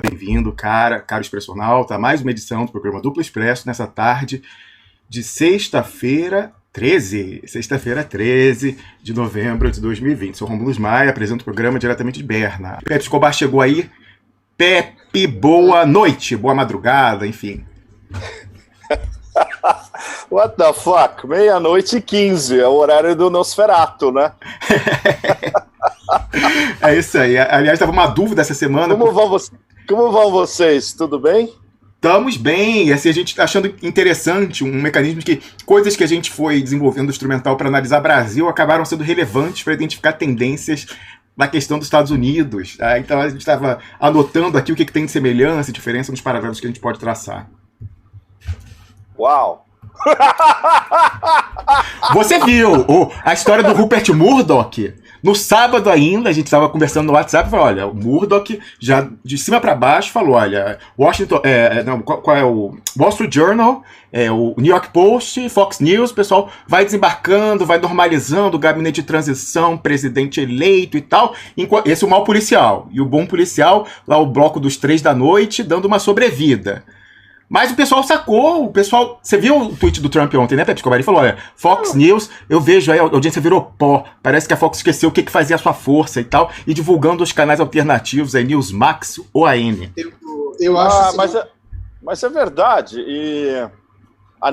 bem-vindo, caro expressionauta, a mais uma edição do programa Duplo Expresso, nessa tarde de sexta-feira 13 de novembro de 2020. Sou Romulo Maia, apresento o programa diretamente de Berna. Pepe Escobar chegou aí. Pepe, boa noite, boa madrugada, enfim. What the fuck? 00:15, é o horário do Nosferatu, né? É isso aí. Aliás, estava uma dúvida essa semana. Como vão vocês? Tudo bem? Estamos bem, e assim, a gente está achando interessante um mecanismo de que coisas que a gente foi desenvolvendo instrumental para analisar Brasil acabaram sendo relevantes para identificar tendências na questão dos Estados Unidos. Então a gente estava anotando aqui o que tem de semelhança e diferença nos paralelos que a gente pode traçar. Uau! Você viu a história do Rupert Murdoch? No sábado ainda, a gente estava conversando no WhatsApp e falou, olha, o Murdoch já de cima para baixo falou, olha, qual é o Wall Street Journal, o New York Post, Fox News, o pessoal vai desembarcando, vai normalizando o gabinete de transição, presidente eleito e tal. Esse é o mau policial. E o bom policial, lá o bloco dos 3 da noite, dando uma sobrevida. Mas o pessoal sacou, Você viu o tweet do Trump ontem, né, Pepe Escobar? Ele falou, olha, Fox News, eu vejo aí, a audiência virou pó. Parece que a Fox esqueceu o que fazia a sua força e tal, e divulgando os canais alternativos aí, Newsmax ou AM. Eu acho mas é verdade. E a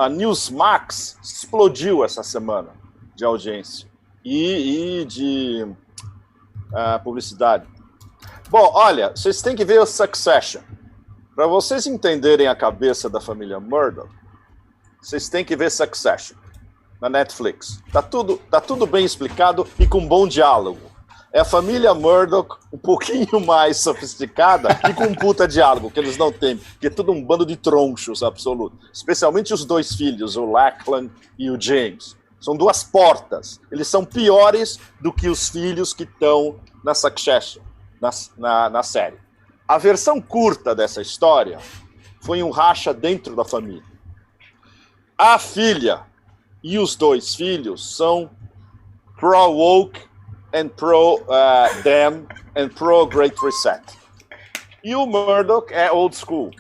Newsmax explodiu essa semana de audiência e de publicidade. Bom, olha, vocês têm que ver o Succession. Para vocês entenderem a cabeça da família Murdoch, vocês têm que ver Succession na Netflix. Tá tudo bem explicado e com bom diálogo. É a família Murdoch um pouquinho mais sofisticada e com um puta diálogo, que eles não têm, porque é tudo um bando de tronchos absoluto. Especialmente os 2 filhos, o Lachlan e o James. São 2 portas. Eles são piores do que os filhos que estão na Succession, na série. A versão curta dessa história foi um racha dentro da família. A filha e os 2 filhos são pro-woke and pro-dem and pro-Great Reset. E o Murdoch é old school.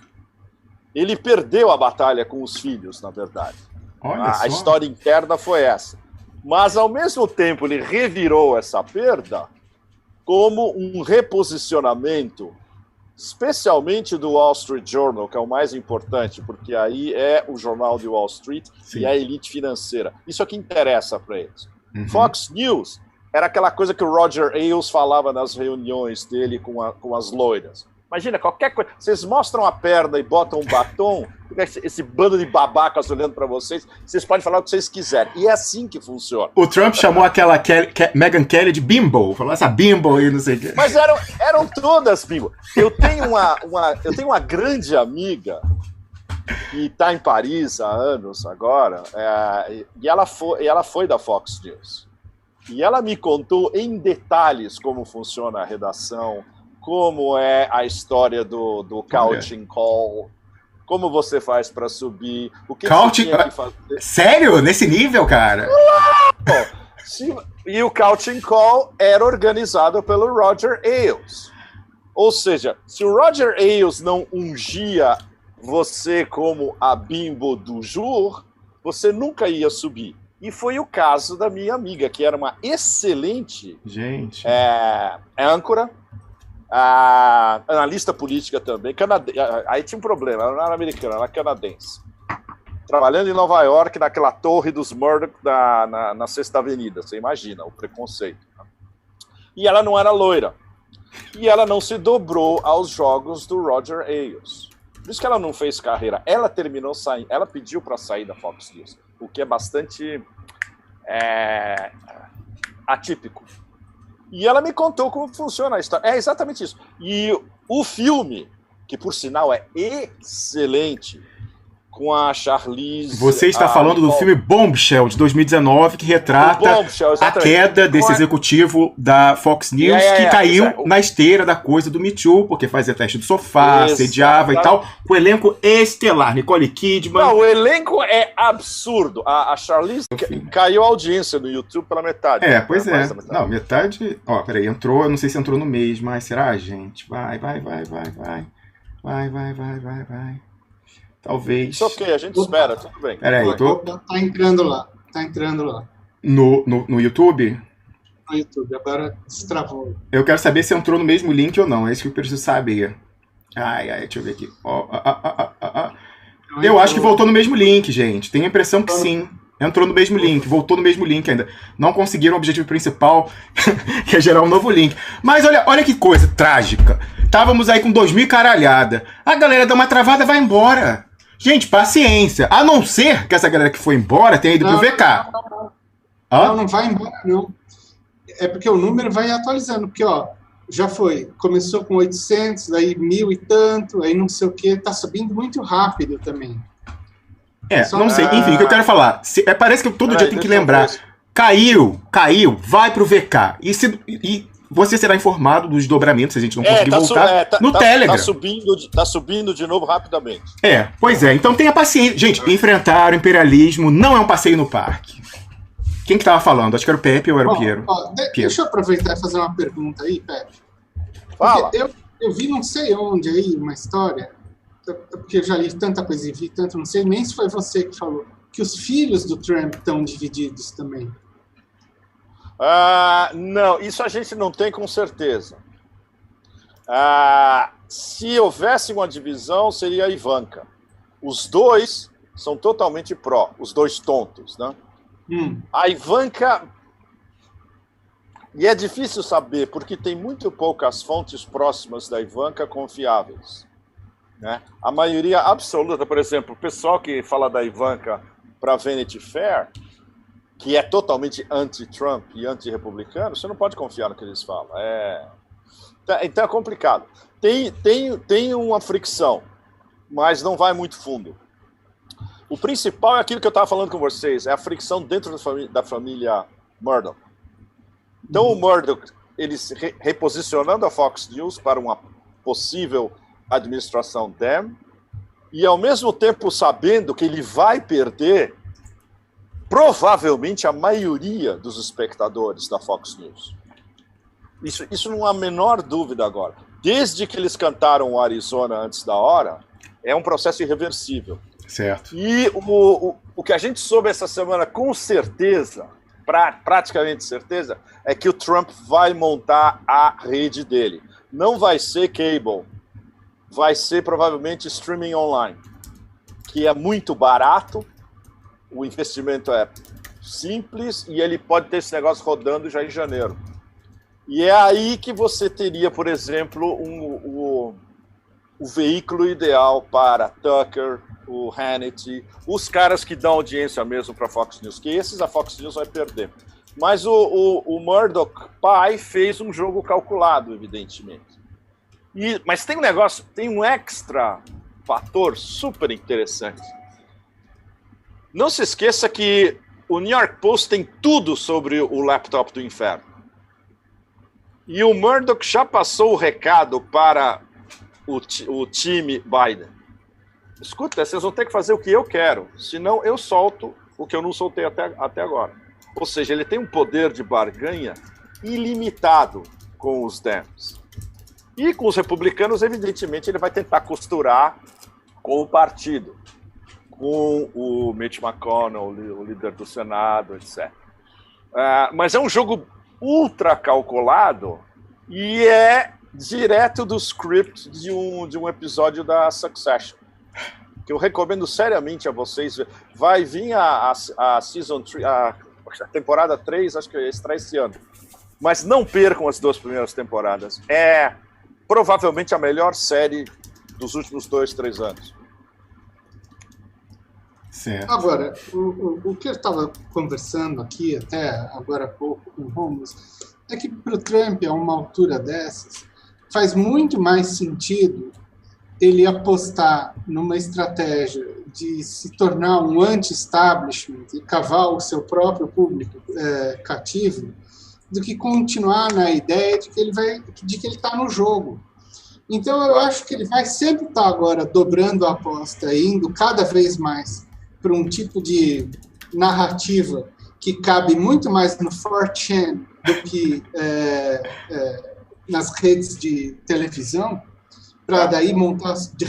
Ele perdeu a batalha com os filhos, na verdade. A história interna foi essa. Mas, ao mesmo tempo, ele revirou essa perda como um reposicionamento, especialmente do Wall Street Journal, que é o mais importante, porque aí é o jornal de Wall Street. Sim. E a elite financeira. Isso é que interessa para eles. Uhum. Fox News era aquela coisa que o Roger Ailes falava nas reuniões dele com as loiras. Imagina, qualquer coisa. Vocês mostram a perna e botam um batom, esse bando de babacas olhando para vocês, vocês podem falar o que vocês quiserem. E é assim que funciona. O Trump chamou aquela Meghan Kelly de bimbo. Falou essa bimbo aí, não sei o quê. Mas eram todas bimbo. Eu tenho uma grande amiga que está em Paris há anos agora, e ela foi da Fox News. E ela me contou em detalhes como funciona a redação, como é a história do couching call, como você faz para subir, o que você tinha que fazer. Sério? Nesse nível, cara? E o couching call era organizado pelo Roger Ailes. Ou seja, se o Roger Ailes não ungia você como a bimbo do jour, você nunca ia subir. E foi o caso da minha amiga, que era uma excelente âncora, analista política também, aí tinha um problema, ela não era americana, ela era canadense. Trabalhando em Nova York, naquela torre dos Murdoch na Sexta Avenida, você imagina o preconceito. E ela não era loira. E ela não se dobrou aos jogos do Roger Ailes. Por isso que ela não fez carreira. Ela terminou saindo, ela pediu para sair da Fox News, o que é bastante atípico. E ela me contou como funciona a história. É exatamente isso. E o filme, que por sinal é excelente, com a Charlize... Você está falando do filme Bombshell, de 2019, que retrata a queda desse executivo da Fox News, que caiu na esteira da coisa do Me Too, porque fazia teste do sofá, sediava e tal, com o elenco estelar, Nicole Kidman... Não, o elenco é absurdo. A Charlize caiu a audiência no YouTube pela metade. Pois é. Não, metade... Ó, peraí, entrou, eu não sei se entrou no mês, mas será, gente? Vai. Talvez. Isso ok, a gente espera, tudo bem. Peraí, Tá entrando lá. No YouTube? No YouTube, agora destravou. Eu quero saber se entrou no mesmo link ou não. É isso que eu preciso saber. Deixa eu ver aqui. Eu acho que voltou no mesmo link, gente. Tenho a impressão que sim. Entrou no mesmo link, voltou no mesmo link ainda. Não conseguiram o objetivo principal, que é gerar um novo link. Mas olha que coisa trágica. Estávamos aí com 2.000 caralhada. A galera dá uma travada e vai embora. Gente, paciência. A não ser que essa galera que foi embora tenha ido pro VK. Não vai embora, não. É porque o número vai atualizando. Porque, já foi. Começou com 800, aí 1.000 e tanto, aí não sei o quê. Tá subindo muito rápido também. Não sei. Enfim, o que eu quero falar. Parece que todo dia tem que lembrar. Caiu, vai pro VK. E você será informado dos desdobramentos, se a gente não conseguir voltar, no Telegram. Tá subindo de novo rapidamente. Pois é. Então tenha paciência. Gente, enfrentar o imperialismo não é um passeio no parque. Quem que tava falando? Acho que era o Pepe ou era o Piero? Deixa eu aproveitar e fazer uma pergunta aí, Pepe. Fala. Eu vi não sei onde aí uma história, porque eu já li tanta coisa e vi tanto, não sei nem se foi você que falou, que os filhos do Trump estão divididos também. Não, isso a gente não tem com certeza. Se houvesse uma divisão, seria a Ivanka. Os dois são totalmente pró, os dois tontos, né? A Ivanka... E é difícil saber, porque tem muito poucas fontes próximas da Ivanka confiáveis, né? A maioria absoluta, por exemplo, o pessoal que fala da Ivanka para Vanity Fair, que é totalmente anti-Trump e anti-republicano, você não pode confiar no que eles falam. Então é complicado. Tem uma fricção, mas não vai muito fundo. O principal é aquilo que eu estava falando com vocês, é a fricção dentro da família Murdoch. Então o Murdoch, eles reposicionando a Fox News para uma possível administração Dem, e ao mesmo tempo sabendo que ele vai perder provavelmente a maioria dos espectadores da Fox News. Isso não há a menor dúvida agora. Desde que eles cantaram o Arizona antes da hora, é um processo irreversível. Certo. E o que a gente soube essa semana com certeza, praticamente certeza, é que o Trump vai montar a rede dele. Não vai ser cable, vai ser provavelmente streaming online, que é muito barato, o investimento é simples e ele pode ter esse negócio rodando já em janeiro. E é aí que você teria, por exemplo, o veículo ideal para Tucker, o Hannity, os caras que dão audiência mesmo para a Fox News, que esses a Fox News vai perder. Mas o Murdoch pai fez um jogo calculado, evidentemente. Mas tem um negócio, tem um extra fator super interessante. Não se esqueça que o New York Post tem tudo sobre o laptop do inferno. E o Murdoch já passou o recado para o time Biden. Escuta, vocês vão ter que fazer o que eu quero, senão eu solto o que eu não soltei até agora. Ou seja, ele tem um poder de barganha ilimitado com os Dems. E com os republicanos, evidentemente, ele vai tentar costurar com o partido, com o Mitch McConnell, o líder do Senado, etc. Mas é um jogo ultra calculado e é direto do script de um episódio da Succession, que eu recomendo seriamente a vocês. Vai vir a Season 3, a temporada 3, acho que estreia esse ano. Mas não percam as 2 primeiras temporadas. É provavelmente a melhor série dos últimos 2-3 anos. Certo. Agora, o que eu estava conversando aqui até agora há pouco com o Holmes é que para o Trump, a uma altura dessas, faz muito mais sentido ele apostar numa estratégia de se tornar um anti-establishment e cavar o seu próprio público cativo, do que continuar na ideia de que ele está no jogo. Então, eu acho que ele vai sempre estar agora dobrando a aposta, indo cada vez mais para um tipo de narrativa que cabe muito mais no 4chan do que nas redes de televisão, para daí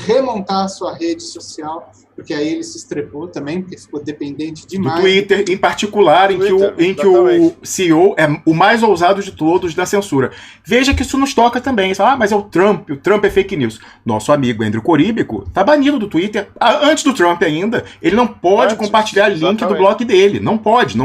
remontar a sua rede social, porque aí ele se estrepou também, porque ficou dependente demais. Do Twitter, em particular, em que o CEO é o mais ousado de todos da censura. Veja que isso nos toca também. Você fala, mas é o Trump é fake news. Nosso amigo Andrew Coríbico tá banido do Twitter, antes do Trump ainda. Ele não pode compartilhar link do blog dele. Não pode.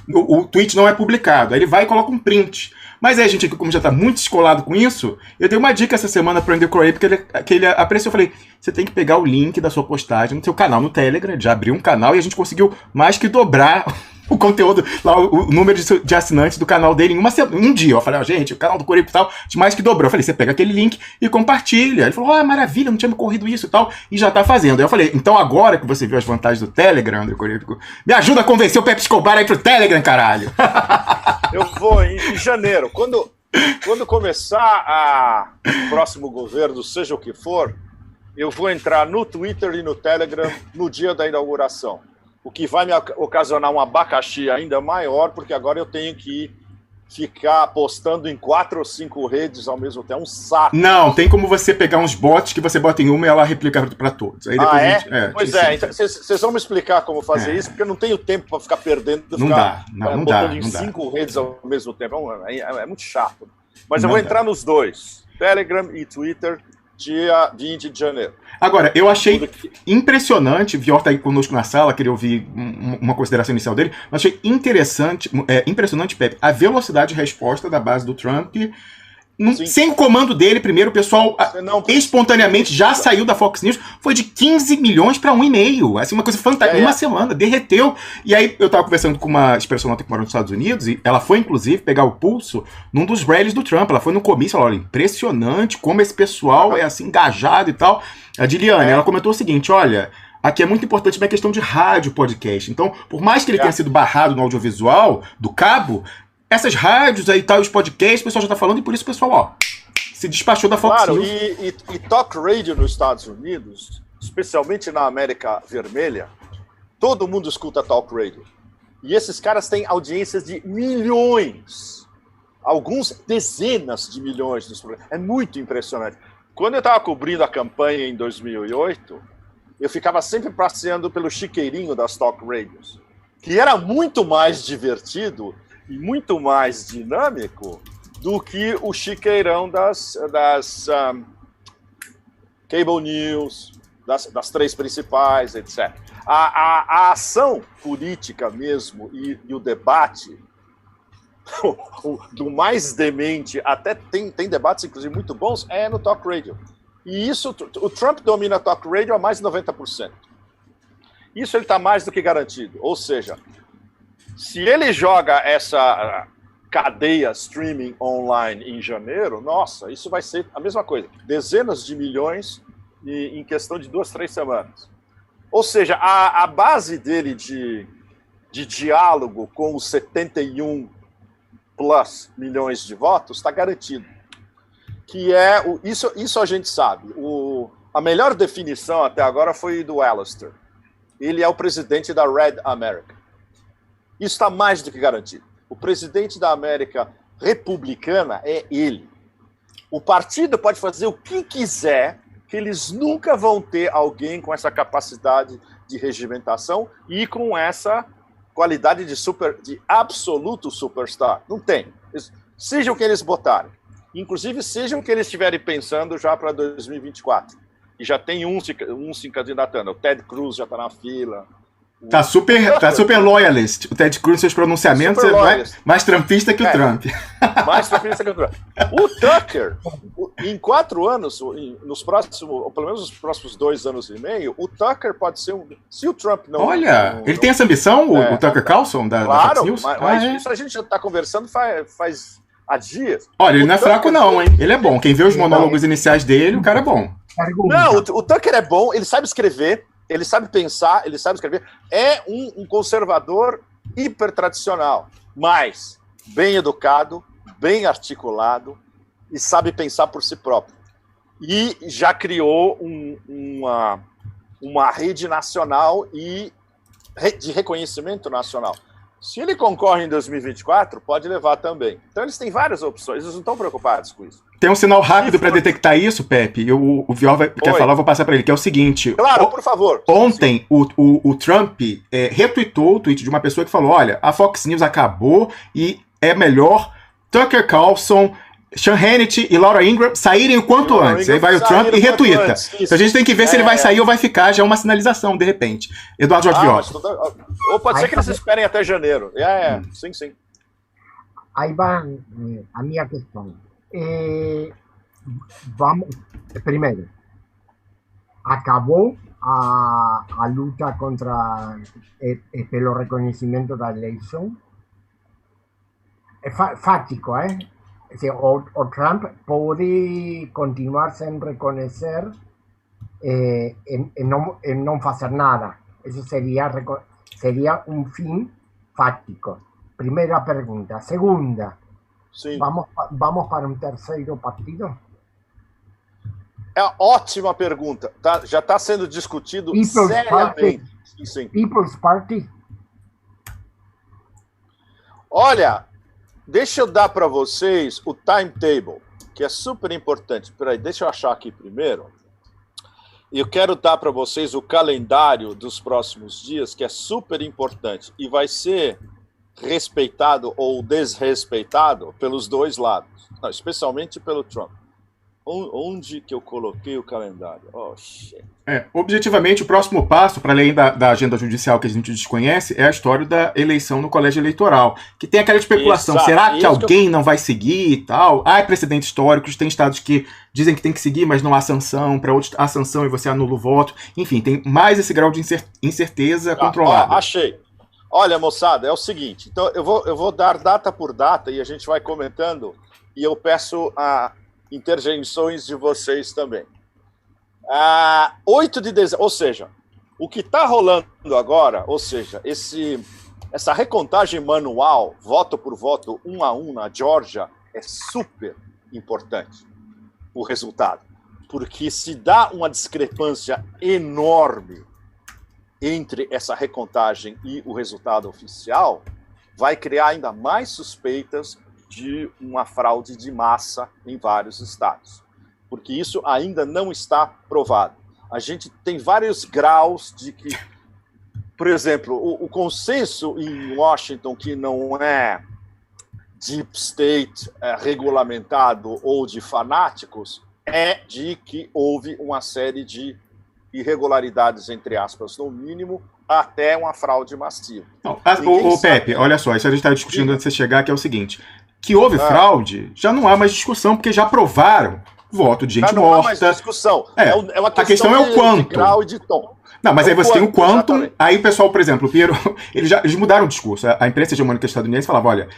O tweet não é publicado. Aí ele vai e coloca um print. Mas aí, gente, como já tá muito descolado com isso, eu dei uma dica essa semana pro Andrew Coríbico, que ele apreciou. Eu falei, você tem que pegar o link da sua postagem no seu canal no Telegram, já abriu um canal e a gente conseguiu mais que dobrar o conteúdo, lá, o número de assinantes do canal dele em um dia. Eu falei, gente, o canal do Coríbico e tal, mais que dobrou. Eu falei, você pega aquele link e compartilha. Ele falou, maravilha, não tinha me corrido isso e tal, e já tá fazendo. Aí eu falei, então agora que você viu as vantagens do Telegram, Andrew Coríbico, me ajuda a convencer o Pepe Escobar aí pro Telegram, caralho. Eu vou em janeiro, quando começar o próximo governo, seja o que for, eu vou entrar no Twitter e no Telegram no dia da inauguração. O que vai me ocasionar um abacaxi ainda maior, porque agora eu tenho que ficar postando em 4 ou 5 redes ao mesmo tempo. É um saco. Não, tem como você pegar uns bots que você bota em uma e ela replica para todos. Aí depois pois é, então, vocês vão me explicar como fazer isso, porque eu não tenho tempo para ficar perdendo. Não dá, não dá. Botando em 5 redes ao mesmo tempo. É muito chato. Mas eu vou entrar nos dois, Telegram e Twitter, dia 20 de janeiro. Agora, eu achei impressionante, o Vior tá aí conosco na sala, queria ouvir uma consideração inicial dele, mas achei impressionante, Pepe, a velocidade de resposta da base do Trump. Sem o comando dele, primeiro, o pessoal espontaneamente já saiu da Fox News, foi de 15 milhões para 1,5. Assim, uma coisa fantástica, uma semana, derreteu. E aí eu tava conversando com uma expressionista que mora nos Estados Unidos, e ela foi, inclusive, pegar o pulso num dos rallies do Trump. Ela foi no comício, ela falou, olha, impressionante como esse pessoal é assim, engajado e tal. A Diliane, ela comentou o seguinte, olha, aqui é muito importante a questão de rádio podcast. Então, por mais que ele tenha sido barrado no audiovisual, do cabo, essas rádios aí e tal, os podcasts, o pessoal já tá falando, e por isso o pessoal, se despachou da Fox News. E talk radio nos Estados Unidos, especialmente na América Vermelha, todo mundo escuta talk radio. E esses caras têm audiências de milhões. Alguns dezenas de milhões dos programas. É muito impressionante. Quando eu estava cobrindo a campanha em 2008, eu ficava sempre passeando pelo chiqueirinho das talk radios, que era muito mais divertido e muito mais dinâmico do que o chiqueirão das cable news, das 3 principais, etc. A ação política mesmo e o debate do mais demente, até tem debates, inclusive, muito bons, é no talk radio. E isso, o Trump domina talk radio a mais de 90%. Isso ele está mais do que garantido. Ou seja, se ele joga essa cadeia streaming online em janeiro, nossa, isso vai ser a mesma coisa. Dezenas de milhões em questão de 2, 3 semanas. Ou seja, a base dele de diálogo com os 71 plus milhões de votos está garantido. Que é isso a gente sabe. A melhor definição até agora foi do Alastair. Ele é o presidente da Red America. Isso está mais do que garantido. O presidente da América republicana é ele. O partido pode fazer o que quiser, que eles nunca vão ter alguém com essa capacidade de regimentação e com essa qualidade de absoluto superstar. Não tem. Sejam o que eles botarem. Inclusive, sejam o que eles estiverem pensando já para 2024. E já tem um se candidatando. O Ted Cruz já está na fila. Tá super loyalist. O Ted Cruz, seus pronunciamentos, é mais trumpista que o Trump. Mais trumpista que o Trump. O Tucker, em 4 anos, pelo menos nos próximos 2 anos e meio, o Tucker pode ser se o Trump não... Olha, ele tem essa ambição, o Tucker Carlson, da Fox News? Mas isso a gente já está conversando faz há dias. Olha, ele não é fraco não, hein? Ele é bom. Quem vê os monólogos iniciais dele, o cara é bom. Não, o Tucker é bom, ele sabe escrever. ele sabe pensar, ele sabe escrever. É um conservador hiper tradicional, mas bem educado, bem articulado e sabe pensar por si próprio. E já criou uma rede nacional e de reconhecimento nacional. Se ele concorre em 2024, pode levar também. Então eles têm várias opções, eles não estão preocupados com isso. Tem um sinal rápido para detectar isso, Pepe. O Vior quer falar, eu vou passar para ele, que é o seguinte. Claro, por favor. Ontem, o Trump retweetou o tweet de uma pessoa que falou, olha, a Fox News acabou e é melhor Tucker Carlson, Sean Hannity e Laura Ingraham saírem o quanto antes. Aí vai o Trump e retuita. Então a gente tem que ver se ele vai sair ou vai ficar. Já é uma sinalização, de repente. Eduardo Jorge Viola. Ou pode ser que eles esperem até janeiro. Sim, sim. Aí vai a minha questão. Vamos, primeiro, acabou a luta contra pelo reconhecimento da eleição. É fático, o Trump pode continuar sem reconhecer e não fazer nada. Isso seria um fim fático. Primeira pergunta. Segunda, sim. Vamos para um terceiro partido? É uma ótima pergunta. Já está sendo discutido seriamente. Sim. People's Party? Olha, deixa eu dar para vocês o timetable, que é super importante. Peraí, deixa eu achar aqui primeiro. Eu quero dar para vocês o calendário dos próximos dias, que é super importante e vai ser respeitado ou desrespeitado pelos dois lados, não, especialmente pelo Trump. Onde que eu coloquei o calendário? Oh, shit. Objetivamente, o próximo passo, para além da agenda judicial que a gente desconhece, é a história da eleição no colégio eleitoral, que tem aquela especulação, será que alguém não vai seguir e tal? Há precedentes históricos, tem estados que dizem que tem que seguir, mas não há sanção, para outros há sanção e você anula o voto. Enfim, tem mais esse grau de incerteza controlada. Achei. Olha, moçada, é o seguinte, então eu vou dar data por data e a gente vai comentando e eu peço interjeições de vocês também. 8 de dezembro, ou seja, o que está rolando agora, ou seja, essa recontagem manual, voto por voto, 1 a 1 na Geórgia, é super importante o resultado, porque se dá uma discrepância enorme entre essa recontagem e o resultado oficial, vai criar ainda mais suspeitas de uma fraude de massa em vários estados, porque isso ainda não está provado. A gente tem vários graus de que, por exemplo, o consenso em Washington, que não é deep state regulamentado ou de fanáticos, é de que houve uma série de irregularidades, entre aspas, no mínimo, até uma fraude massiva. Pepe, olha só, isso a gente está discutindo antes de você chegar, que é o seguinte, que houve fraude, já não há mais discussão, porque já aprovaram voto de gente morta. Não há mais discussão. É uma a questão é o quanto. De grau e de tom. Não, mas aí você tem o quantum, aí o pessoal, por exemplo, o Piero, eles mudaram o discurso. A imprensa hegemônica estadunidense falava, olha,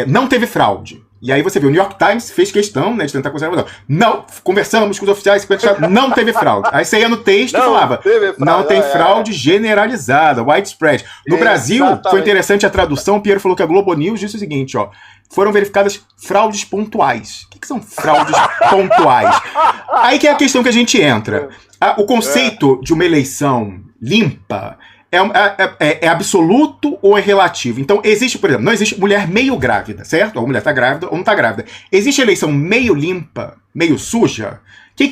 não teve fraude. E aí você viu, o New York Times fez questão, né, de tentar conservar. Não, conversamos com os oficiais, não teve fraude. Aí você ia no texto e falava, não tem fraude generalizada, widespread. No Brasil, foi interessante a tradução, o Piero falou que a Globo News disse o seguinte, foram verificadas fraudes pontuais. O que são fraudes pontuais? Aí que é a questão que a gente entra. O conceito de uma eleição limpa é absoluto ou é relativo? Então, existe, por exemplo, não existe mulher meio grávida, certo? Ou a mulher está grávida ou não está grávida. Existe eleição meio limpa, meio suja? O que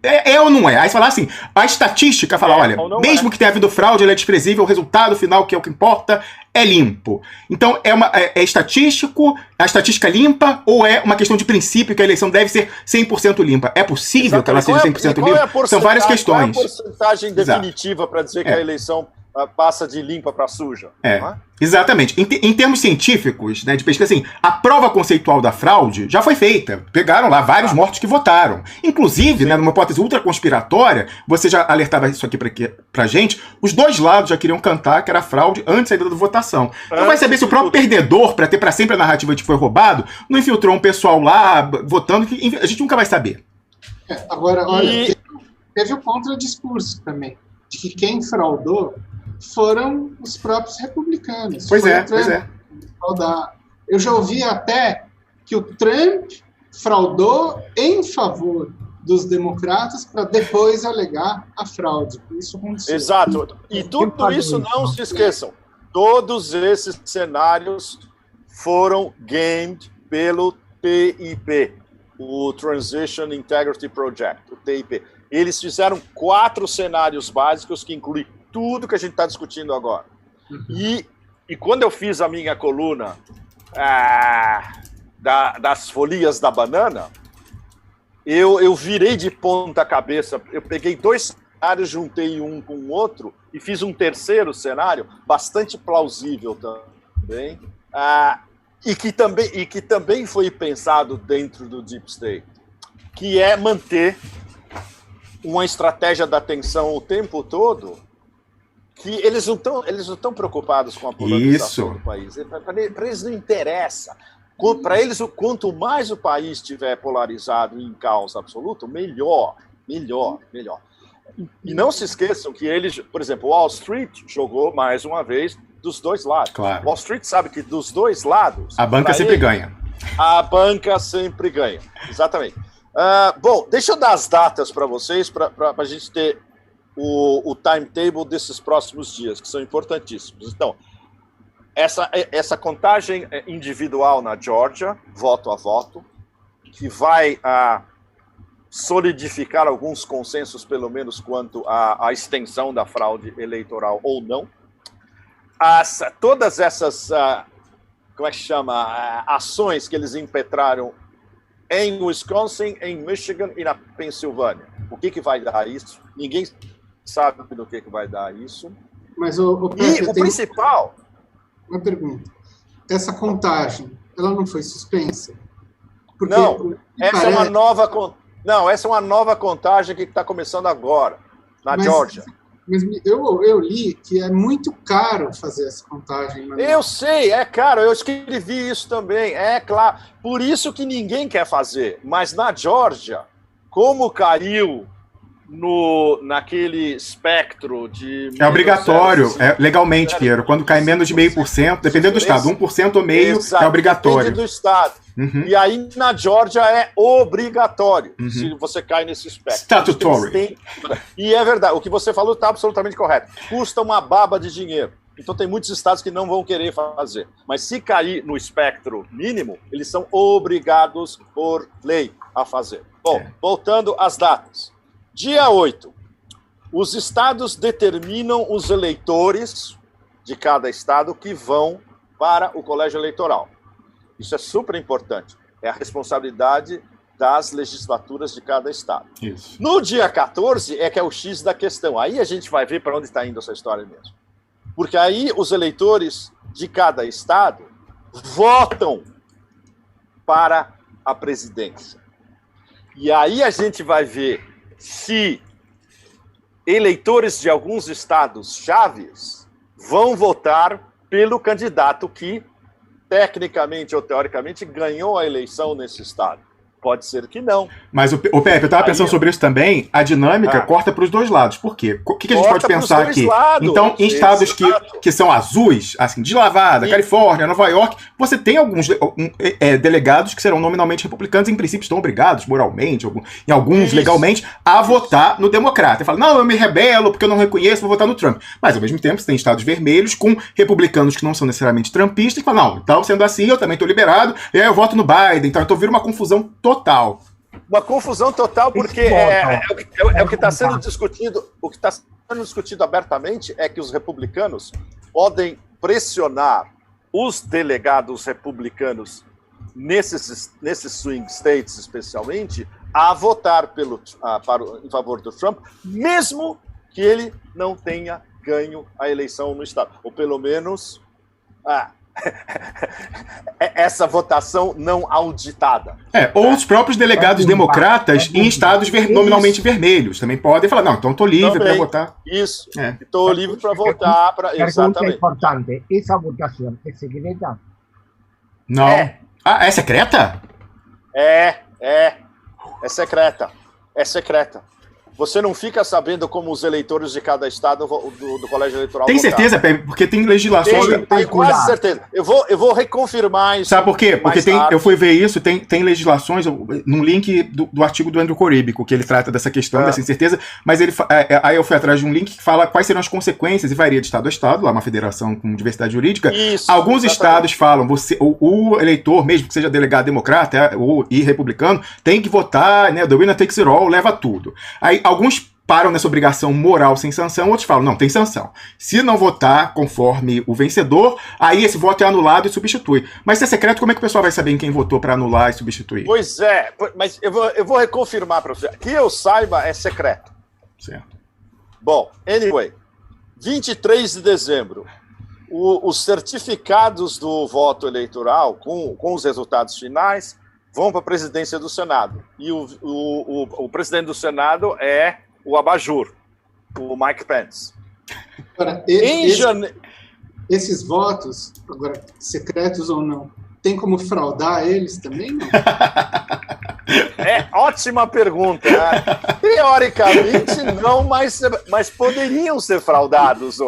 é ou não é? Aí você fala assim, a estatística fala, olha, mesmo que tenha havido fraude, ela é desprezível, o resultado final, que é o que importa, é limpo. Então, é estatístico, a estatística limpa, ou é uma questão de princípio que a eleição deve ser 100% limpa? É possível que ela seja 100% limpa? São várias questões. Qual é a porcentagem definitiva para dizer que a eleição passa de limpa para suja? Exatamente. Em termos científicos, né, de pesquisa, assim, a prova conceitual da fraude já foi feita. Pegaram lá vários mortos que votaram. Inclusive, né, numa hipótese ultra conspiratória, você já alertava isso aqui pra gente, os dois lados já queriam cantar que era fraude antes da votação. Então vai saber se o próprio perdedor, para ter para sempre a narrativa de que foi roubado, não infiltrou um pessoal lá votando, que a gente nunca vai saber. Agora, olha, teve o contradiscurso também, de que quem fraudou foram os próprios republicanos. Pois Foi é, o Trump pois é. fraudar. Eu já ouvi até que o Trump fraudou em favor dos democratas para depois alegar a fraude. Isso aconteceu. Exato. E tudo isso, não se esqueçam, todos esses cenários foram gamed pelo TIP, o Transition Integrity Project, o TIP. Eles fizeram 4 cenários básicos que incluem tudo que a gente está discutindo agora. E quando eu fiz a minha coluna das folias da banana, eu virei de ponta cabeça. Eu peguei 2 cenários, juntei um com o outro e fiz um terceiro cenário bastante plausível também, e que também foi pensado dentro do Deep State, que é manter uma estratégia da atenção o tempo todo, que eles não estão preocupados com a polarização do país. Para eles não interessa. Para eles, quanto mais o país estiver polarizado em caos absoluto, melhor. E não se esqueçam que eles, por exemplo, Wall Street jogou mais uma vez dos 2 lados. Claro. Wall Street sabe que dos 2 lados... A banca sempre ganha. A banca sempre ganha, exatamente. Bom, deixa eu dar as datas para vocês, para a gente ter o timetable desses próximos dias, que são importantíssimos. Então, essa contagem individual na Geórgia, voto a voto, que vai solidificar alguns consensos, pelo menos quanto à extensão da fraude eleitoral ou não. Todas essas, como é que chama, ações que eles impetraram em Wisconsin, em Michigan e na Pensilvânia. O que vai dar isso? Ninguém sabe do que vai dar isso. Mas e o principal... Uma pergunta. Essa contagem, ela não foi suspensa? Porque não, essa é uma nova contagem que está começando agora, na Geórgia. Mas eu li que é muito caro fazer essa contagem. Eu sei, é caro. Eu escrevi isso também, é claro. Por isso que ninguém quer fazer. Mas na Geórgia, como caiu naquele espectro de... É obrigatório, legalmente, Piero. Quando cai menos de 0,5%, dependendo do estado, 1% ou meio, é obrigatório. Depende do estado. Uhum. E aí, na Geórgia, é obrigatório, se você cai nesse espectro. Statutory. E é verdade, o que você falou está absolutamente correto. Custa uma baba de dinheiro. Então, tem muitos estados que não vão querer fazer. Mas se cair no espectro mínimo, eles são obrigados por lei a fazer. Bom, voltando às datas. Dia 8, os estados determinam os eleitores de cada estado que vão para o colégio eleitoral. Isso é super importante. É a responsabilidade das legislaturas de cada estado. Isso. No dia 14 é que é o X da questão. Aí a gente vai ver para onde está indo essa história mesmo. Porque aí os eleitores de cada estado votam para a presidência. E aí a gente vai ver se eleitores de alguns estados chaves vão votar pelo candidato que, tecnicamente ou teoricamente, ganhou a eleição nesse estado. Pode ser que não. Mas, o Pepe, eu estava pensando sobre isso também, a dinâmica corta para os 2 lados. Por quê? O que a gente pode pensar aqui? Então, em estados que são azuis, assim, de lavada, Califórnia, Nova York, você tem alguns delegados que serão nominalmente republicanos, em princípio estão obrigados, moralmente, em alguns legalmente, a votar no democrata. E fala, não, eu me rebelo porque eu não reconheço, vou votar no Trump. Mas, ao mesmo tempo, você tem estados vermelhos com republicanos que não são necessariamente trumpistas, que falam, não, então, sendo assim, eu também estou liberado, e aí eu voto no Biden. Então vira uma confusão total. Uma confusão total, porque o que está sendo discutido, abertamente é que os republicanos podem pressionar os delegados republicanos nesses swing states, especialmente, a votar em favor do Trump, mesmo que ele não tenha ganho a eleição no estado. Ou pelo menos essa votação não auditada. Ou os próprios delegados democratas em estados nominalmente vermelhos também podem falar, não, então estou livre para votar. Isso, estou livre para votar. Exatamente. É importante, essa votação é secreta? Não. É secreta? É secreta. É secreta. você não fica sabendo como os eleitores de cada estado do colégio eleitoral Tem votaram. certeza, Pepe? Porque tem legislações... Tenho quase certeza. Eu vou reconfirmar isso. Sabe por quê? Porque eu fui ver isso, tem legislações, num link do artigo do Andrew Coríbico, que ele trata dessa questão dessa incerteza, mas aí eu fui atrás de um link que fala quais serão as consequências, e varia de estado a estado, lá uma federação com diversidade jurídica. Isso, alguns estados falam, o eleitor, mesmo que seja delegado democrata e republicano, tem que votar, né, the winner takes it all, leva tudo. Aí alguns param nessa obrigação moral sem sanção, outros falam, não, tem sanção. Se não votar conforme o vencedor, aí esse voto é anulado e substitui. Mas se é secreto, como é que o pessoal vai saber em quem votou para anular e substituir? Pois é, mas eu vou reconfirmar para você. Que eu saiba, é secreto. Certo. Bom, anyway, 23 de dezembro, os certificados do voto eleitoral, com os resultados finais, vão para a presidência do Senado. E o presidente do Senado é o abajur, o Mike Pence. Agora, esses votos, agora, secretos ou não, tem como fraudar eles também? Não? É ótima pergunta. Né? Teoricamente, não, mas poderiam ser fraudados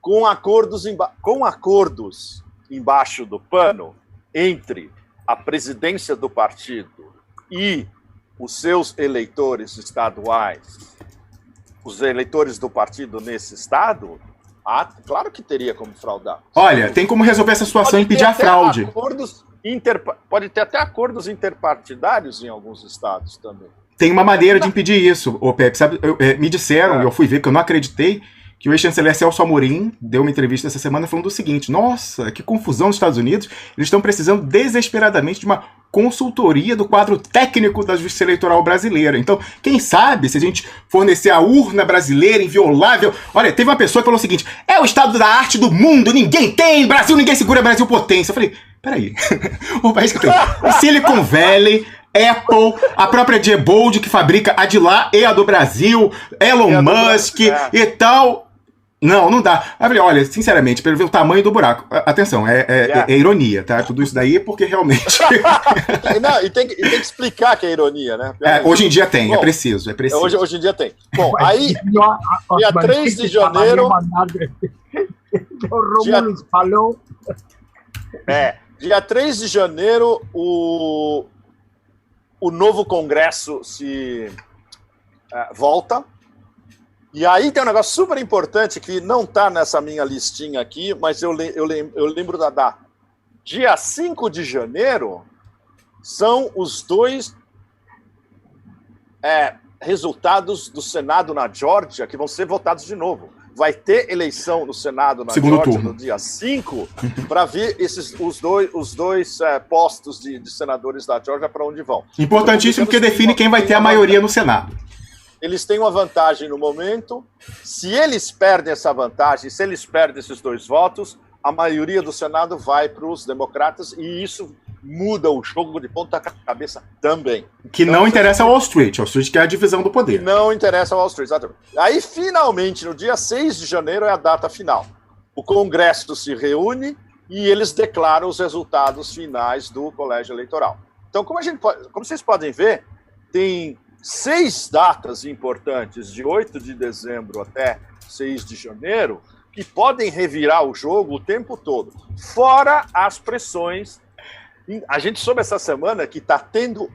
com acordos embaixo do pano entre a presidência do partido e os seus eleitores estaduais, os eleitores do partido nesse estado, claro que teria como fraudar. Olha, tem como resolver essa situação e impedir a fraude. Pode ter até acordos interpartidários em alguns estados também. Tem uma maneira de impedir isso, ô Pepe. Sabe, me disseram, eu fui ver, porque eu não acreditei, que o ex-chanceler Celso Amorim deu uma entrevista essa semana falando o seguinte: nossa, que confusão nos Estados Unidos, eles estão precisando desesperadamente de uma consultoria do quadro técnico da Justiça Eleitoral brasileira. Então, quem sabe, se a gente fornecer a urna brasileira inviolável... Olha, teve uma pessoa que falou o seguinte: é o estado da arte do mundo, ninguém tem, Brasil, ninguém segura, Brasil potência. Eu falei, peraí, o país que tem o Silicon Valley... Apple, a própria Diebold, que fabrica a de lá e a do Brasil, Elon Musk e tal... Não dá. Eu falei, olha, sinceramente, pelo ver o tamanho do buraco, atenção, é ironia, tá? Tudo isso daí é porque realmente... Não, e tem que explicar que é ironia, né? Hoje em dia tem, bom, é preciso. Hoje em dia tem. Bom, aí, dia 3 de janeiro... Dia 3 de janeiro, o novo Congresso se volta. E aí tem um negócio super importante que não está nessa minha listinha aqui, mas eu lembro da data. Dia 5 de janeiro são os dois resultados do Senado na Geórgia que vão ser votados de novo. Vai ter eleição no Senado na Geórgia no dia 5 para ver os dois postos de senadores da Geórgia para onde vão. Importantíssimo, porque define quem vai ter a maioria no Senado. Eles têm uma vantagem no momento. Se eles perdem essa vantagem, se eles perdem esses dois votos, a maioria do Senado vai para os democratas e isso muda o jogo de ponta cabeça também. Que então, não interessa ao Wall Street. Wall Street que é a divisão do poder. Não interessa ao Wall Street, exatamente. Aí, finalmente, no dia 6 de janeiro é a data final. O Congresso se reúne e eles declaram os resultados finais do colégio eleitoral. Então, como vocês podem ver, tem 6 datas importantes, de 8 de dezembro até 6 de janeiro, que podem revirar o jogo o tempo todo. Fora as pressões. A gente soube essa semana que está tendo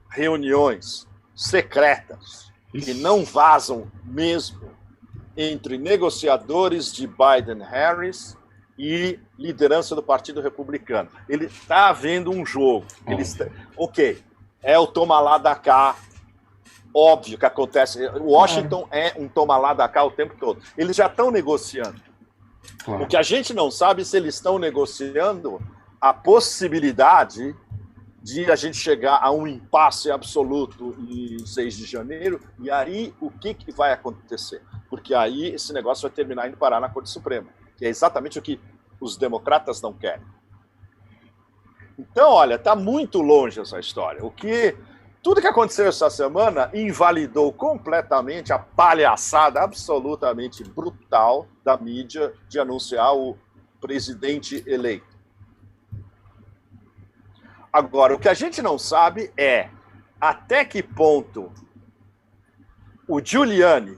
reuniões secretas que não vazam mesmo entre negociadores de Biden-Harris e liderança do Partido Republicano. Ele está havendo um jogo. É o toma lá da cá, óbvio que acontece. Washington é um toma lá da cá o tempo todo. Eles já estão negociando. Claro. O que a gente não sabe se eles estão negociando a possibilidade de a gente chegar a um impasse absoluto em 6 de janeiro, e aí o que vai acontecer? Porque aí esse negócio vai terminar indo parar na Corte Suprema, que é exatamente o que os democratas não querem. Então, olha, está muito longe essa história. Tudo que aconteceu essa semana invalidou completamente a palhaçada absolutamente brutal da mídia de anunciar o presidente eleito. Agora, o que a gente não sabe é até que ponto O Giuliani,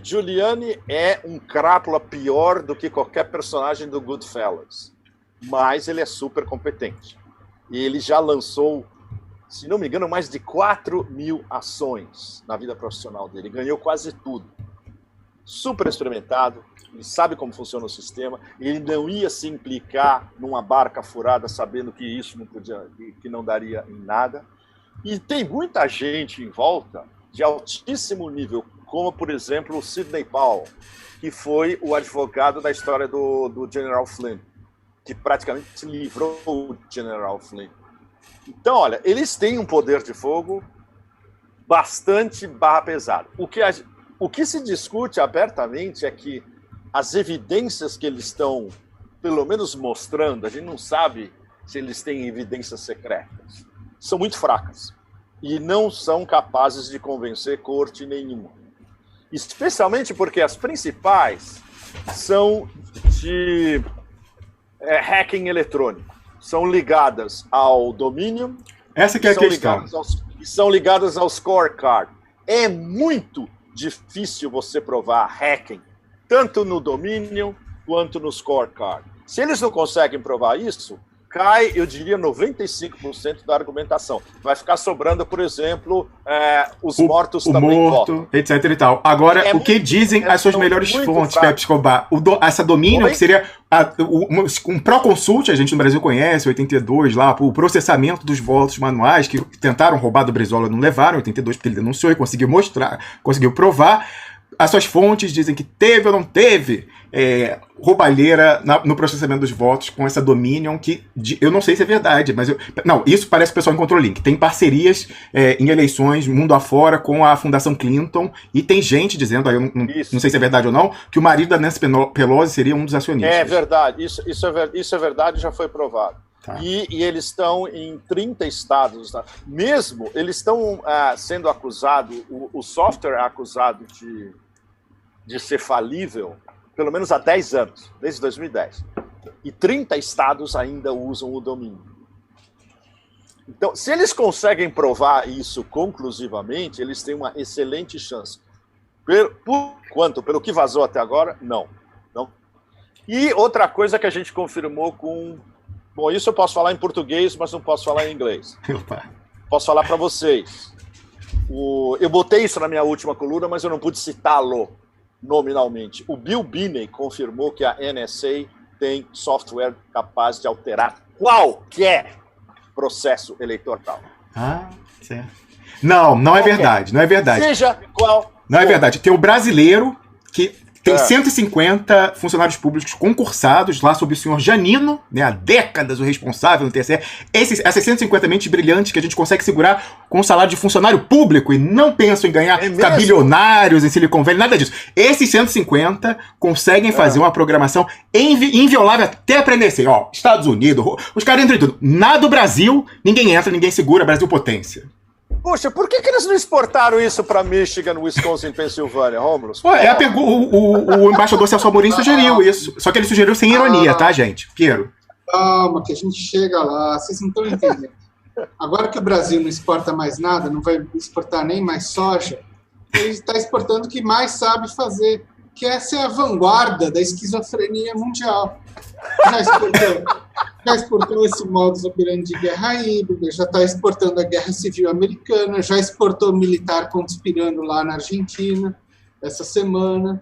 Giuliani é um crápula pior do que qualquer personagem do Goodfellas, mas ele é super competente. E ele já lançou, se não me engano, mais de 4.000 ações na vida profissional dele. Ganhou quase tudo. Super experimentado, ele sabe como funciona o sistema, ele não ia se implicar numa barca furada sabendo que isso não podia, que não daria em nada. E tem muita gente em volta de altíssimo nível, como, por exemplo, o Sidney Powell, que foi o advogado da história do General Flynn, que praticamente se livrou do General Flynn. Então, olha, eles têm um poder de fogo bastante barra pesada. O que se discute abertamente é que as evidências que eles estão, pelo menos mostrando, a gente não sabe se eles têm evidências secretas, são muito fracas e não são capazes de convencer corte nenhuma. Especialmente porque as principais são de hacking eletrônico, são ligadas ao Dominion. Essa que é a questão. São ligadas ao scorecard. É muito difícil você provar hacking, tanto no Dominion quanto no scorecard. Se eles não conseguem provar isso, cai, eu diria, 95% da argumentação. Vai ficar sobrando, por exemplo, os mortos também votam. Etc e tal. Agora, o que dizem as suas melhores fontes, Pepe Escobar? Essa Dominion, que seria um Proconsult, a gente no Brasil conhece, 82, lá, o processamento dos votos manuais, que tentaram roubar do Brizola, não levaram, 82, porque ele denunciou e conseguiu mostrar, conseguiu provar. As suas fontes dizem que teve ou não teve roubalheira no processamento dos votos com essa Dominion, que eu não sei se é verdade, mas não, isso parece que o pessoal encontrou link. Tem parcerias em eleições mundo afora com a Fundação Clinton, e tem gente dizendo, aí eu não sei se é verdade ou não, que o marido da Nancy Pelosi seria um dos acionistas. É verdade, isso é verdade, já foi provado. Tá. E eles estão em 30 estados. Tá? Mesmo, eles estão sendo acusados, o software é acusado de ser falível pelo menos há 10 anos, desde 2010. E 30 estados ainda usam o domínio. Então, se eles conseguem provar isso conclusivamente, eles têm uma excelente chance. Pelo que vazou até agora, não. E outra coisa que a gente confirmou com... Bom, isso eu posso falar em português, mas não posso falar em inglês. Opa. Posso falar para vocês. Eu botei isso na minha última coluna, mas eu não pude citá-lo nominalmente. O Bill Binney confirmou que a NSA tem software capaz de alterar qualquer processo eleitoral. Ah, certo. Não é verdade, não é verdade. Seja qual... Não é verdade. Tem o brasileiro que tem 150 funcionários públicos concursados lá sob o senhor Janino, né, há décadas o responsável no TSE. Essas 150 mentes brilhantes que a gente consegue segurar com o salário de funcionário público e não pensam em ganhar, ficar bilionários em Silicon Valley, nada disso. Esses 150 conseguem fazer uma programação inviolável até pra NSA. Ó, Estados Unidos, os caras entram em tudo. Nada do Brasil, ninguém entra, ninguém segura, Brasil potência. Poxa, por que eles não exportaram isso para Michigan, Wisconsin, Pensilvânia, Rômulo? O embaixador Celso Amorim sugeriu isso. Só que ele sugeriu sem ironia, tá, gente? Queiro. Calma, que a gente chega lá. Vocês não estão entendendo. Agora que o Brasil não exporta mais nada, não vai exportar nem mais soja, ele está exportando o que mais sabe fazer, que essa é a vanguarda da esquizofrenia mundial. Já exportou esse modus operandi de guerra híbrida, já está exportando a guerra civil americana, já exportou militar conspirando lá na Argentina essa semana.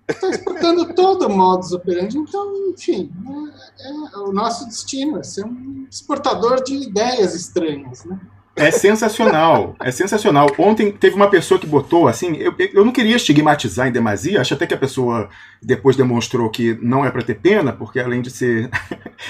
Está exportando todo o modus operandi. Então, enfim, é o nosso destino, é ser um exportador de ideias estranhas, né? É sensacional, é sensacional. Ontem teve uma pessoa que botou, assim, eu não queria estigmatizar em demasia, acho até que a pessoa depois demonstrou que não é pra ter pena, porque além de ser...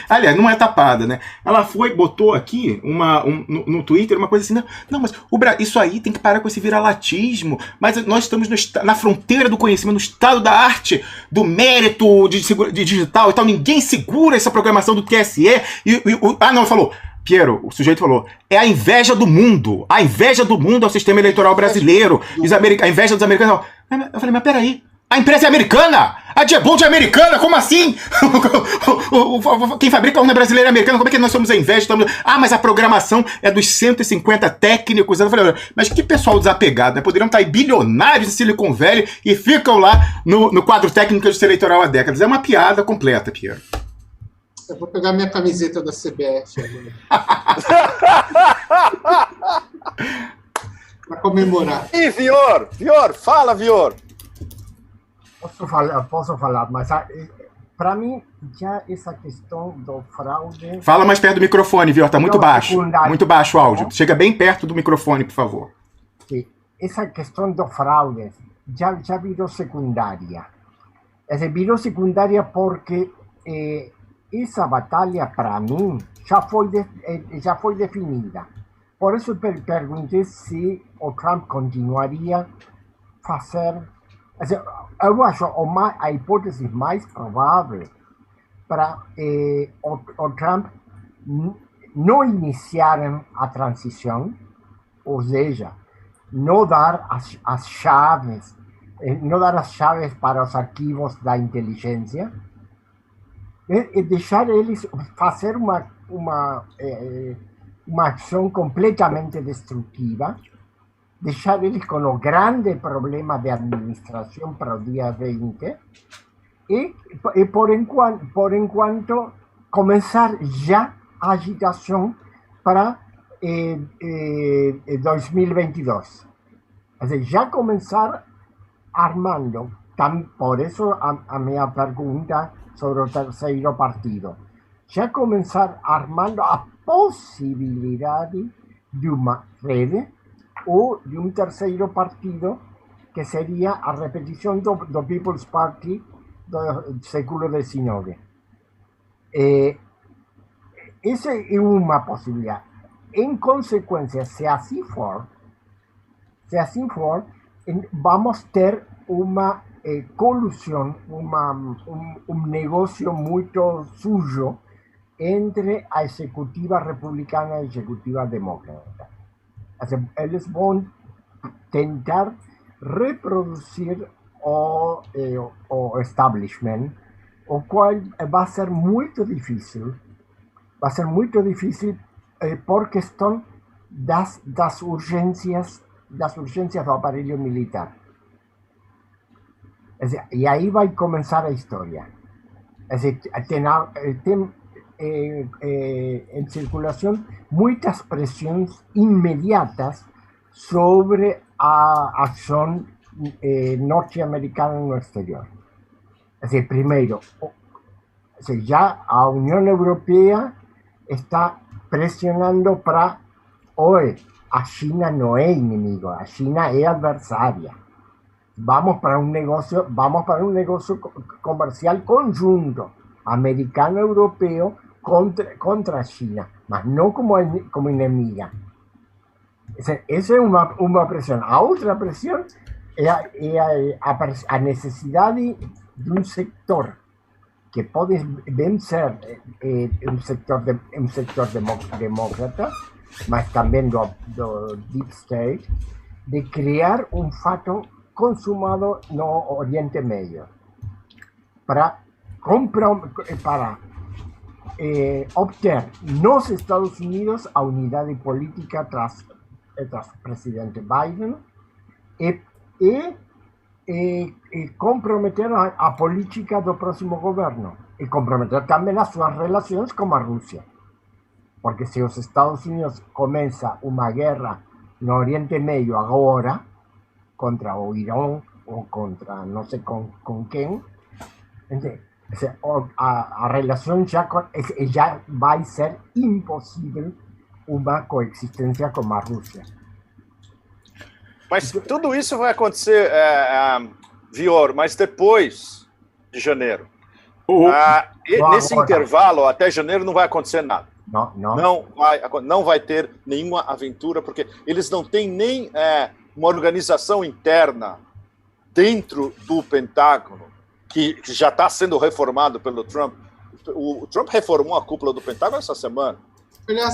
Aliás, não é tapada, né? Ela botou aqui no Twitter uma coisa assim, não, mas isso aí tem que parar com esse viralatismo, mas nós estamos na fronteira do conhecimento, no estado da arte, do mérito de digital e tal, ninguém segura essa programação do TSE, falou... Piero, o sujeito falou, é a inveja do mundo. A inveja do mundo é o sistema eleitoral brasileiro. A inveja dos americanos. Eu falei, mas peraí, A empresa é americana? A Diebold é americana? Como assim? Quem fabrica a urna brasileira é americana? Como é que nós somos a inveja? Mas a programação é dos 150 técnicos. Eu falei, mas que pessoal desapegado, né? Poderiam estar aí bilionários em Silicon Valley e ficam lá no quadro técnico de eleitoral há décadas. É uma piada completa, Piero. Eu vou pegar minha camiseta da CBF agora. Para comemorar. E Vior, fala, Vior. Posso falar, mas para mim já essa questão do fraude... Fala mais perto do microfone, Vior, tá muito baixo. Muito baixo o áudio. Chega bem perto do microfone, por favor. Sim. Essa questão do fraude já virou secundária. Virou secundária porque essa batalha, para mim, já foi definida. Por isso perguntei se o Trump continuaria a fazer... Eu acho a hipótese mais provável para o Trump não iniciar a transição, ou seja, não dar as chaves para os arquivos da inteligência, e deixar eles fazer uma ação completamente destrutiva, deixar eles com o grande problema de administração para o dia 20 e por enquanto, começar já a agitação para 2022. Já começar armando. Por isso a minha pergunta sobre o terceiro partido. Já começar armando a possibilidade de uma rede ou de um terceiro partido, que seria a repetição do People's Party do século XIX. Essa é uma possibilidade. Em consequência, se assim for, vamos ter uma colusión, un negocio muy suyo entre a ejecutiva republicana e a ejecutiva demócrata. Eles vão tentar reproduzir o establishment, o qual vai ser muito difícil. Vai ser muito difícil por questão das urgências do aparelho militar. E aí vai começar a história. Tem em circulação muitas pressões imediatas sobre a ação norte-americana no exterior. Primeiro, já a União Europeia está pressionando para... a China não é inimigo, a China é adversária. Vamos para um negócio comercial conjunto, americano-europeu contra a China, mas não como inimiga. Essa é uma pressão. A outra pressão é a necessidade de um sector que pode bem ser um sector demócrata, mas também do Deep State, de criar um fato consumado no Oriente Médio para obter nos Estados Unidos a unidade política tras o presidente Biden e comprometer a política do próximo governo e comprometer também as suas relações com a Rússia. Porque se os Estados Unidos começa uma guerra no Oriente Médio agora, contra o Irão ou contra não sei com quem, a relação já vai ser impossível uma coexistência com a Rússia. Mas tudo isso vai acontecer, Vior, mas depois de janeiro. Nesse intervalo, até janeiro, não vai acontecer nada. Não vai ter nenhuma aventura, porque eles não têm nem uma organização interna dentro do Pentágono, que já está sendo reformado pelo Trump. O Trump reformou a cúpula do Pentágono essa semana. Aliás,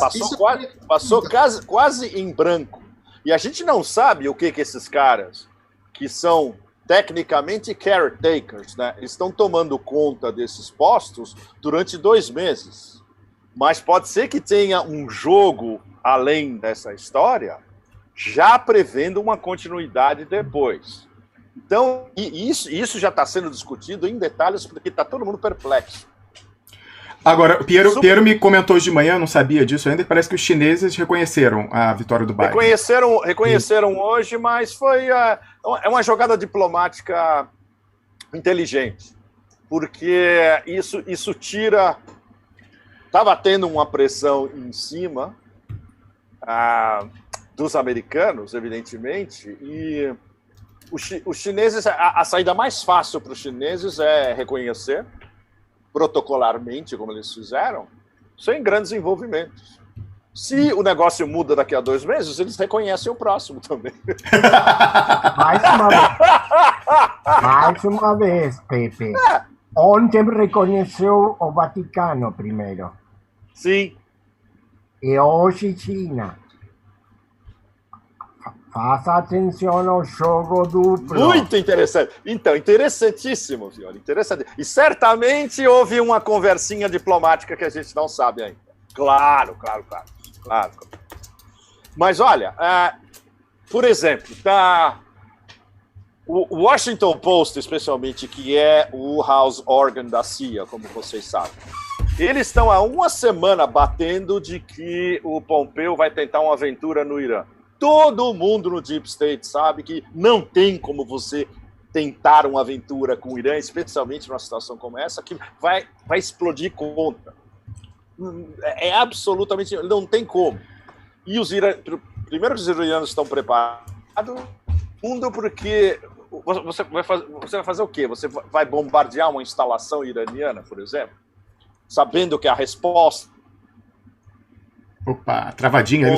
passou quase em branco. E a gente não sabe o que esses caras, que são tecnicamente caretakers, né? Estão tomando conta desses postos durante 2 meses. Mas pode ser que tenha um jogo além dessa história, já prevendo uma continuidade depois. Então, isso já está sendo discutido em detalhes, porque está todo mundo perplexo. Agora, o Piero me comentou hoje de manhã, não sabia disso ainda, parece que os chineses reconheceram a vitória do Biden. Reconheceram hoje, mas é uma jogada diplomática inteligente, porque isso tira... Estava tendo uma pressão em cima dos americanos, evidentemente, e os chineses, a saída mais fácil para os chineses é reconhecer, protocolarmente, como eles fizeram, sem grandes envolvimentos. Se o negócio muda daqui a 2 meses, eles reconhecem o próximo também. Mais uma vez, Pepe. Ontem reconheceu o Vaticano primeiro. Sim. E hoje China. Faça atenção ao jogo duplo. Muito interessante. Então, interessantíssimo, Fiore. Interessante. E certamente houve uma conversinha diplomática que a gente não sabe ainda. Claro. Mas olha, por exemplo, o Washington Post, especialmente, que é o house organ da CIA, como vocês sabem, eles estão há 1 semana batendo de que o Pompeu vai tentar uma aventura no Irã. Todo mundo no Deep State sabe que não tem como você tentar uma aventura com o Irã, especialmente numa situação como essa, que vai explodir contra. É absolutamente... Não tem como. E primeiro que os iranianos estão preparados, segundo porque você vai fazer o quê? Você vai bombardear uma instalação iraniana, por exemplo? Sabendo que a resposta... Opa, travadinha.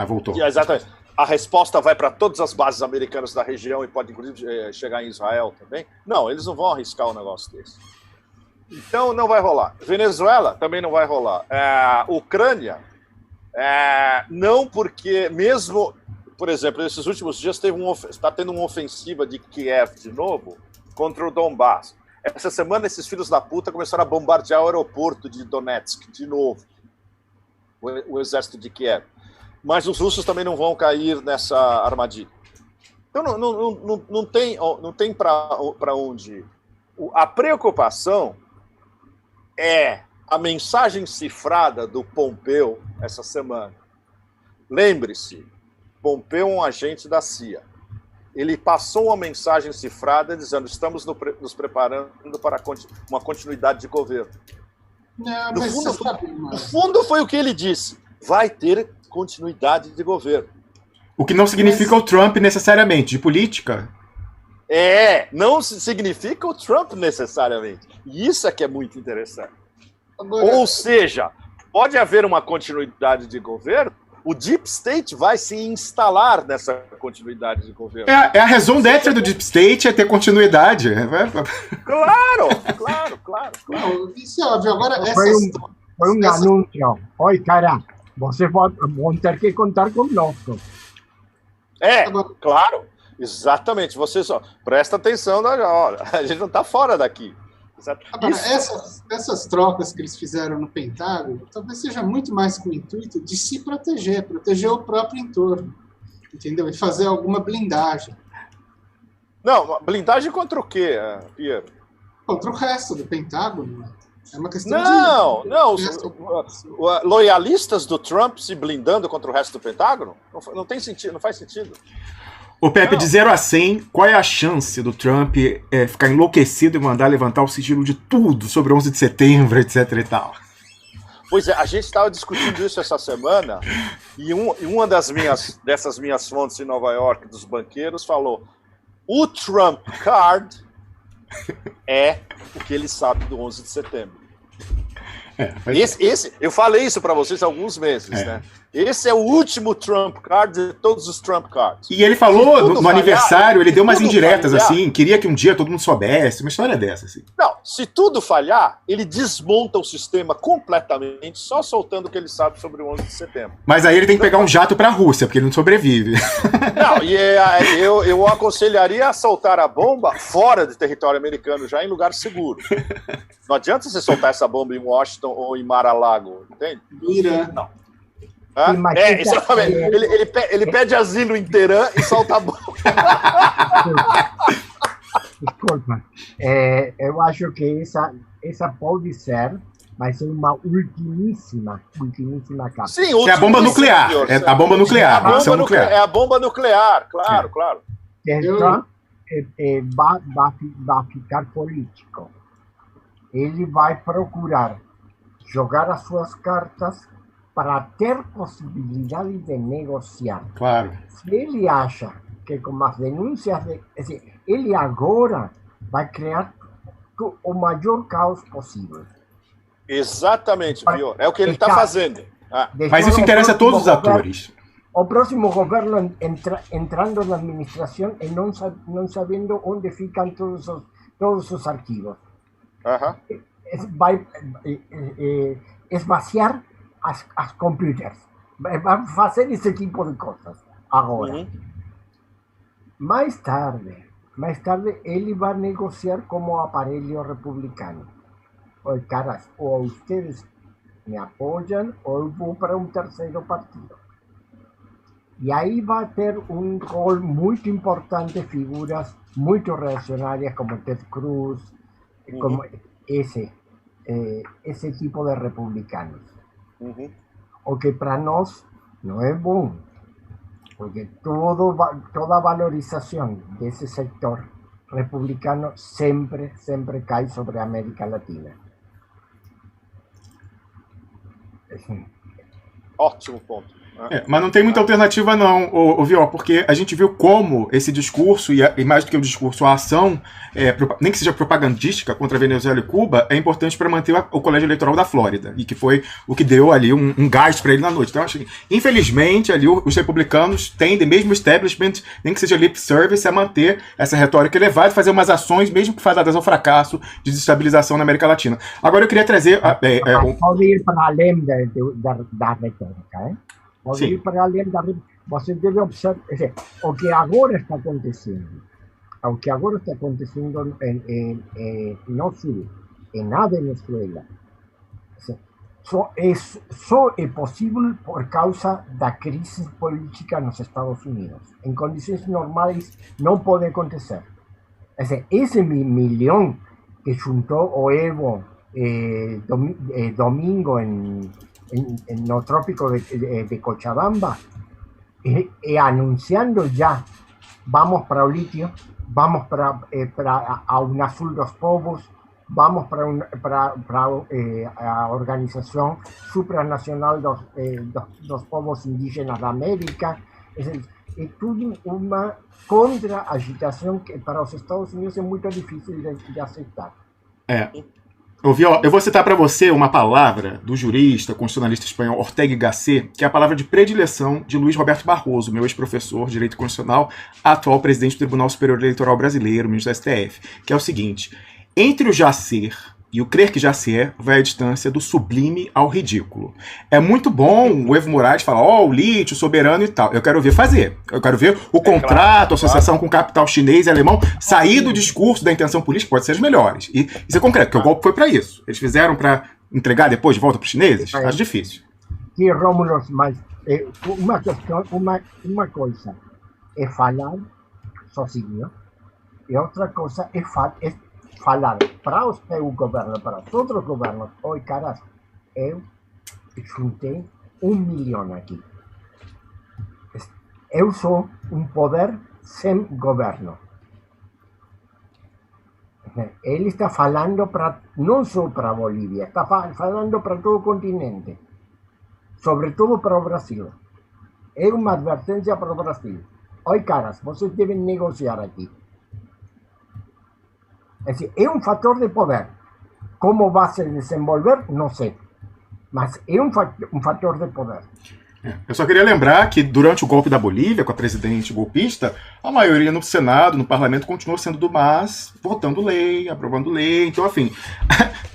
Voltou. Exatamente. A resposta vai para todas as bases americanas da região e pode, inclusive, chegar em Israel também. Não, eles não vão arriscar um negócio desse. Então, não vai rolar. Venezuela também não vai rolar. Ucrânia, não, porque mesmo... Por exemplo, nesses últimos dias está tendo uma ofensiva de Kiev de novo contra o Donbass. Essa semana, esses filhos da puta começaram a bombardear o aeroporto de Donetsk de novo. O exército de Kiev. Mas os russos também não vão cair nessa armadilha. Então não tem para onde ir. A preocupação é a mensagem cifrada do Pompeu essa semana. Lembre-se, Pompeu é um agente da CIA. Ele passou uma mensagem cifrada dizendo: estamos nos preparando para uma continuidade de governo. Não, no fundo foi o que ele disse. Vai ter continuidade de governo. O que não significa o Trump necessariamente, de política. Não significa o Trump necessariamente. E isso é que é muito interessante. Agora... Ou seja, pode haver uma continuidade de governo, o Deep State vai se instalar nessa continuidade de governo. É a raison d'être do Deep State, é ter continuidade. Claro. Não, isso é óbvio. Agora, Foi um anúncio. Oi, cara, vocês vão ter que contar conosco. Claro. Exatamente. Você só presta atenção na hora. A gente não está fora daqui. Agora, essas trocas que eles fizeram no Pentágono talvez seja muito mais com o intuito de se proteger o próprio entorno, entendeu? E fazer alguma blindagem. Não, blindagem contra o quê, Piero? Contra o resto do Pentágono. É uma questão loyalistas do Trump se blindando contra o resto do Pentágono? Não tem sentido, não faz sentido. Ô Pepe, de 0 a 100, qual é a chance do Trump ficar enlouquecido e mandar levantar o sigilo de tudo sobre 11 de setembro, etc e tal? Pois é, a gente estava discutindo isso essa semana e uma dessas minhas fontes em Nova York, dos banqueiros, falou: o Trump Card é o que ele sabe do 11 de setembro. Eu falei isso para vocês há alguns meses, né? Esse é o último Trump Card de todos os Trump Cards. E ele falou no aniversário, ele deu umas indiretas assim, queria que um dia todo mundo soubesse, uma história dessa assim. Não, se tudo falhar, ele desmonta o sistema completamente, só soltando o que ele sabe sobre o 11 de setembro. Mas aí ele tem que pegar um jato para a Rússia, porque ele não sobrevive. Não, e eu aconselharia a soltar a bomba fora do território americano, já em lugar seguro. Não adianta você soltar essa bomba em Washington ou em Mar-a-Lago, entende? No Irã. Não. Exatamente. Ele pede asilo em Teherã e solta a bomba. Desculpa, eu acho que essa pode ser, mas é uma ultimíssima capa. Sim, é a bomba nuclear. É a bomba nuclear. É a bomba nuclear, claro. Trump vai ficar político. Ele vai procurar jogar as suas cartas para ter possibilidade de negociar. Claro. Se ele acha que com as denúncias, ele agora vai criar o maior caos possível. Exatamente, viu? É o que ele está fazendo. Mas isso interessa a todos os atores. O próximo governo entrando na administração e não sabendo onde ficam todos os arquivos. Vai esvaziar as computers. Vai fazer esse tipo de coisas agora. Mais tarde, ele vai negociar como aparelho republicano. Oi, caras, ou vocês me apoiam ou eu vou para um terceiro partido. E aí vai ter um rol muito importante, figuras muito reacionárias como Ted Cruz, como esse tipo de republicanos. O que para nós não é bom, porque toda valorização desse sector republicano sempre cai sobre a América Latina. Ótimo ponto. Mas não tem muita alternativa não, Vior, porque a gente viu como esse discurso, e mais do que o discurso, a ação, nem que seja propagandística contra a Venezuela e Cuba, é importante para manter o colégio eleitoral da Flórida, e que foi o que deu ali um gás para ele na noite. Então, acho que, infelizmente, ali os republicanos tendem, mesmo o establishment, nem que seja lip service, a manter essa retórica elevada e fazer umas ações, mesmo que fadadas ao fracasso, de desestabilização na América Latina. Agora eu queria trazer... Pode ir para além da retórica, Pode ir para além da retórica. Você deve observar o que agora está acontecendo. O que agora está acontecendo no Sul, na Venezuela, só é possível por causa da crise política nos Estados Unidos. Em condições normais não pode acontecer. Esse milhão que juntou o Evo domingo no trópico de Cochabamba, anunciando ya, vamos para el litio, vamos para a UNASUR dos Povos, vamos para a Organización Supranacional dos Povos Indígenas de América. Es tudo uma contra-agitação que para os Estados Unidos é muito difícil de aceitar. Eu vou citar para você uma palavra do jurista, constitucionalista espanhol Ortega y Gasset, que é a palavra de predileção de Luiz Roberto Barroso, meu ex-professor de Direito Constitucional, atual presidente do Tribunal Superior Eleitoral Brasileiro, ministro da STF, que é o seguinte: entre o já ser e o crer que já se é, vai a distância do sublime ao ridículo. É muito bom o Evo Morales falar, o lítio, soberano e tal. Eu quero ver fazer. Eu quero ver o contrato, a associação com capital chinês e alemão, sair do discurso da intenção política, pode ser as melhores. E isso é concreto, porque o golpe foi para isso. Eles fizeram para entregar depois de volta para os chineses? Acho difícil. Sim, Rômulo, mas uma coisa é falar sozinho e outra coisa é falar para o seu governo, para os outros governos. Oi, caras, eu juntei 1 milhão aqui. Eu sou um poder sem governo. Ele está falando não só para a Bolívia, está falando para todo o continente, sobretudo para o Brasil. É uma advertência para o Brasil. Oi, caras, vocês devem negociar aqui. É um fator de poder. Como vai se desenvolver, não sei. Mas é um fator de poder. Eu só queria lembrar que durante o golpe da Bolívia, com a presidente golpista, a maioria no Senado, no parlamento, continuou sendo do MAS, votando lei, aprovando lei. Então, enfim,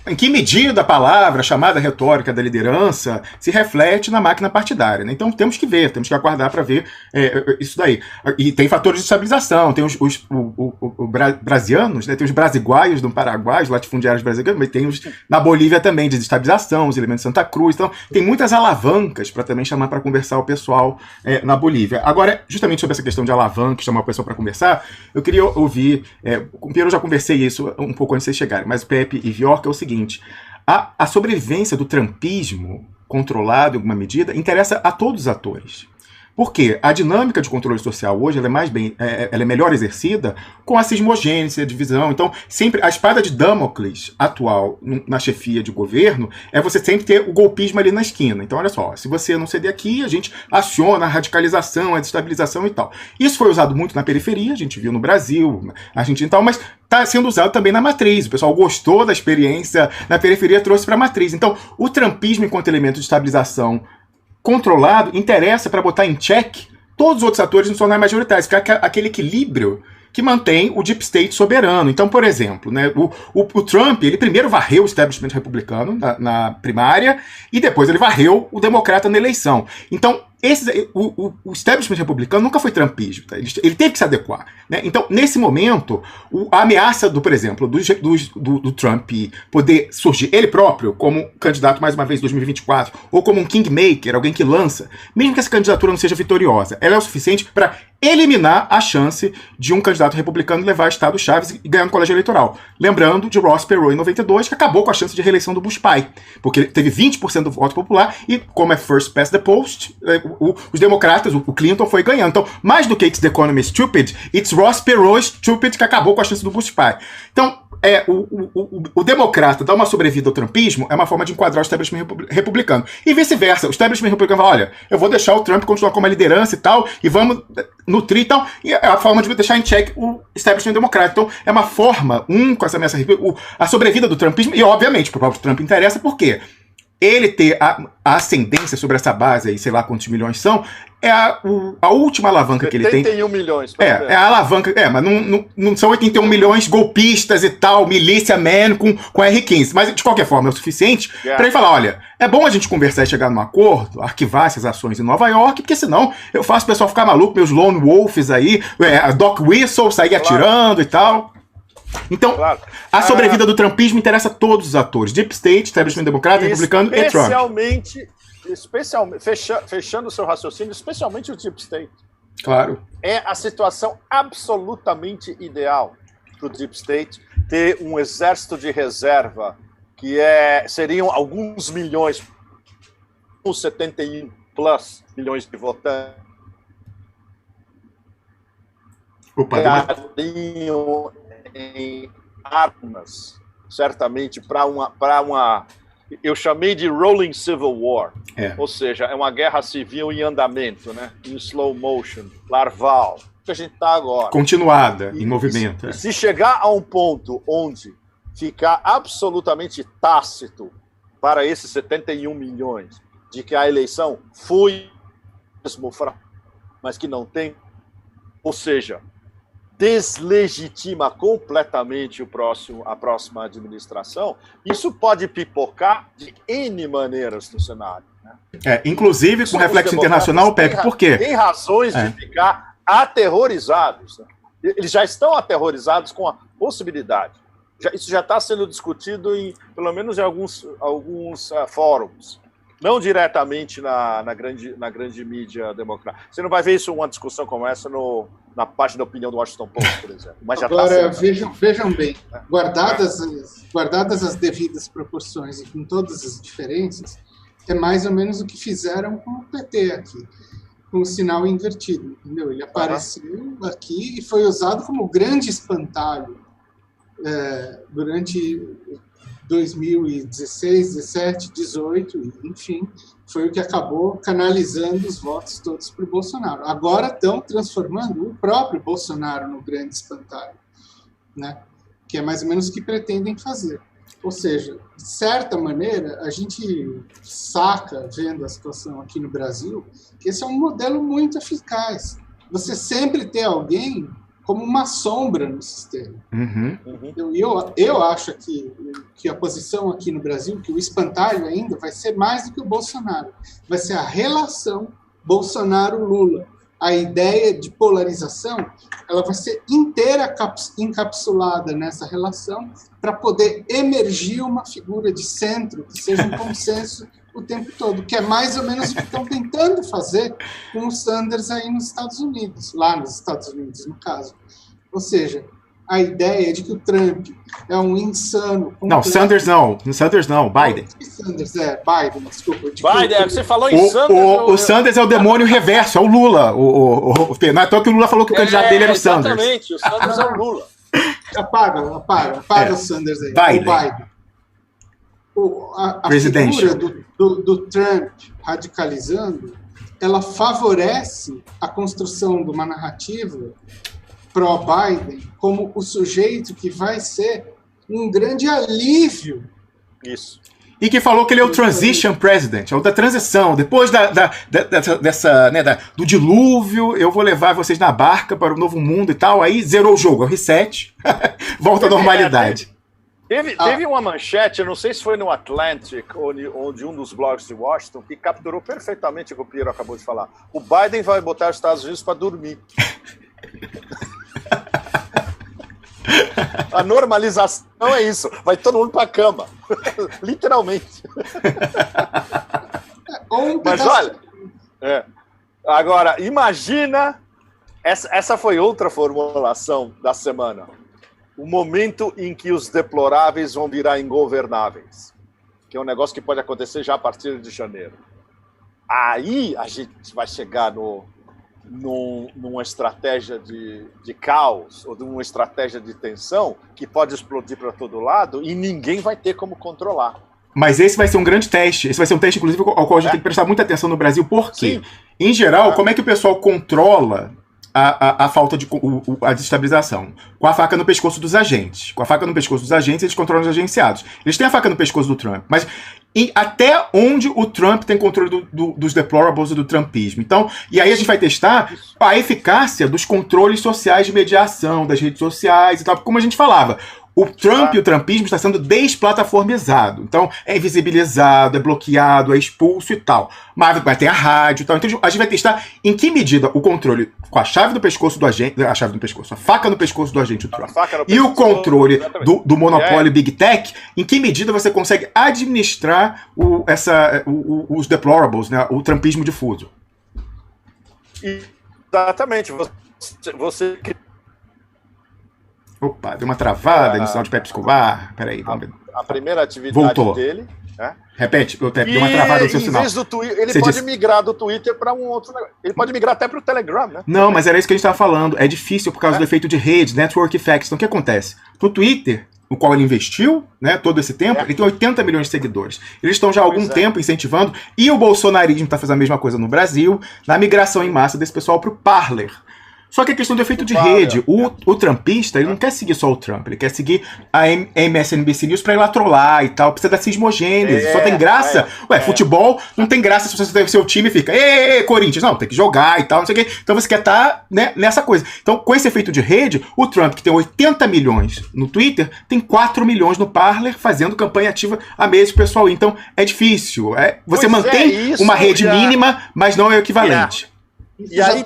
em que medida a palavra, a chamada retórica da liderança, se reflete na máquina partidária, né? Então temos que ver, temos que aguardar para ver isso daí. E tem fatores de estabilização, tem os brasianos, né? Tem os brasiguaios do Paraguai, os latifundiários brasileiros, mas tem os na Bolívia também, de desestabilização, os elementos de Santa Cruz. Então tem muitas alavancas para também chamar para conversar o pessoal na Bolívia. Agora, justamente sobre essa questão de alavanca, chamar o pessoal para conversar, eu queria ouvir, com o Piero eu já conversei isso um pouco antes de vocês chegarem, mas o Pepe e Viorca é o seguinte: a sobrevivência do trumpismo controlado em alguma medida interessa a todos os atores. Por quê? A dinâmica de controle social hoje ela é melhor exercida com a cismogênese, a divisão. Então, sempre a espada de Damocles atual na chefia de governo é você sempre ter o golpismo ali na esquina. Então, olha só, se você não ceder aqui, a gente aciona a radicalização, a desestabilização e tal. Isso foi usado muito na periferia, a gente viu no Brasil, na Argentina e tal, mas está sendo usado também na matriz. O pessoal gostou da experiência na periferia, trouxe para a matriz. Então, o trumpismo enquanto elemento de estabilização controlado interessa para botar em check todos os outros atores não são majoritários, que é aquele equilíbrio que mantém o deep state soberano. Então, por exemplo, né, o Trump, ele primeiro varreu o establishment republicano na primária e depois ele varreu o democrata na eleição. Então, o establishment republicano nunca foi trumpismo, tá? Ele teve que se adequar, né? Então, nesse momento, a ameaça por exemplo, do Trump poder surgir ele próprio como candidato mais uma vez em 2024, ou como um kingmaker, alguém que lança, mesmo que essa candidatura não seja vitoriosa, ela é o suficiente para eliminar a chance de um candidato republicano levar Estado Chaves e ganhar no colégio eleitoral. Lembrando de Ross Perot em 92, que acabou com a chance de reeleição do Bush pai, porque ele teve 20% do voto popular e, como é first past the post, os democratas, o Clinton foi ganhando. Então, mais do que It's the Economy Stupid, It's Ross Perot Stupid, que acabou com a chance do Bush pai. Então, o democrata dar uma sobrevida ao trumpismo é uma forma de enquadrar o establishment republicano. E vice-versa. O establishment republicano fala, olha, eu vou deixar o Trump continuar como uma liderança e tal, e vamos nutrir e tal. E é a forma de deixar em check o establishment democrata. Então, é uma forma, com essa ameaça, a sobrevida do trumpismo, e obviamente, pro próprio Trump interessa, por quê? Ele ter a ascendência sobre essa base aí, sei lá quantos milhões são, é a última alavanca que ele tem. 81 milhões. É a alavanca. Mas não são 81 milhões golpistas e tal, milícia man com R15. Mas, de qualquer forma, é o suficiente para ele falar, olha, é bom a gente conversar e chegar num acordo, arquivar essas ações em Nova York, porque senão eu faço o pessoal ficar maluco, meus lone wolves aí, a Doc Whistle, sair atirando e tal. Então, a sobrevida do trumpismo interessa a todos os atores. Deep State, establishment democrata, republicano e Trump. Especialmente, fechando o seu raciocínio, especialmente o Deep State. Claro. É a situação absolutamente ideal para o Deep State ter um exército de reserva que seriam alguns milhões, uns 71 plus milhões de votantes. Em armas, certamente, para uma. Eu chamei de Rolling Civil War, ou seja, é uma guerra civil em andamento, né? Em slow motion, larval, que a gente está agora. Continuada, em movimento. Se chegar a um ponto onde ficar absolutamente tácito para esses 71 milhões de que a eleição foi mesmo fraca, mas que não tem, ou seja, deslegitima completamente a próxima administração, isso pode pipocar de N maneiras no cenário. Né? Inclusive com reflexo internacional, Pepe, por quê? Tem razões de ficar aterrorizados. Né? Eles já estão aterrorizados com a possibilidade. Isso já está sendo discutido, pelo menos em alguns fóruns. Não diretamente na grande mídia democrática. Você não vai ver uma discussão como essa na página da opinião do Washington Post, por exemplo. Mas já agora, vejam bem, guardadas as devidas proporções e com todas as diferenças, é mais ou menos o que fizeram com o PT aqui, com o sinal invertido. Entendeu? Ele apareceu aqui e foi usado como grande espantalho durante 2016, 17, 18, enfim, foi o que acabou canalizando os votos todos para o Bolsonaro. Agora estão transformando o próprio Bolsonaro no grande espantalho, né? Que é mais ou menos o que pretendem fazer. Ou seja, de certa maneira, a gente saca, vendo a situação aqui no Brasil, que esse é um modelo muito eficaz. Você sempre ter alguém como uma sombra no sistema. Eu acho que a posição aqui no Brasil, que o espantalho ainda vai ser mais do que o Bolsonaro. Vai ser a relação Bolsonaro-Lula. A ideia de polarização, ela vai ser inteira encapsulada nessa relação para poder emergir uma figura de centro que seja um consenso o tempo todo, que é mais ou menos o que estão tentando fazer com o Sanders aí nos Estados Unidos, lá nos Estados Unidos, no caso. Ou seja, a ideia de que o Trump é um insano... Não, Sanders não, Biden. Biden, desculpa. Biden, você falou em Sanders... O Sanders é o demônio reverso, é o Lula. Não é à toa que o Lula falou que o candidato dele era o Sanders. Exatamente, o Sanders é o Lula. Apaga o Sanders aí. Biden. A figura do Trump radicalizando, ela favorece a construção de uma narrativa pró-Biden como o sujeito que vai ser um grande alívio. Isso. E que falou que ele é o transition president, é o da transição. Depois do dilúvio, eu vou levar vocês na barca para o novo mundo e tal. Aí zerou o jogo, é o reset. Volta à normalidade. Teve uma manchete, eu não sei se foi no Atlantic ou de um dos blogs de Washington, que capturou perfeitamente o que o Piero acabou de falar. O Biden vai botar os Estados Unidos para dormir. A normalização é isso. Vai todo mundo pra cama. Literalmente. Mas olha... Agora, imagina... Essa foi outra formulação da semana. O momento em que os deploráveis vão virar ingovernáveis. Que é um negócio que pode acontecer já a partir de janeiro. Aí a gente vai chegar numa estratégia de caos ou numa estratégia de tensão que pode explodir para todo lado e ninguém vai ter como controlar. Mas esse vai ser um grande teste. Esse vai ser um teste, inclusive, ao qual a gente tem que prestar muita atenção no Brasil. Por quê? Em geral, como é que o pessoal controla a falta de a desestabilização? Com a faca no pescoço dos agentes. Com a faca no pescoço dos agentes, eles controlam os agenciados. Eles têm a faca no pescoço do Trump, mas até onde o Trump tem controle dos deplorables e do trumpismo. Então, e aí a gente vai testar a eficácia dos controles sociais de mediação, das redes sociais e tal. Como a gente falava, o Trump e o trumpismo está sendo desplataformizado. Então, é invisibilizado, é bloqueado, é expulso e tal. Mas vai ter a rádio e tal. Então, a gente vai testar em que medida o controle com a chave do pescoço do agente, a faca no pescoso do agente, o Trump, e o controle do monopólio Big Tech, em que medida você consegue administrar os deplorables, né, o trumpismo difuso. Exatamente. Você Opa, deu uma travada no sinal de Pepe Escobar. Peraí, vamos ver. A primeira atividade dele. Né? Repete, deu uma travada no seu sinal. Ele pode migrar do Twitter para um outro negócio. Ele pode migrar até para o Telegram, né? Não, mas era isso que a gente estava falando. É difícil por causa do efeito de rede, network effects. Então o que acontece? No Twitter, no qual ele investiu, né, todo esse tempo, ele tem 80 milhões de seguidores. Eles estão já há algum tempo incentivando, e o bolsonarismo está fazendo a mesma coisa no Brasil, na migração em massa desse pessoal para o Parler. Só que a questão do efeito de rede, o trumpista, ele não quer seguir só o Trump, ele quer seguir a MSNBC News pra ir lá trollar e tal, precisa da cismogênese, só tem graça. Futebol não tem graça se você tem o seu time e fica, Corinthians, não, tem que jogar e tal, não sei o quê. Então você quer estar, né, nessa coisa. Então, com esse efeito de rede, o Trump, que tem 80 milhões no Twitter, tem 4 milhões no Parler, fazendo campanha ativa a meses pro pessoal. Então, é difícil. Você mantém uma rede mínima, mas não é o equivalente. E aí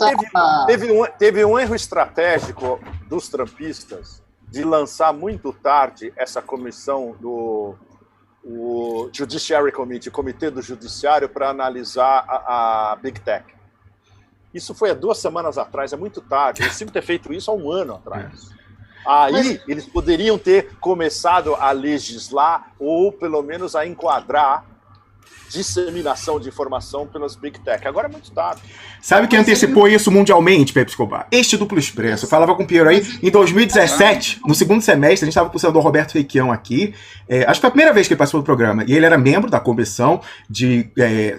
teve um erro estratégico dos trumpistas de lançar muito tarde essa comissão o Judiciary Committee, o Comitê do Judiciário, para analisar a Big Tech. Isso foi há 2 semanas atrás, é muito tarde. Eles tinham que ter feito isso há 1 ano atrás. Aí eles poderiam ter começado a legislar ou pelo menos a enquadrar disseminação de informação pelas Big Tech. Agora é muito tarde. Sabe quem antecipou isso mundialmente, Pepe Escobar? Este Duplo Expresso. Eu falava com o Piero aí, em 2017, no segundo semestre, a gente estava com o senador Roberto Requião aqui, acho que foi a primeira vez que ele participou do programa, e ele era membro da Comissão de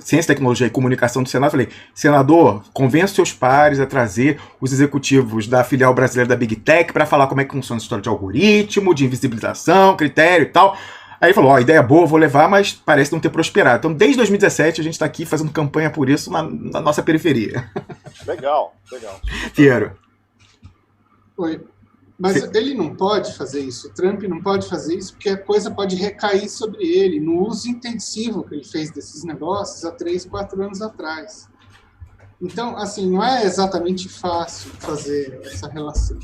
Ciência, Tecnologia e Comunicação do Senado. Eu falei, senador, convença seus pares a trazer os executivos da filial brasileira da Big Tech para falar como é que funciona a história de algoritmo, de invisibilização, critério e tal. Aí ele falou, ideia boa, vou levar, mas parece não ter prosperado. Então, desde 2017, a gente está aqui fazendo campanha por isso na nossa periferia. Legal. Piero. Oi. Mas ele não pode fazer isso, o Trump não pode fazer isso, porque a coisa pode recair sobre ele, no uso intensivo que ele fez desses negócios há 3, 4 anos atrás. Então, assim, não é exatamente fácil fazer essa relação.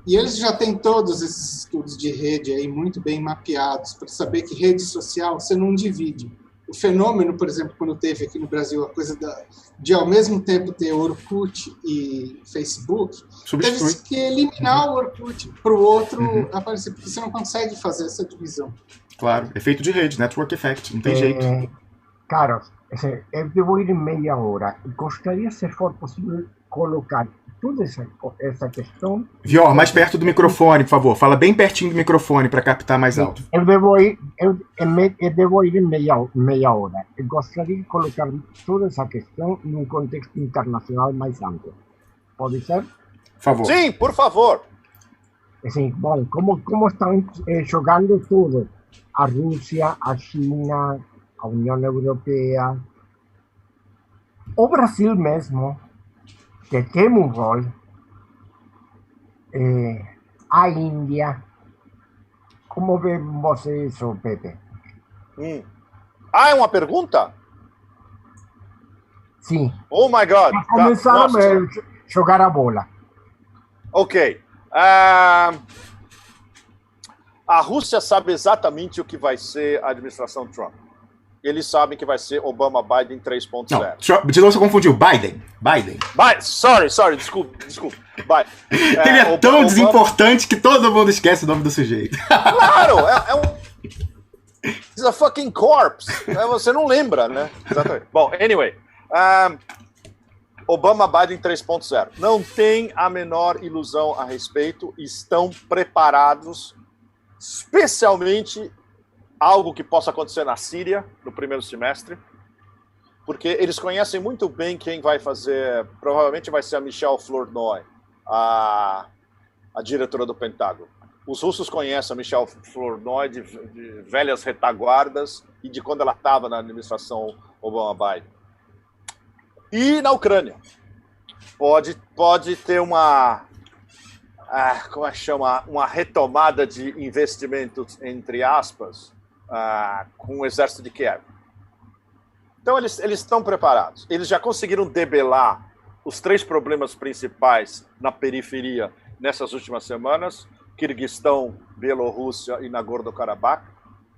E eles já têm todos esses estudos de rede aí muito bem mapeados, para saber que rede social você não divide. O fenômeno, por exemplo, quando teve aqui no Brasil a coisa de ao mesmo tempo ter Orkut e Facebook, teve que eliminar o Orkut para o outro aparecer, porque você não consegue fazer essa divisão. Claro, efeito de rede, network effect, não tem jeito. Carlos, eu devo ir em meia hora. Gostaria, se for possível, colocar toda essa questão... Vior, mais perto do microfone, por favor. Fala bem pertinho do microfone para captar mais alto. Eu devo ir em meia hora. Eu gostaria de colocar toda essa questão em um contexto internacional mais amplo. Pode ser? Por favor. Sim, por favor. Assim, bom, como estão jogando tudo? A Rússia, a China, a União Europeia, o Brasil mesmo, que tem um rol, a Índia. Como vê você isso, Pepe? É uma pergunta? Sim. Oh my God. Para começar a jogar a bola. Ok. A Rússia sabe exatamente o que vai ser a administração Trump. Eles sabem que vai ser Obama-Biden 3.0. De novo você confundiu. Biden. Sorry, desculpa. Ele é tão desimportante que todo mundo esquece o nome do sujeito. Claro, He's a fucking corpse. Você não lembra, né? Exatamente. Bom, anyway. Obama-Biden 3.0. Não tem a menor ilusão a respeito. Estão preparados, especialmente algo que possa acontecer na Síria no primeiro semestre, porque eles conhecem muito bem quem vai fazer. Provavelmente vai ser a Michelle Flournoy, a diretora do Pentágono. Os russos conhecem a Michelle Flournoy de velhas retaguardas e de quando ela estava na administração Obama-Biden. E na Ucrânia pode ter uma uma retomada de investimentos, entre aspas, com o exército de Kiev. Então eles estão preparados. Eles já conseguiram debelar os 3 problemas principais na periferia nessas últimas semanas: Quirguistão, Bielorrússia e Nagorno-Karabakh.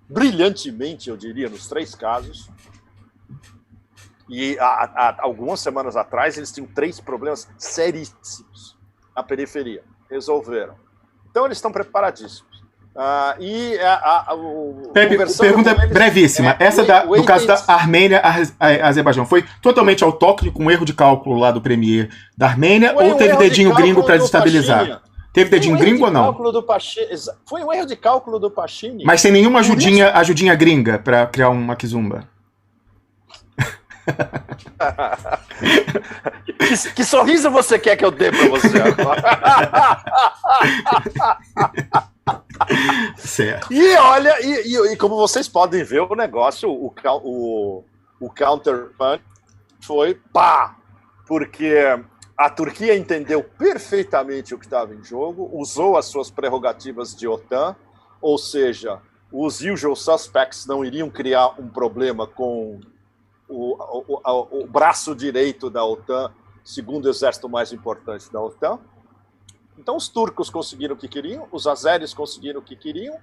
Brilhantemente, eu diria, nos 3 casos. E há algumas semanas atrás eles tinham 3 problemas seríssimos na periferia. Resolveram. Então eles estão preparadíssimos. Pepe, pergunta brevíssima. Essa do caso da Armênia a Azerbaijão foi totalmente autóctone, com um erro de cálculo lá do premier da Armênia, ou teve dedinho gringo para desestabilizar? Teve dedinho gringo ou não? Foi um erro de cálculo do Pachini. Mas sem nenhuma ajudinha gringa para criar uma kizumba. Que sorriso você quer que eu dê para você agora? Certo. E olha, e como vocês podem ver, o negócio, o counterpunch foi pá! Porque a Turquia entendeu perfeitamente o que estava em jogo, usou as suas prerrogativas de OTAN, ou seja, os usual suspects não iriam criar um problema com o braço direito da OTAN, segundo o exército mais importante da OTAN. Então os turcos conseguiram o que queriam, os azeres conseguiram o que queriam,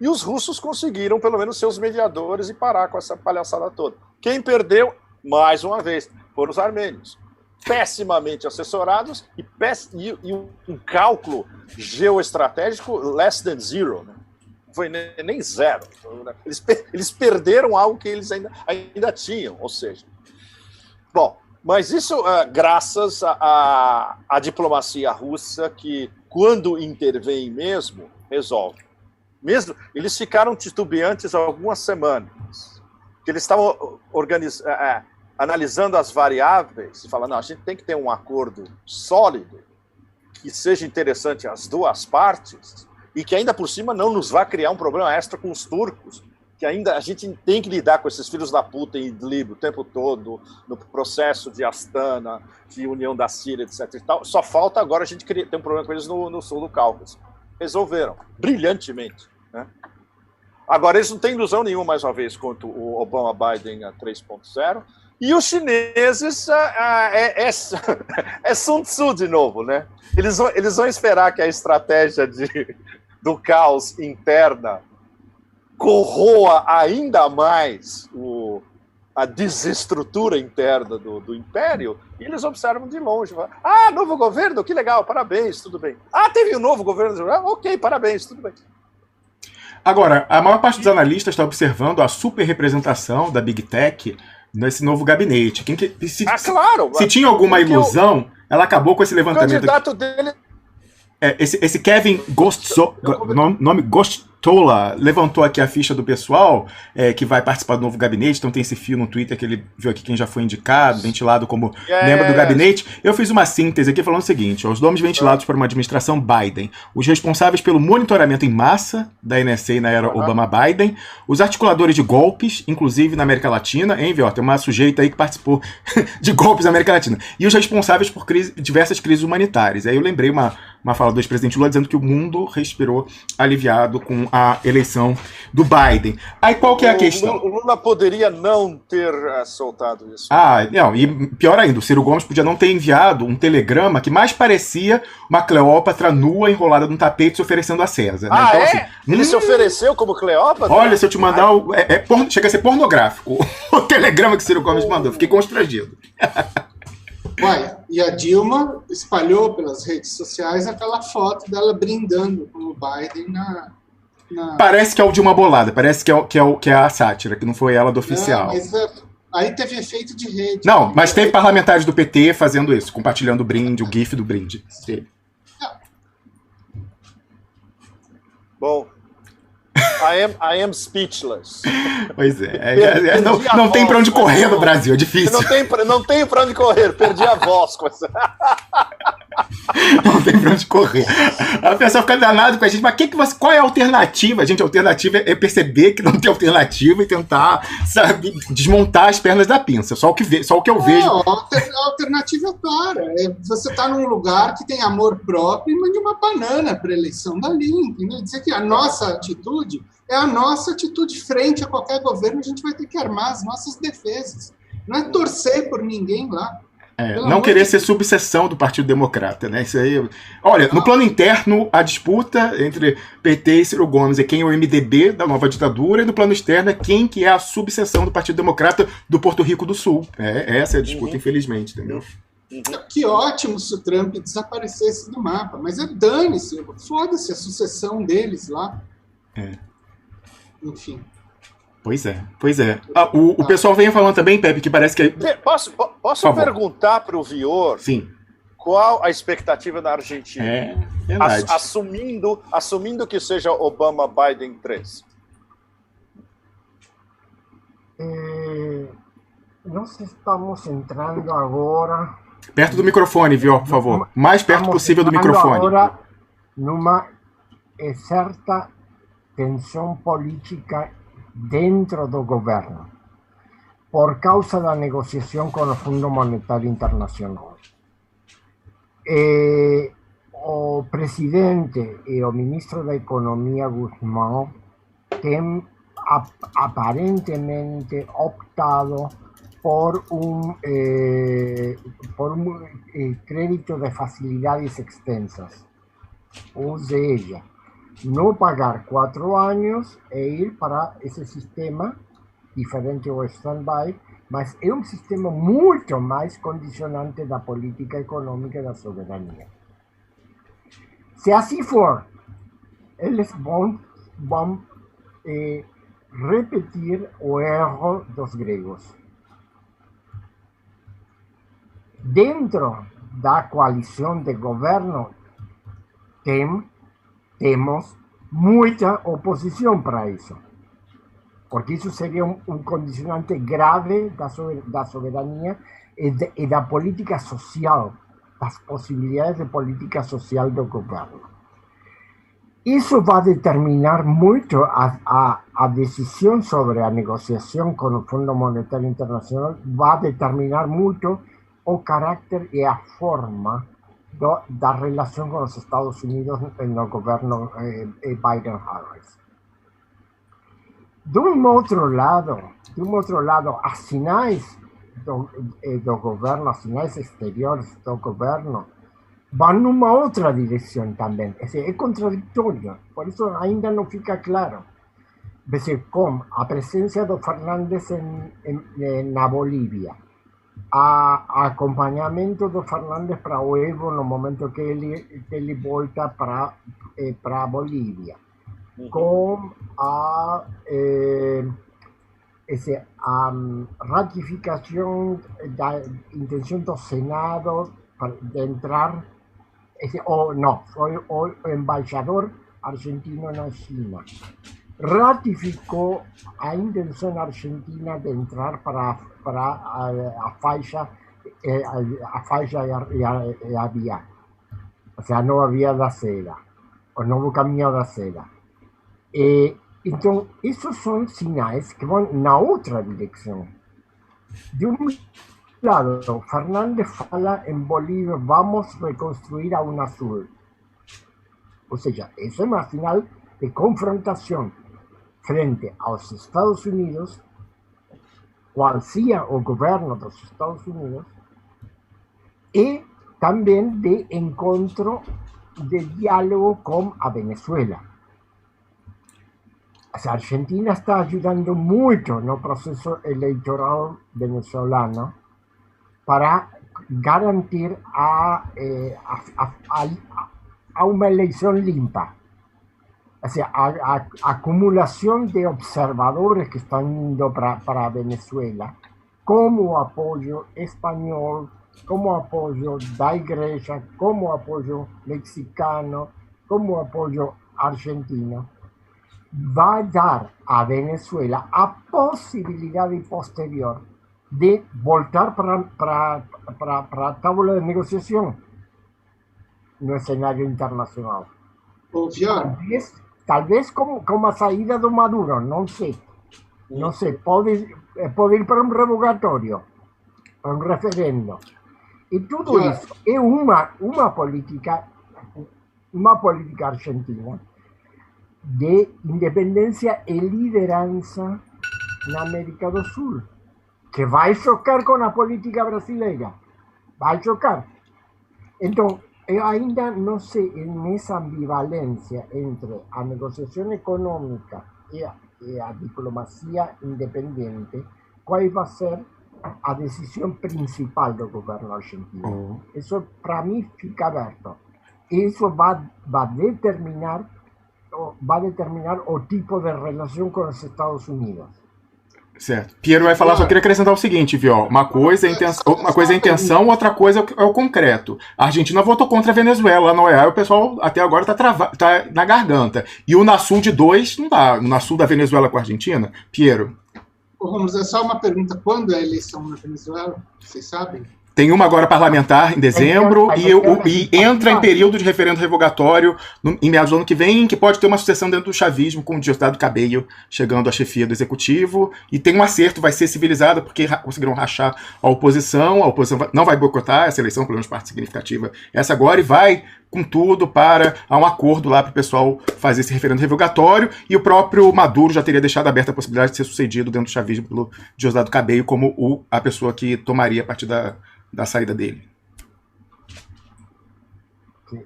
e os russos conseguiram, pelo menos, seus mediadores e parar com essa palhaçada toda. Quem perdeu, mais uma vez, foram os armênios. Pessimamente assessorados e um cálculo geoestratégico less than zero, né? Foi nem zero. Eles perderam algo que eles ainda tinham, ou seja... Bom, mas isso graças à diplomacia russa, que, quando intervém mesmo, resolve. Mesmo, eles ficaram titubeantes algumas semanas, que eles estavam analisando as variáveis e falando, não, a gente tem que ter um acordo sólido, que seja interessante às duas partes, e que ainda por cima não nos vai criar um problema extra com os turcos, que ainda a gente tem que lidar com esses filhos da puta em Idlib o tempo todo, no processo de Astana, de união da Síria, etc. E tal. Só falta agora a gente ter um problema com eles no sul do Cáucaso. Resolveram, brilhantemente. Né? Agora, eles não têm ilusão nenhuma, mais uma vez, quanto o Obama-Biden 3.0. E os chineses é Sun Tzu de novo. Né? Eles vão esperar que a estratégia do caos interna corroa ainda mais a desestrutura interna do império, e eles observam de longe. Novo governo, que legal, parabéns, tudo bem. Teve um novo governo, ok, parabéns, tudo bem. Agora, a maior parte dos analistas está observando a superrepresentação da Big Tech nesse novo gabinete. Claro! Se tinha alguma ilusão, ela acabou com esse levantamento. O candidato dele... Esse Kevin nome Gostola, levantou aqui a ficha do pessoal que vai participar do novo gabinete, então tem esse fio no Twitter que ele viu aqui quem já foi indicado, ventilado como membro do gabinete. Eu fiz uma síntese aqui falando o seguinte: os nomes ventilados por uma administração Biden, os responsáveis pelo monitoramento em massa da NSA na era Obama-Biden, os articuladores de golpes, inclusive na América Latina, hein, viu? Tem uma sujeita aí que participou de golpes na América Latina, e os responsáveis por diversas crises humanitárias. Aí eu lembrei uma fala do ex-presidente Lula dizendo que o mundo respirou aliviado com a eleição do Biden. Aí qual que é a questão? O Lula poderia não ter soltado isso. Não, e pior ainda, o Ciro Gomes podia não ter enviado um telegrama que mais parecia uma Cleópatra nua enrolada num tapete se oferecendo a César. Né? Então, assim, ele se ofereceu como Cleópatra? Olha, se eu te mandar... chega a ser pornográfico o telegrama que o Ciro Gomes mandou. Fiquei constrangido. E a Dilma espalhou pelas redes sociais aquela foto dela brindando com o Biden na... Parece que é o de uma bolada, parece que é a sátira, que não foi ela do oficial. Mas aí teve efeito de rede. Não, mas teve parlamentares do PT fazendo isso, compartilhando o brinde, o gif do brinde. Bom, I am speechless. Pois é. Não tem pra onde correr no Brasil, é difícil. Não tem pra onde correr, perdi a voz com essa. Não tem pra onde correr. A pessoa fica danada com a gente, mas qual é a alternativa? Gente, a alternativa é perceber que não tem alternativa e tentar, sabe, desmontar as pernas da pinça. Só o que eu vejo. A alternativa é clara. Você está num lugar que tem amor próprio e mande uma banana para a eleição dali, entendeu? Dizer que a nossa atitude é a nossa atitude frente a qualquer governo, a gente vai ter que armar as nossas defesas. Não é torcer por ninguém lá. Não querer ser subseção do Partido Democrata, né? Isso aí. Olha, no plano interno, a disputa entre PT e Ciro Gomes é quem é o MDB da nova ditadura, e no plano externo é quem que é a subseção do Partido Democrata do Porto Rico do Sul. Essa é a disputa, infelizmente, entendeu? Que ótimo se o Trump desaparecesse do mapa, mas dane-se, foda-se a sucessão deles lá. Enfim. Pois é. O pessoal vem falando também, Pepe, que parece que... Posso perguntar para o Vior? Sim. Qual a expectativa da Argentina? Verdade. Assumindo que seja Obama-Biden 3. Nós estamos entrando agora... Perto do microfone, Vior, por favor. Mais perto possível do microfone. Agora numa certa tensão política dentro do governo, por causa da negociação com o Fundo Monetário Internacional. O presidente e o ministro da Economia, Guzmán, têm aparentemente optado por un crédito de facilidades extensas, ou seja, não pagar 4 anos e ir para esse sistema, diferente ao stand-by, mas é um sistema muito mais condicionante da política econômica e da soberania. Se assim for, eles vão repetir o erro dos gregos. Dentro da coalição de governo, temos muita oposição para isso, porque isso seria um condicionante grave da soberania e da política social, das possibilidades de política social do governo. Isso vai determinar muito a decisão sobre a negociação com o Fundo Monetário Internacional, vai determinar muito o caráter e a forma da relação com os Estados Unidos no governo Biden-Harris. De um outro lado, as sinais do governo, as sinais exteriores do governo, vão numa outra direção também. É contraditório, por isso ainda não fica claro. Com a presença do Fernandes na Bolívia, acompanhamento do Fernandes para o Evo no momento que ele volta para a Bolívia, com a ratificação da intenção do Senado de entrar, foi o embaixador argentino na China. Ratificou a intenção argentina de entrar para a faixa e a via, ou seja, a nova via da seda, o novo caminho da seda. Então, esses são sinais que vão na outra direção. De um lado, Fernandes fala em Bolívia, vamos reconstruir a UNASUR. Ou seja, isso é um sinal de confrontação frente aos Estados Unidos, qual seja o governo dos Estados Unidos, e também de encontro, de diálogo com a Venezuela. A Argentina está ajudando muito no processo eleitoral venezolano para garantir a uma eleição limpa. O sea, a acumulação de observadores que estão indo para Venezuela, como apoio espanhol, como apoio da igreja, como apoio mexicano, como apoio argentino, vai dar a Venezuela a possibilidade posterior de voltar para a tábua de negociação no cenário internacional. Talvez como a saída do Maduro, não sei. Não sei, pode ir para um revogatório, para um referendo. E tudo isso é uma política argentina de independência e liderança na América do Sul, que vai chocar com a política brasileira. Vai chocar. Então, eu ainda não sei, nessa ambivalência entre a negociação econômica e a diplomacia independente, qual vai ser a decisão principal do governo argentino. Isso, para mim, fica aberto. Isso vai determinar o tipo de relação com os Estados Unidos. Certo. Piero vai falar, só queria acrescentar o seguinte, viu? Uma coisa é a intenção, outra coisa é o concreto. A Argentina votou contra a Venezuela lá na OEA, e o pessoal até agora tá na garganta. E o UNASUR de 2 não dá. O UNASUR da Venezuela com a Argentina? Piero. Vamos, é só uma pergunta. Quando é a eleição na Venezuela? Vocês sabem? Tem uma agora parlamentar em dezembro e entra em período de referendo revogatório em meados do ano que vem, que pode ter uma sucessão dentro do chavismo com o Diosdado Cabello chegando à chefia do executivo. E tem um acerto, vai ser civilizada porque conseguiram rachar a oposição não vai boicotar essa eleição, pelo menos parte significativa essa agora, e vai com tudo para um acordo lá para o pessoal fazer esse referendo revogatório, e o próprio Maduro já teria deixado aberta a possibilidade de ser sucedido dentro do chavismo pelo Diosdado Cabello como a pessoa que tomaria a partir da saída dele.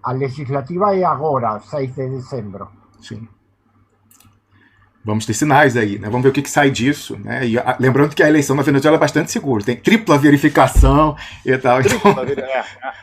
A legislativa é agora, 6 de dezembro. Sim. Vamos ter sinais aí, né? Vamos ver o que sai disso, né? E lembrando que a eleição na Venezuela é bastante segura, tem tripla verificação e tal.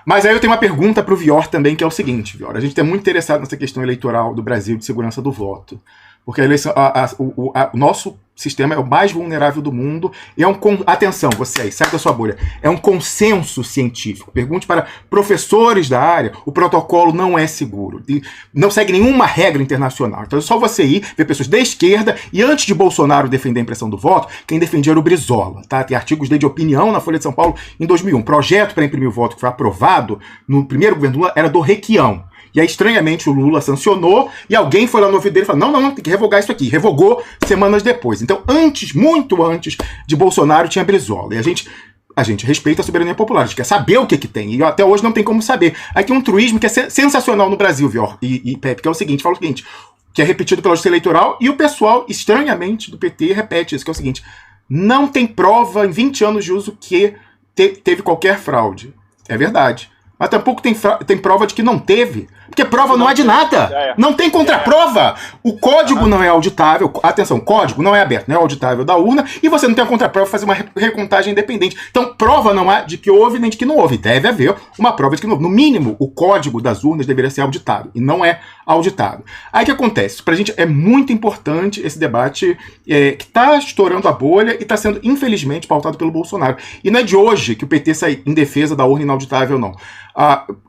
Mas aí eu tenho uma pergunta para o Vior também, que é o seguinte, Vior. A gente é muito interessado nessa questão eleitoral do Brasil de segurança do voto. Porque a eleição, o nosso sistema é o mais vulnerável do mundo. E atenção, você aí, sai da sua bolha. É um consenso científico. Pergunte para professores da área, o protocolo não é seguro. E não segue nenhuma regra internacional. Então é só você ir ver pessoas da esquerda, e antes de Bolsonaro defender a impressão do voto, quem defendia era o Brizola. Tá? Tem artigos de opinião na Folha de São Paulo em 2001. Projeto para imprimir o voto que foi aprovado no primeiro governo Lula era do Requião. E aí, estranhamente, o Lula sancionou e alguém foi lá no ouvido dele e falou, não, tem que revogar isso aqui. Revogou semanas depois. Então, muito antes de Bolsonaro, tinha Brizola. E a gente respeita a soberania popular, a gente quer saber o que tem. E até hoje não tem como saber. Aí tem um truísmo que é sensacional no Brasil, Vior e Pepe, que é o seguinte, fala o seguinte, que é repetido pela justiça eleitoral, e o pessoal, estranhamente, do PT repete isso, que é o seguinte, não tem prova em 20 anos de uso que teve qualquer fraude. É verdade. Mas tampouco tem prova de que não teve. Porque prova não é de nada. Não tem contraprova. O código não é auditável. Atenção, o código não é aberto, não é auditável da urna. E você não tem a contraprova para fazer uma recontagem independente. Então, prova não há de que houve nem de que não houve. Deve haver uma prova de que não houve. No mínimo, o código das urnas deveria ser auditado. E não é auditado. Aí o que acontece? Pra gente é muito importante esse debate que está estourando a bolha e está sendo, infelizmente, pautado pelo Bolsonaro. E não é de hoje que o PT sai em defesa da urna inauditável, não.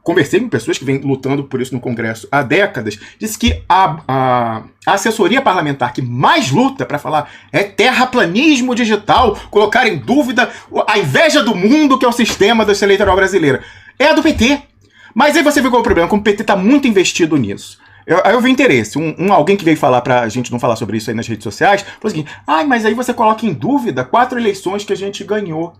Conversei com pessoas que vêm lutando por isso no Congresso há décadas, disse que a assessoria parlamentar que mais luta para falar é terraplanismo digital, colocar em dúvida a inveja do mundo que é o sistema da eleitoral brasileira. É a do PT. Mas aí você vê qual é o problema, como o PT está muito investido nisso. Aí eu vi interesse. Alguém que veio falar pra gente não falar sobre isso aí nas redes sociais, falou o seguinte, mas aí você coloca em dúvida 4 eleições que a gente ganhou.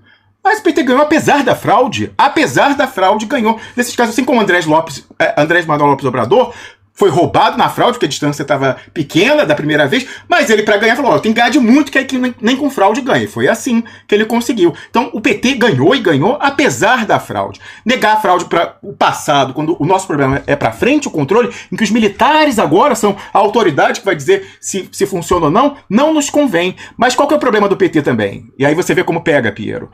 Mas o PT ganhou apesar da fraude. Apesar da fraude, ganhou. Nesses casos, assim como Andrés Manuel Lopes Obrador, foi roubado na fraude, porque a distância estava pequena da primeira vez, mas ele, para ganhar, falou, tem que ganhar de muito, que aí nem com fraude ganha. E foi assim que ele conseguiu. Então, o PT ganhou e ganhou apesar da fraude. Negar a fraude para o passado, quando o nosso problema é para frente, o controle, em que os militares agora são a autoridade que vai dizer se funciona ou não, não nos convém. Mas qual que é o problema do PT também? E aí você vê como pega, Piero.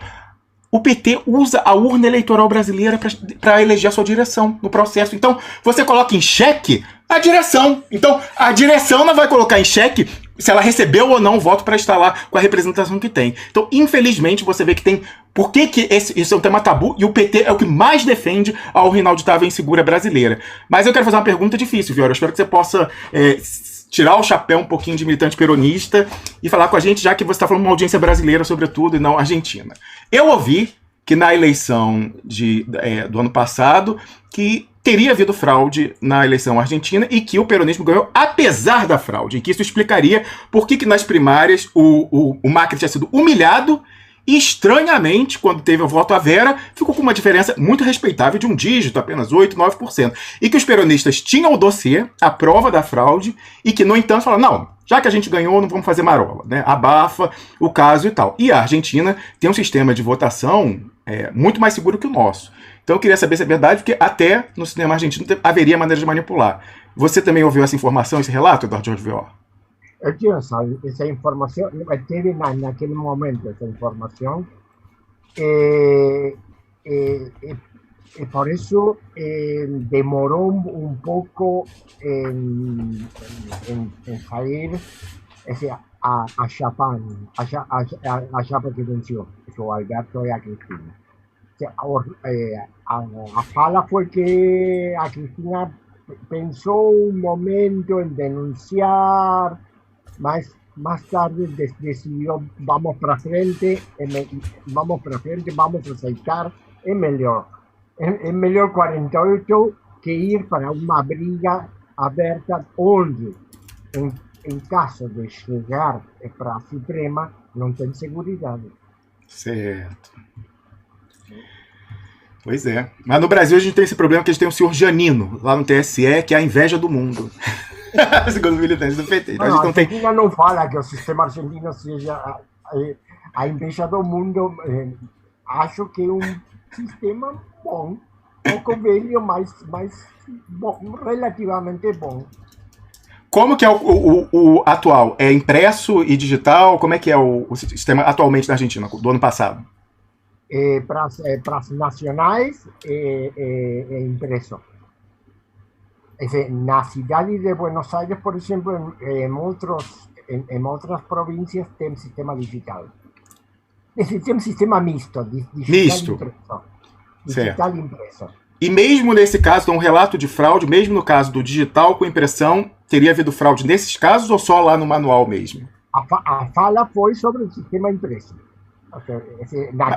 O PT usa a urna eleitoral brasileira para eleger a sua direção no processo. Então, você coloca em xeque a direção. Então, a direção não vai colocar em xeque se ela recebeu ou não o voto para estar lá com a representação que tem. Então, infelizmente, você vê que tem... Por que isso é um tema tabu? E o PT é o que mais defende a urna inauditável e insegura brasileira. Mas eu quero fazer uma pergunta difícil, Viora. Eu espero que você possa... tirar o chapéu um pouquinho de militante peronista e falar com a gente, já que você está falando uma audiência brasileira, sobretudo, e não argentina. Eu ouvi que na eleição do ano passado, que teria havido fraude na eleição argentina e que o peronismo ganhou apesar da fraude, e que isso explicaria por que nas primárias o Macri tinha sido humilhado. E, estranhamente, quando teve o voto à Vera, ficou com uma diferença muito respeitável de um dígito, apenas 8%, 9%. E que os peronistas tinham o dossiê, a prova da fraude, e que, no entanto, falaram, não, já que a gente ganhou, não vamos fazer marola, né? Abafa o caso e tal. E a Argentina tem um sistema de votação muito mais seguro que o nosso. Então eu queria saber se é verdade, porque até no sistema argentino haveria maneira de manipular. Você também ouviu essa informação, esse relato, Eduardo Jorge Vior? Eu tinha essa informação, teve naquele momento essa informação, e por isso demorou um pouco em sair a chapa que venceu, o Alberto e a Cristina. A fala foi que a Cristina pensou un momento en denunciar, más tarde decidió vamos para frente, vamos a aceitar, es mejor 48 que ir para una briga aberta onde, en caso de llegar para a Suprema, não tem seguridade. Certo. Pois é. Mas no Brasil a gente tem esse problema que a gente tem o senhor Janino, lá no TSE, que é a inveja do mundo. Segundo os militantes do PT. Então, a Argentina não fala que o sistema argentino seja a inveja do mundo. Acho que é um sistema bom, pouco velho, mas bom, relativamente bom. Como que é o atual? É impresso e digital? Como é que é o sistema atualmente na Argentina, do ano passado? Para as nacionais impresso. Na cidade de Buenos Aires, por exemplo, em outros en otras provincias tem sistema digital. Tem um sistema misto, Misto. impreso. Digital impreso. E mesmo nesse caso, um relato de fraude, mesmo no caso do digital com impressão, teria havido fraude nesses casos ou só lá no manual mesmo? A fala foi sobre o sistema impreso.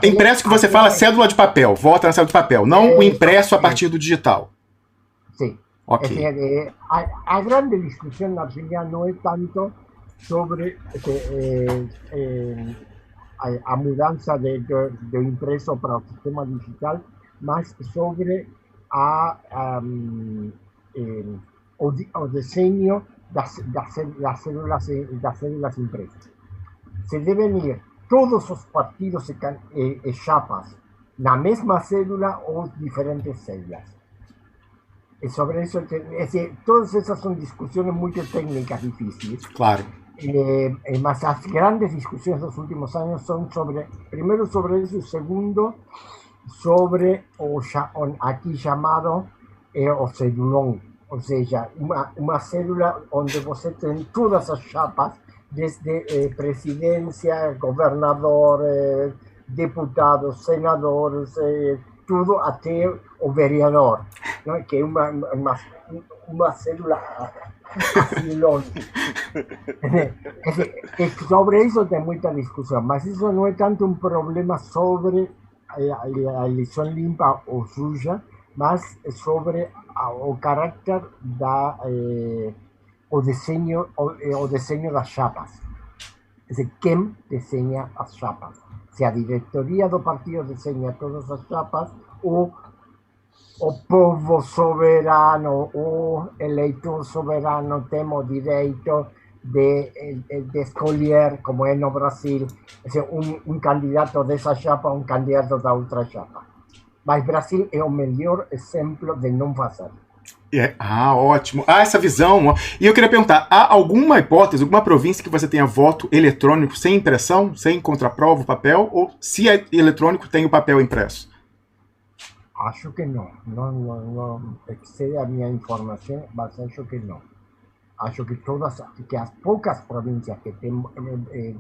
Impresso que você fala cédula de papel, volta na cédula de papel, não o impresso a partir do digital. Sim. Ok. A grande discussão na Argentina não é tanto sobre a mudança do impreso para o sistema digital, mas sobre o desenho das cédulas impressas. Se devem ir todos os partidos e chapas na mesma cédula ou diferentes cédulas. E sobre isso, todas essas são discussões muito técnicas difíceis. Claro. Mas as grandes discussões dos últimos anos são primeiro sobre isso, segundo, sobre o aqui chamado o cedulão, ou seja, uma cédula onde você tem todas as chapas, desde presidência, governador, deputados, senadores, tudo até o vereador, não? Que é uma cédula assim longe. Sobre isso tem muita discussão, mas isso não é tanto um problema sobre a eleição limpa ou suja, mas sobre o caráter o desenho das chapas. Quem desenha as chapas? Se a diretoria do partido desenha todas as chapas, ou o povo soberano, o eleitor soberano tem o direito de escolher, como é no Brasil, um candidato dessa chapa, um candidato da outra chapa. Mas Brasil é o melhor exemplo de não fazer. Ótimo. Essa visão. E eu queria perguntar, há alguma hipótese, alguma província que você tenha voto eletrônico sem impressão, sem contraprova, papel, ou se é eletrônico, tem o papel impresso? Acho que não. Não excede a minha informação, mas acho que não. Acho que as poucas províncias que têm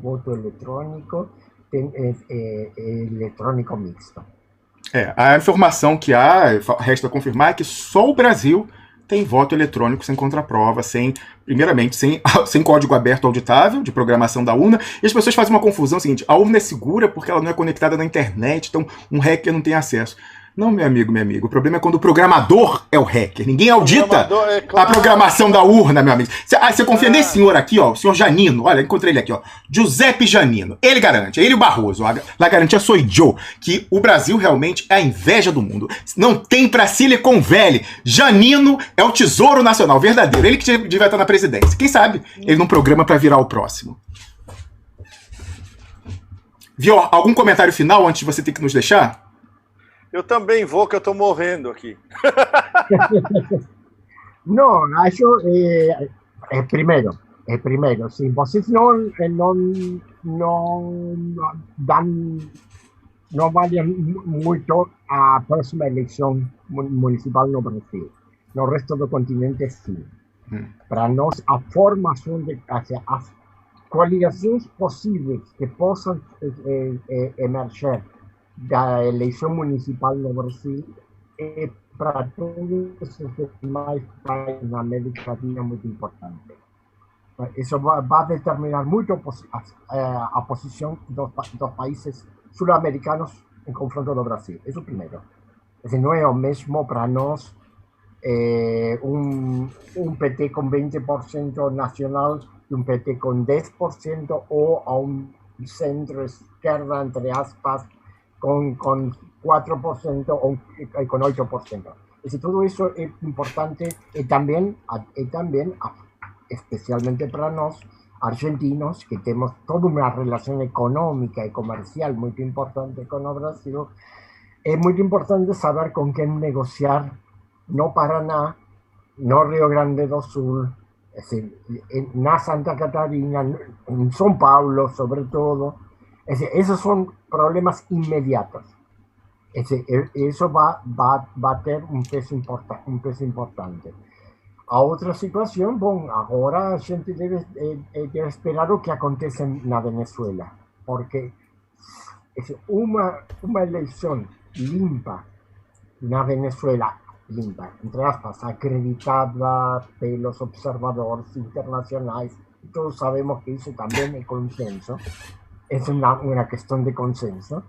voto eletrônico, tem eletrônico mixto. A informação que resta confirmar é que só o Brasil tem voto eletrônico sem contraprova, primeiramente, sem código aberto auditável de programação da urna, e as pessoas fazem uma confusão seguinte: a urna é segura porque ela não é conectada na internet, então um hacker não tem acesso. Não, meu amigo, o problema é quando o programador é o hacker. Ninguém audita a programação da urna, meu amigo. Você confia nesse senhor aqui, ó, o senhor Janino. Olha, encontrei ele aqui, ó. Giuseppe Janino. Ele garante, ele e o Barroso. A garantia sou eu, que o Brasil realmente é a inveja do mundo. Não tem pra Silicon Valley. Janino é o tesouro nacional verdadeiro. Ele que devia estar na presidência. Quem sabe ele não programa pra virar o próximo. Viu? Algum comentário final antes de você ter que nos deixar? Eu também vou, que eu estou morrendo aqui. Não, acho... primeiro, se vocês não valem muito a próxima eleição municipal no Brasil. No resto do continente, sim. Para nós, a formação as coligações possíveis que possam emerger da eleição municipal no Brasil é para todos os demais países na América Latina muito importante. Isso vai determinar muito a posição dos países sul-americanos em confronto do Brasil. Isso primeiro. Não é o mesmo para nós PT com 20% nacional e um PT com 10% ou a um centro-esquerda, entre aspas, con 4% o con 8%. Todo eso es importante y también, especialmente para nosotros, argentinos, que tenemos toda una relación económica y comercial muy importante con Brasil, es muy importante saber con quién negociar, no Paraná, no Río Grande do Sul, na Santa Catarina, en São Paulo sobre todo. Esos son problemas inmediatos. Eso va a tener un peso importante. A outra situação, bom, agora a gente deve esperar o que acontece na Venezuela, porque uma eleição limpa na Venezuela, limpa, entre aspas, acreditada pelos observadores internacionais, todos sabemos que isso também é consenso, é uma questão de consenso,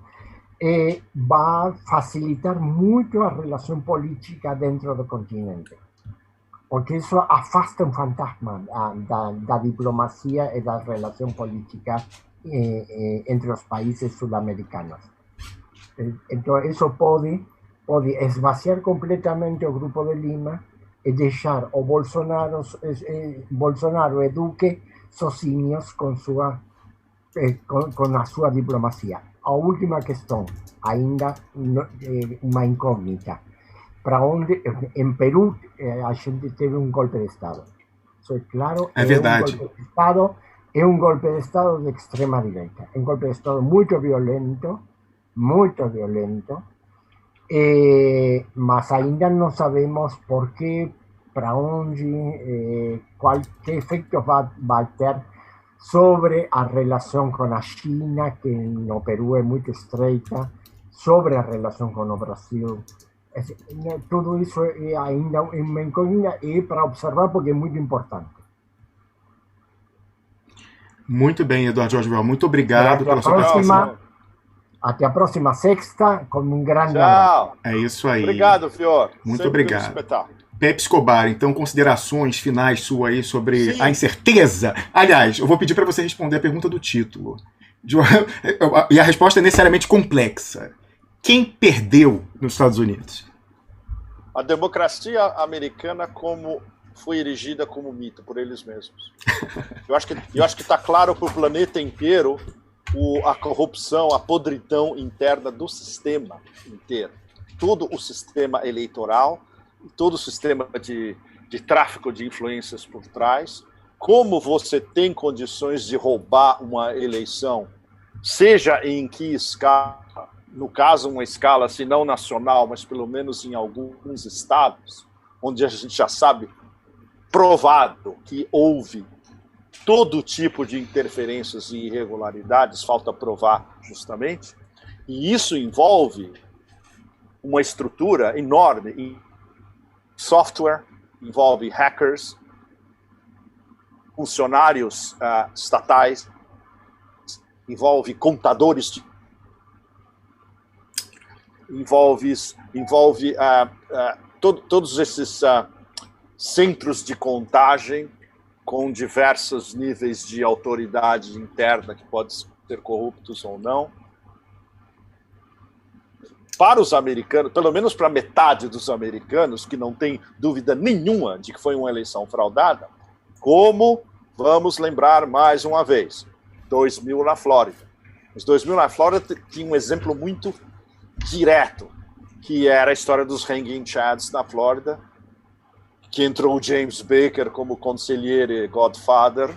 vai facilitar muito a relação política dentro do continente. Porque isso afasta um fantasma da diplomacia e da relação política entre os países sul-americanos. Então, isso pode esvaziar completamente o Grupo de Lima e deixar o Bolsonaro e Duque sozinhos com a sua diplomacia. A última questão, ainda uma incógnita. Para onde, em Peru, a gente teve um golpe de Estado. Isso é claro. É verdade. Um golpe de Estado de extrema direita. Um golpe de Estado muito violento, mas ainda não sabemos por quê, para onde, que efeitos vai ter sobre a relação com a China, que no Peru é muito estreita, sobre a relação com o Brasil. Tudo isso é ainda uma incógnita e para observar porque é muito importante. Muito bem, Eduardo Jorge Well. Muito obrigado pela sua participação. Até a próxima sexta, com um grande abraço. É isso aí. Obrigado, Fior. Muito sempre obrigado. Pepe Escobar, então, considerações finais suas aí sobre a incerteza. Aliás, eu vou pedir para você responder a pergunta do título. E a resposta é necessariamente complexa. Quem perdeu nos Estados Unidos? A democracia americana foi erigida como mito por eles mesmos. Eu acho que está claro para o planeta inteiro a corrupção, a podridão interna do sistema inteiro. Todo o sistema eleitoral, todo o sistema de tráfico de influências por trás. Como você tem condições de roubar uma eleição, seja em que escala, no caso, uma escala, se não nacional, mas pelo menos em alguns estados, onde a gente já sabe, provado que houve todo tipo de interferências e irregularidades, falta provar justamente, e isso envolve uma estrutura enorme em software, envolve hackers, funcionários estatais, envolve contadores de envolve todos esses centros de contagem com diversos níveis de autoridade interna que podem ser corruptos ou não. Para os americanos, pelo menos para metade dos americanos, que não tem dúvida nenhuma de que foi uma eleição fraudada, como, vamos lembrar mais uma vez, 2000 na Flórida. Os 2000 na Flórida tinha um exemplo muito direto, que era a história dos Hanging Chads na Flórida, que entrou o James Baker como conselheiro e godfather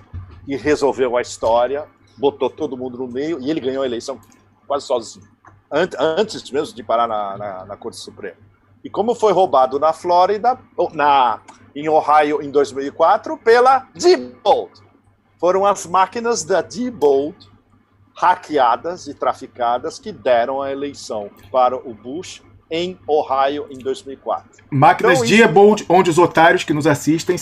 e resolveu a história, botou todo mundo no meio e ele ganhou a eleição quase sozinho, antes mesmo de parar na Corte Suprema. E como foi roubado na Flórida, em Ohio em 2004, pela Diebold. Foram as máquinas da Diebold hackeadas e traficadas que deram a eleição para o Bush em Ohio em 2004. Máquinas então, Diebold, onde os otários que nos assistem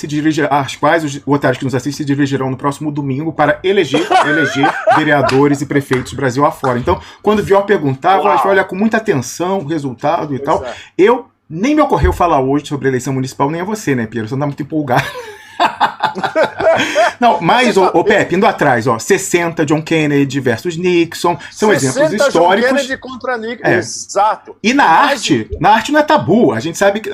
às quais os otários que nos assistem se dirigirão no próximo domingo para eleger vereadores e prefeitos do Brasil afora. Então, quando o Vior perguntava, a gente vai olhar com muita atenção o resultado e tal. Eu nem me ocorreu falar hoje sobre a eleição municipal, nem a você, né, Piero? Você não está muito empolgado. Não, mas, Pepe, indo atrás, 60, John Kennedy versus Nixon, são exemplos históricos. John Kennedy contra Nixon, exato. E na arte não é tabu. A gente sabe que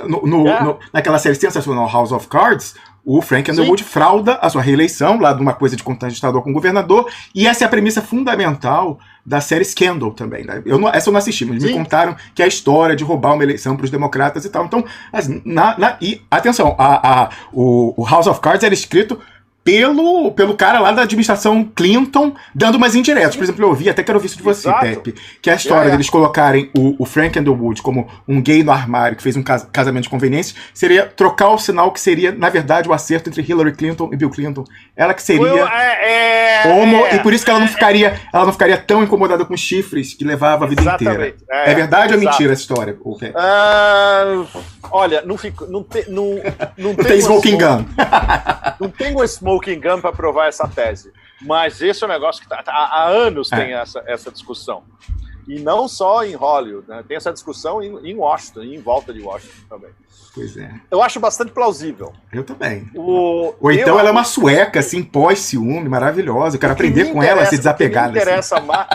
naquela série sensacional House of Cards, o Frank Underwood frauda a sua reeleição, lá de uma coisa de contagem estadual com o governador, e essa é a premissa fundamental da série Scandal também. Né? Essa eu não assisti, mas me contaram que é a história de roubar uma eleição para os democratas e tal. Então, e atenção, o House of Cards era escrito pelo cara lá da administração Clinton dando umas indiretas. Por exemplo, eu ouvi, até quero ouvir isso de você, Pepe, que é a história deles colocarem o Frank Underwood como um gay no armário que fez um casamento de conveniência, seria trocar o sinal que seria, na verdade, o acerto entre Hillary Clinton e Bill Clinton. Ela que seria homo, e por isso que ela não ficaria tão incomodada com chifres que levava a vida inteira. É verdade ou é mentira essa história? Olha, não tem smoking gun. Não tem um smoking gun para provar essa tese. Mas esse é um negócio que há anos tem essa discussão. E não só em Hollywood, né? Tem essa discussão em Washington, em volta de Washington também. Pois é. Eu acho bastante plausível. Eu também. Ou então ela é uma sueca, assim, pós-ciúme, maravilhosa. Eu quero aprender com ela, se desapegar.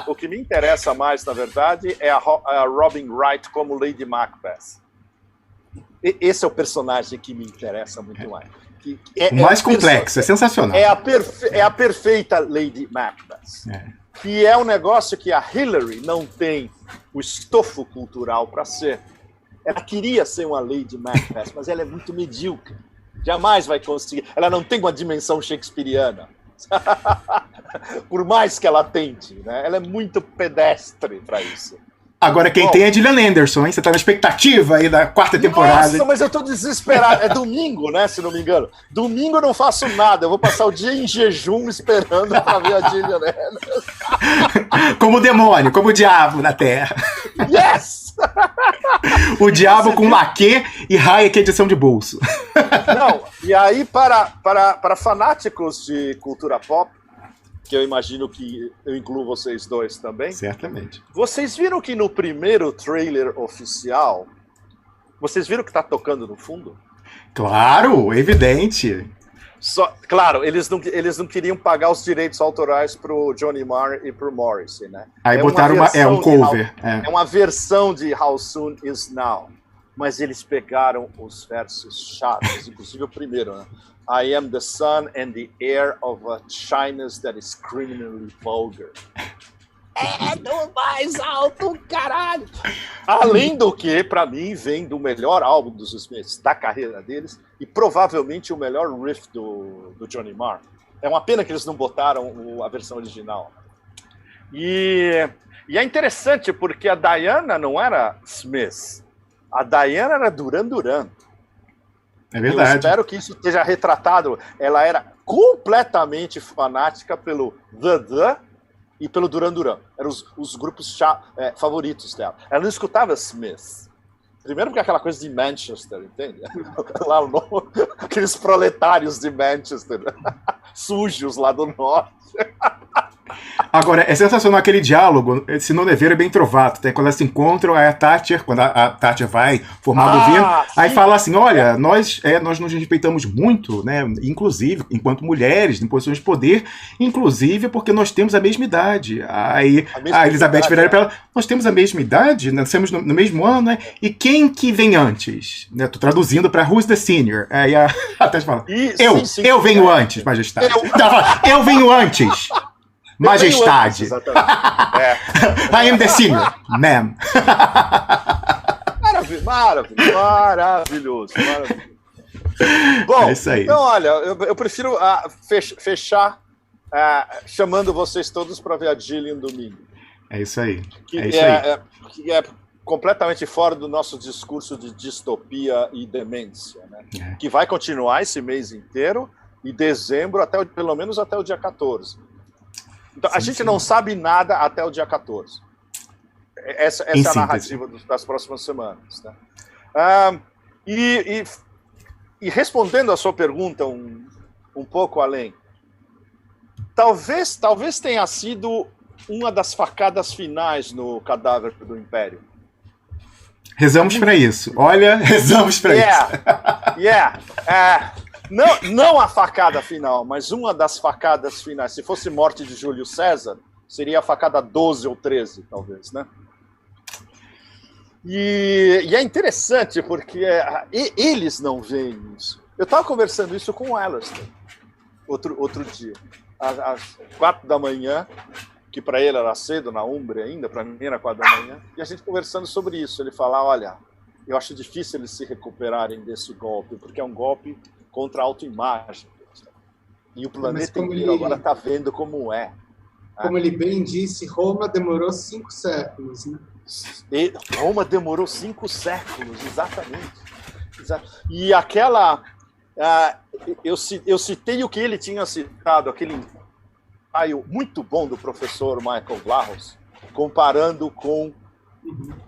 O que me interessa mais, na verdade, é a Robin Wright como Lady Macbeth. Esse é o personagem que me interessa muito mais. Mais complexo, é sensacional. É a perfeita Lady Macbeth. Que é um negócio que a Hillary não tem o estofo cultural para ser. Ela queria ser uma Lady Macbeth, mas ela é muito medíocre. Jamais vai conseguir. Ela não tem uma dimensão shakespeariana. Por mais que ela tente, né? Ela é muito pedestre para isso. Agora quem tem é Gillian Anderson, hein? Você tá na expectativa aí da 4ª temporada. Nossa, mas eu tô desesperado. É domingo, né? Se não me engano. Domingo eu não faço nada. Eu vou passar o dia em jejum esperando pra ver a Gillian Anderson. Como o demônio, como o diabo na Terra. Yes! O diabo com laque e Hayek edição de bolso. Não, e aí para fanáticos de cultura pop, que eu imagino que eu incluo vocês dois também. Certamente. Vocês viram que no primeiro trailer oficial, vocês viram que tá tocando no fundo? Claro, evidente. Claro, eles não queriam pagar os direitos autorais pro Johnny Marr e pro Morrissey, né? Aí botaram um cover. É uma versão de How Soon Is Now. Mas eles pegaram os versos chatos, inclusive o primeiro, né? I am the sun and the air of a shyness that is criminally vulgar. É do mais alto, caralho! Além do que, pra mim, vem do melhor álbum dos Smiths, da carreira deles, e provavelmente o melhor riff do Johnny Marr. É uma pena que eles não botaram a versão original. E é interessante, porque a Diana não era Smith. A Diana era Duran Duran. É verdade. Eu espero que isso esteja retratado. Ela era completamente fanática pelo The e pelo Duran Duran. Eram os grupos favoritos dela. Ela não escutava Smith. Primeiro porque aquela coisa de Manchester, entende? Lá aqueles proletários de Manchester. Sujos lá do norte. Agora, é sensacional aquele diálogo, se não dever é bem trovato, né? Quando elas se encontram, aí a Thatcher, quando a Thatcher vai formar o governo, aí fala assim, olha, nós nos respeitamos muito, né? Inclusive, enquanto mulheres, em posições de poder, inclusive porque nós temos a mesma idade. Aí a Elizabeth viraria para ela, nós temos a mesma idade, nascemos no mesmo ano, né? E quem que vem antes? Né? Tô traduzindo para Who's the Senior? Aí a Thatcher fala, eu venho antes, majestade. Eu venho antes. Majestade. I am the senior, ma'am. Maravilhoso. Bom, é isso aí. Então, olha, eu prefiro fechar chamando vocês todos para ver a Gillian domingo. É isso aí. Que é completamente fora do nosso discurso de distopia e demência, né? Que vai continuar esse mês inteiro e dezembro, pelo menos até o dia 14. Então, a gente não sabe nada até o dia 14. Essa é a narrativa das próximas semanas. Né? E respondendo a sua pergunta um pouco além, talvez tenha sido uma das facadas finais no Cadáver do Império. Rezamos para isso. Olha, rezamos para isso. Não a facada final, mas uma das facadas finais. Se fosse morte de Júlio César, seria a facada 12 ou 13, talvez, né? E é interessante, porque eles não veem isso. Eu estava conversando isso com o Alistair outro dia, às 4 da manhã, que para ele era cedo, na Umbria ainda, para mim era 4 da manhã, e a gente conversando sobre isso. Ele fala, olha, eu acho difícil eles se recuperarem desse golpe, porque é um golpe contra a autoimagem. E o planeta inteiro agora está vendo como é. Como ele bem disse, Roma demorou 5 séculos, né? Roma demorou 5 séculos, exatamente. E aquela... eu citei o que ele tinha citado, aquele ensaio muito bom do professor Michael Vlahos, comparando com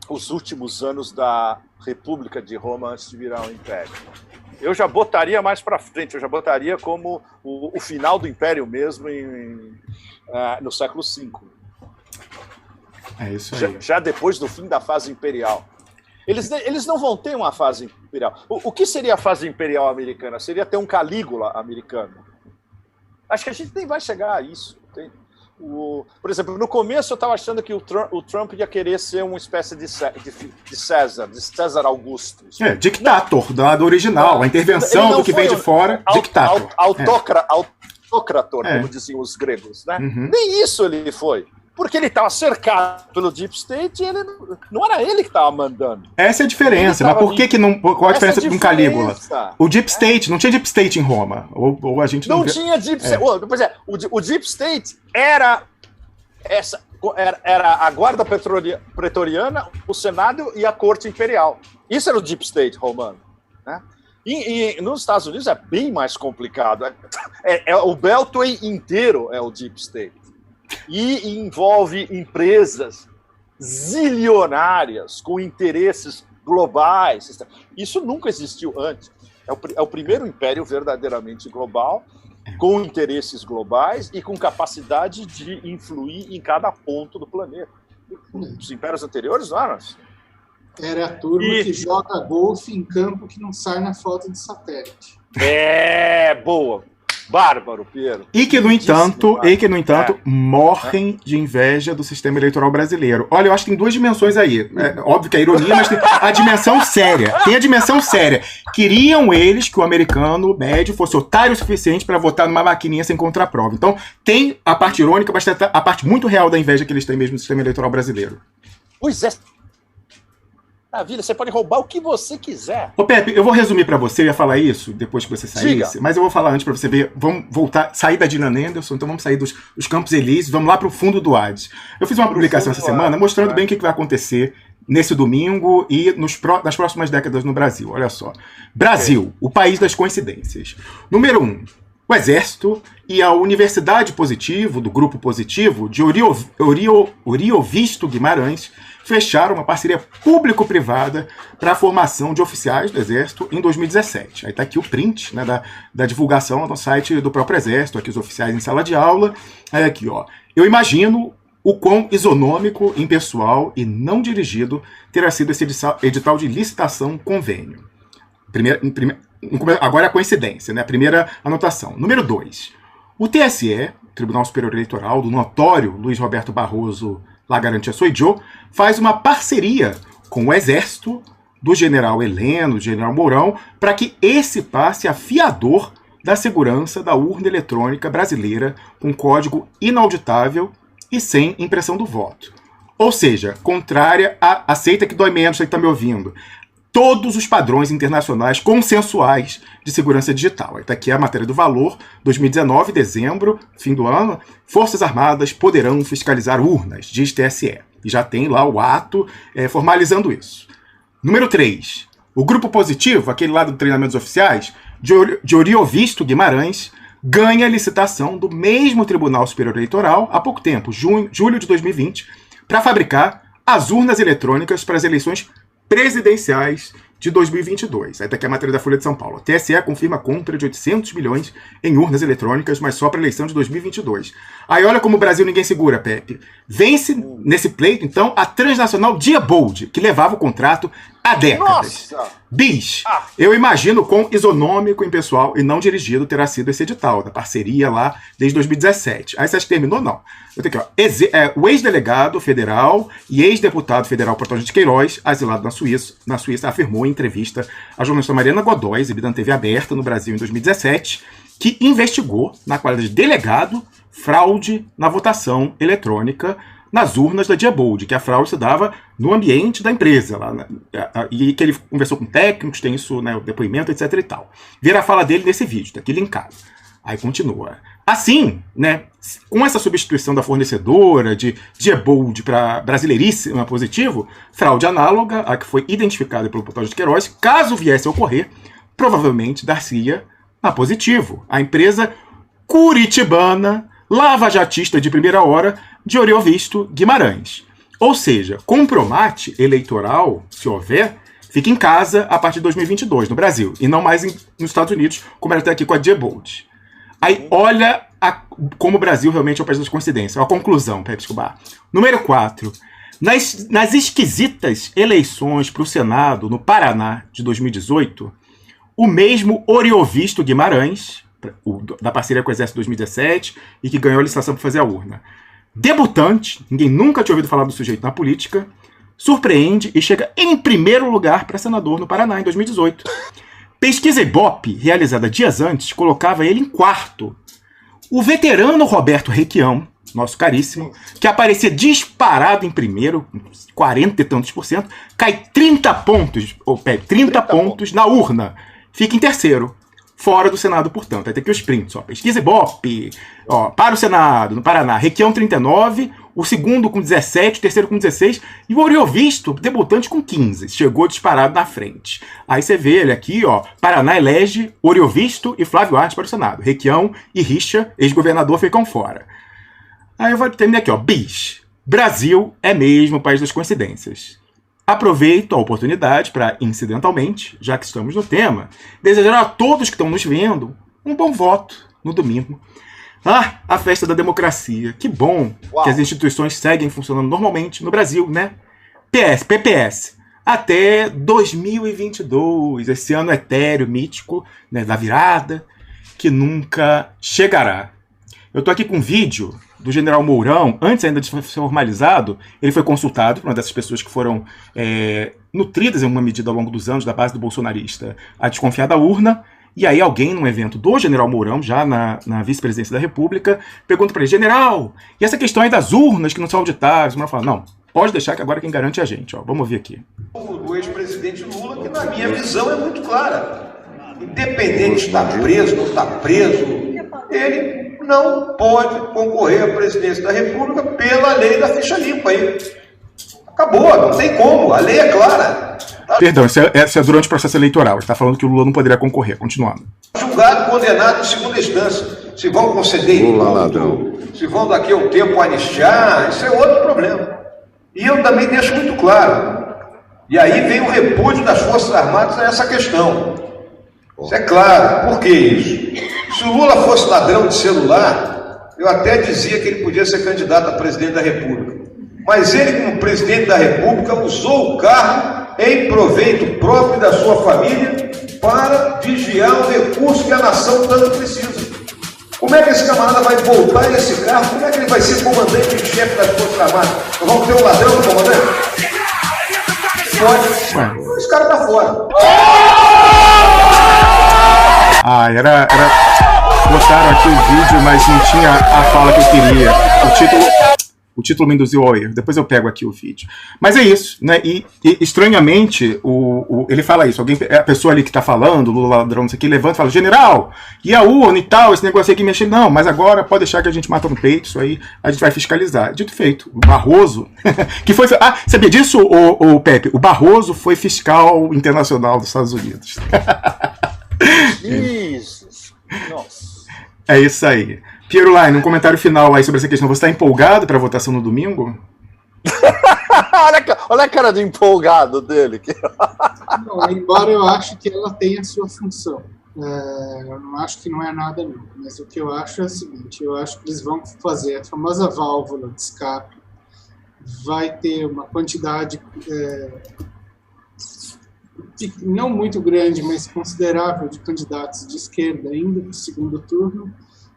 os últimos anos da República de Roma antes de virar um império. Eu já botaria mais para frente, eu já botaria como o final do império mesmo no século V. É isso aí. Já depois do fim da fase imperial. Eles não vão ter uma fase imperial. O que seria a fase imperial americana? Seria ter um Calígula americano. Acho que a gente nem vai chegar a isso. Por exemplo, no começo eu estava achando que o Trump ia querer ser uma espécie de César Augusto. Dictator, do lado original, a intervenção do que vem de fora, dictator. Autocrator, como diziam os gregos. Né? Nem isso ele foi. Porque ele estava cercado pelo Deep State e não era ele que estava mandando. Essa é a diferença, mas por que não... Qual a diferença de um Calígula? O Deep State, não tinha Deep State em Roma. Ou a gente não tinha Deep State. Pois é, o Deep State era a guarda pretoriana, o Senado e a corte imperial. Isso era o Deep State romano. Né? E nos Estados Unidos é bem mais complicado. O Beltway inteiro é o Deep State. E envolve empresas zilionárias com interesses globais. Isso nunca existiu antes. É o primeiro império verdadeiramente global, com interesses globais e com capacidade de influir em cada ponto do planeta. Os impérios anteriores não eram assim. Era a turma que joga golfe em campo que não sai na foto de satélite. Boa. Bárbaro, Piero. E que, no entanto, morrem de inveja do sistema eleitoral brasileiro. Olha, eu acho que tem 2 dimensões aí. É óbvio que é ironia, mas tem a dimensão séria. Tem a dimensão séria. Queriam eles que o americano médio fosse otário o suficiente para votar numa maquininha sem contraprova. Então, tem a parte irônica, mas tem a parte muito real da inveja que eles têm mesmo no sistema eleitoral brasileiro. Pois é. Na vida, você pode roubar o que você quiser. Ô Pepe, eu vou resumir pra você, eu ia falar isso depois que você saísse, mas eu vou falar antes pra você ver, vamos voltar, sair da Dylan Anderson, então vamos sair dos Campos Elíseos, vamos lá pro fundo do Hades. Eu fiz uma publicação essa semana mostrando bem o que vai acontecer nesse domingo e nas próximas décadas no Brasil. Olha só. Brasil, o país das coincidências. Número 1, o Exército e a Universidade Positivo, do Grupo Positivo, de Oriovisto Guimarães, fecharam uma parceria público-privada para a formação de oficiais do Exército em 2017. Aí está aqui o print, né, da divulgação no site do próprio Exército, aqui os oficiais em sala de aula. Aí aqui, ó. Eu imagino o quão isonômico, impessoal e não dirigido terá sido esse edital de licitação convênio. Agora é a coincidência, né? A primeira anotação. Número 2. O TSE, Tribunal Superior Eleitoral, do notório Luiz Roberto Barroso La Garantia Soy Yo, faz uma parceria com o Exército, do general Heleno, do general Mourão, para que esse passe a fiador da segurança da urna eletrônica brasileira com código inauditável e sem impressão do voto. Ou seja, contrária a... Aceita que dói menos, você que está me ouvindo. Todos os padrões internacionais consensuais de segurança digital. Está aqui a matéria do Valor, 2019, dezembro, fim do ano. Forças Armadas poderão fiscalizar urnas, diz TSE. E já tem lá o ato formalizando isso. Número 3. O Grupo Positivo, aquele lá do treinamento dos oficiais, de Oriovisto Guimarães, ganha a licitação do mesmo Tribunal Superior Eleitoral, há pouco tempo, julho de 2020, para fabricar as urnas eletrônicas para as eleições presidenciais de 2022. Aí tá aqui a matéria da Folha de São Paulo. A TSE confirma a compra de 800 milhões em urnas eletrônicas, mas só para a eleição de 2022. Aí olha como o Brasil ninguém segura, Pepe. Vence nesse pleito, então, a transnacional Diebold, que levava o contrato há décadas. Nossa! Bis, eu imagino quão isonômico, impessoal e não dirigido terá sido esse edital, da parceria lá desde 2017. Aí você acha que terminou? Não. Eu tenho aqui, ó. O ex-delegado federal e ex-deputado federal Portal de Queiroz, asilado na Suíça, afirmou em entrevista à jornalista Mariana Godoy, exibida na TV aberta no Brasil em 2017, que investigou, na qualidade de delegado, fraude na votação eletrônica nas urnas da Diebold, que a fraude se dava no ambiente da empresa, lá, e que ele conversou com técnicos, tem isso, né, o depoimento, etc e tal. Vira a fala dele nesse vídeo, tá aqui linkado. Aí continua. Assim, né, com essa substituição da fornecedora de Diebold para Brasileiríssima Positivo, fraude análoga à que foi identificada pelo portal de Queiroz, caso viesse a ocorrer, provavelmente dar-se-ia na Positivo, a empresa curitibana, lava-jatista de primeira hora, de Oriovisto Guimarães. Ou seja, compromate eleitoral, se houver, fica em casa a partir de 2022, no Brasil, e não mais nos Estados Unidos, como era até aqui com a Diebold. Aí, olha como o Brasil realmente é o país das coincidências. A conclusão, Pepe Escobar. Número 4. Nas esquisitas eleições para o Senado, no Paraná, de 2018, o mesmo Oriovisto Guimarães, da parceria com o Exército 2017, e que ganhou a licitação para fazer a urna, debutante, ninguém nunca tinha ouvido falar do sujeito na política, surpreende e chega em primeiro lugar para senador no Paraná, em 2018. Pesquisa Ibope, realizada dias antes, colocava ele em quarto. O veterano Roberto Requião, nosso caríssimo, que aparecia disparado em primeiro, 40 e tantos %, cai 30 pontos, ou pede 30 pontos na urna. Fica em terceiro, fora do Senado, portanto. Aí tem aqui os prints, ó. Pesquisa Ibope, ó, para o Senado, no Paraná, Requião 39, o segundo com 17, o terceiro com 16, e o Oriovisto, debutante, com 15. Chegou disparado na frente. Aí você vê ele aqui, ó, Paraná elege Oriovisto e Flávio Arnes para o Senado. Requião e Richa, ex-governador, ficam fora. Aí eu vou terminar aqui, ó, bis. Brasil é mesmo o país das coincidências. Aproveito a oportunidade para, incidentalmente, já que estamos no tema, desejar a todos que estão nos vendo um bom voto no domingo. A festa da democracia. Que bom que as instituições seguem funcionando normalmente no Brasil, né? PPS. Até 2022. Esse ano etéreo, mítico, né, da virada, que nunca chegará. Eu tô aqui com um vídeo do general Mourão, antes ainda de ser formalizado. Ele foi consultado por uma dessas pessoas que foram nutridas em uma medida ao longo dos anos da base do bolsonarista a desconfiar da urna. E aí alguém, num evento do general Mourão, já na vice-presidência da República, pergunta para ele: general, e essa questão aí das urnas que não são auditáveis? O Mourão fala: não, pode deixar que agora quem garante é a gente. Ó, vamos ouvir aqui. O ex-presidente Lula, que na minha visão é muito clara. Independente de estar preso, não estar preso, ele não pode concorrer à presidência da República pela lei da ficha limpa aí. Acabou, não tem como, a lei é clara. Perdão, isso é durante o processo eleitoral. Ele está falando que o Lula não poderia concorrer. Continuando. Julgado, condenado em segunda instância. Se vão conceder indulto, se vão daqui a um tempo anistiar, isso é outro problema. E eu também deixo muito claro. E aí vem o repúdio das Forças Armadas a essa questão. Isso é claro. Por que isso? Se o Lula fosse ladrão de celular, eu até dizia que ele podia ser candidato a presidente da República. Mas ele, como presidente da República, usou o cargo em proveito próprio da sua família para vigiar o recurso que a nação tanto precisa. Como é que esse camarada vai voltar a esse cargo? Como é que ele vai ser comandante e chefe das Forças Armadas? Nós vamos ter um ladrão no comandante? Pode. Esse cara tá fora. Botaram aqui o vídeo, mas não tinha a fala que eu queria. O título me induziu ao erro. Depois eu pego aqui o vídeo. Mas é isso, né? E estranhamente, ele fala isso. A pessoa ali que tá falando, Lula ladrão, não sei o que, levanta e fala: general, e a urna e tal, esse negócio aqui mexe. Não, mas agora pode deixar que a gente mata no peito, isso aí a gente vai fiscalizar. Dito feito, o Barroso, que foi. Sabia disso, o Pepe? O Barroso foi fiscal internacional dos Estados Unidos. Jesus. Nossa. É isso aí. Piero Line, um comentário final aí sobre essa questão. Você está empolgado para a votação no domingo? Olha a cara de empolgado dele. Não, embora eu ache que ela tenha a sua função. Eu não acho que não é nada não. Mas o que eu acho é o seguinte: eu acho que eles vão fazer a famosa válvula de escape. Vai ter uma quantidade não muito grande, mas considerável de candidatos de esquerda ainda para o segundo turno,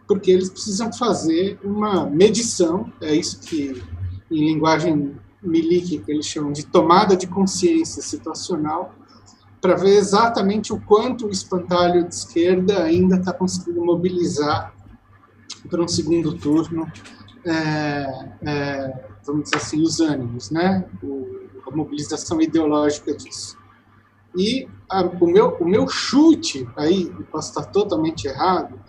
porque eles precisam fazer uma medição, é isso que, em linguagem milíquica, eles chamam de tomada de consciência situacional, para ver exatamente o quanto o espantalho de esquerda ainda está conseguindo mobilizar para um segundo turno, vamos dizer assim, os ânimos, né? A mobilização ideológica disso. E o meu chute, aí, posso estar totalmente errado,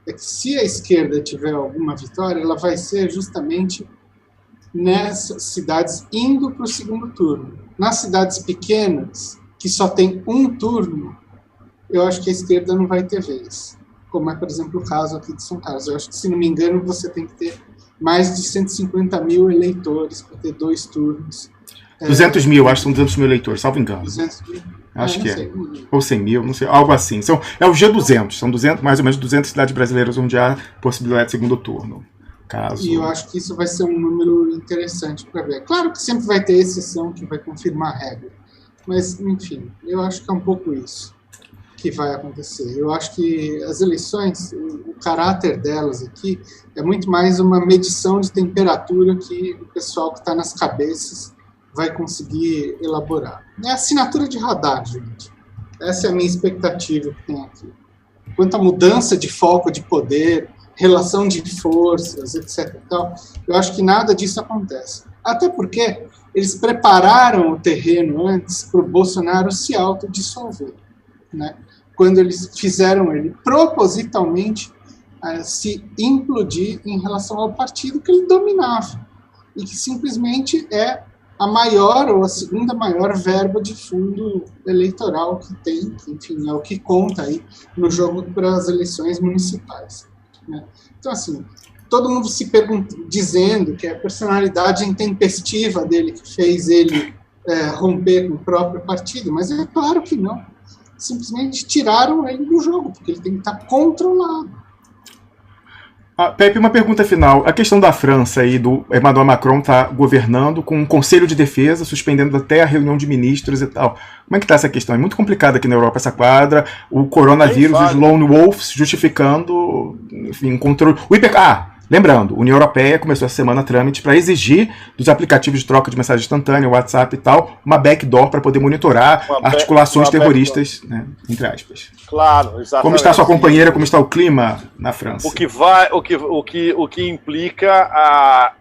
é que se a esquerda tiver alguma vitória, ela vai ser justamente nessas cidades indo para o segundo turno. Nas cidades pequenas, que só tem um turno, eu acho que a esquerda não vai ter vez. Como é, por exemplo, o caso aqui de São Carlos. Eu acho que, se não me engano, você tem que ter mais de 150 mil eleitores para ter 2 turnos. 200 mil, acho que são 200 mil eleitores, salvo engano. 200 mil? Acho que é. Ou 100 mil, não sei, algo assim. É o G200, são 200, mais ou menos 200 cidades brasileiras onde há possibilidade de segundo turno. Caso... E eu acho que isso vai ser um número interessante para ver. Claro que sempre vai ter exceção que vai confirmar a regra. Mas, enfim, eu acho que é um pouco isso que vai acontecer. Eu acho que as eleições, o caráter delas aqui é muito mais uma medição de temperatura que o pessoal que está nas cabeças vai conseguir elaborar. É assinatura de radar, gente. Essa é a minha expectativa que tem aqui. Quanto à mudança de foco de poder, relação de forças, etc. Então, eu acho que nada disso acontece. Até porque eles prepararam o terreno antes para o Bolsonaro se autodissolver, né? Quando eles fizeram ele propositalmente se implodir em relação ao partido que ele dominava e que simplesmente é a maior ou a segunda maior verba de fundo eleitoral que tem, que, enfim, é o que conta aí no jogo para as eleições municipais, né? Então, assim, todo mundo se pergunta, dizendo que é a personalidade intempestiva dele que fez ele romper com o próprio partido, mas é claro que não. Simplesmente tiraram ele do jogo, porque ele tem que estar controlado. Pepe, uma pergunta final. A questão da França e do Emmanuel Macron está governando com um Conselho de Defesa, suspendendo até a reunião de ministros e tal. Como é que está essa questão? É muito complicada aqui na Europa essa quadra. O coronavírus, os lone wolves justificando, enfim, controle. Lembrando, a União Europeia começou essa semana trâmite para exigir dos aplicativos de troca de mensagem instantânea, WhatsApp e tal, uma backdoor para poder monitorar articulações terroristas, né, entre aspas. Claro, exatamente. Como está sua companheira, como está o clima na França? O que implica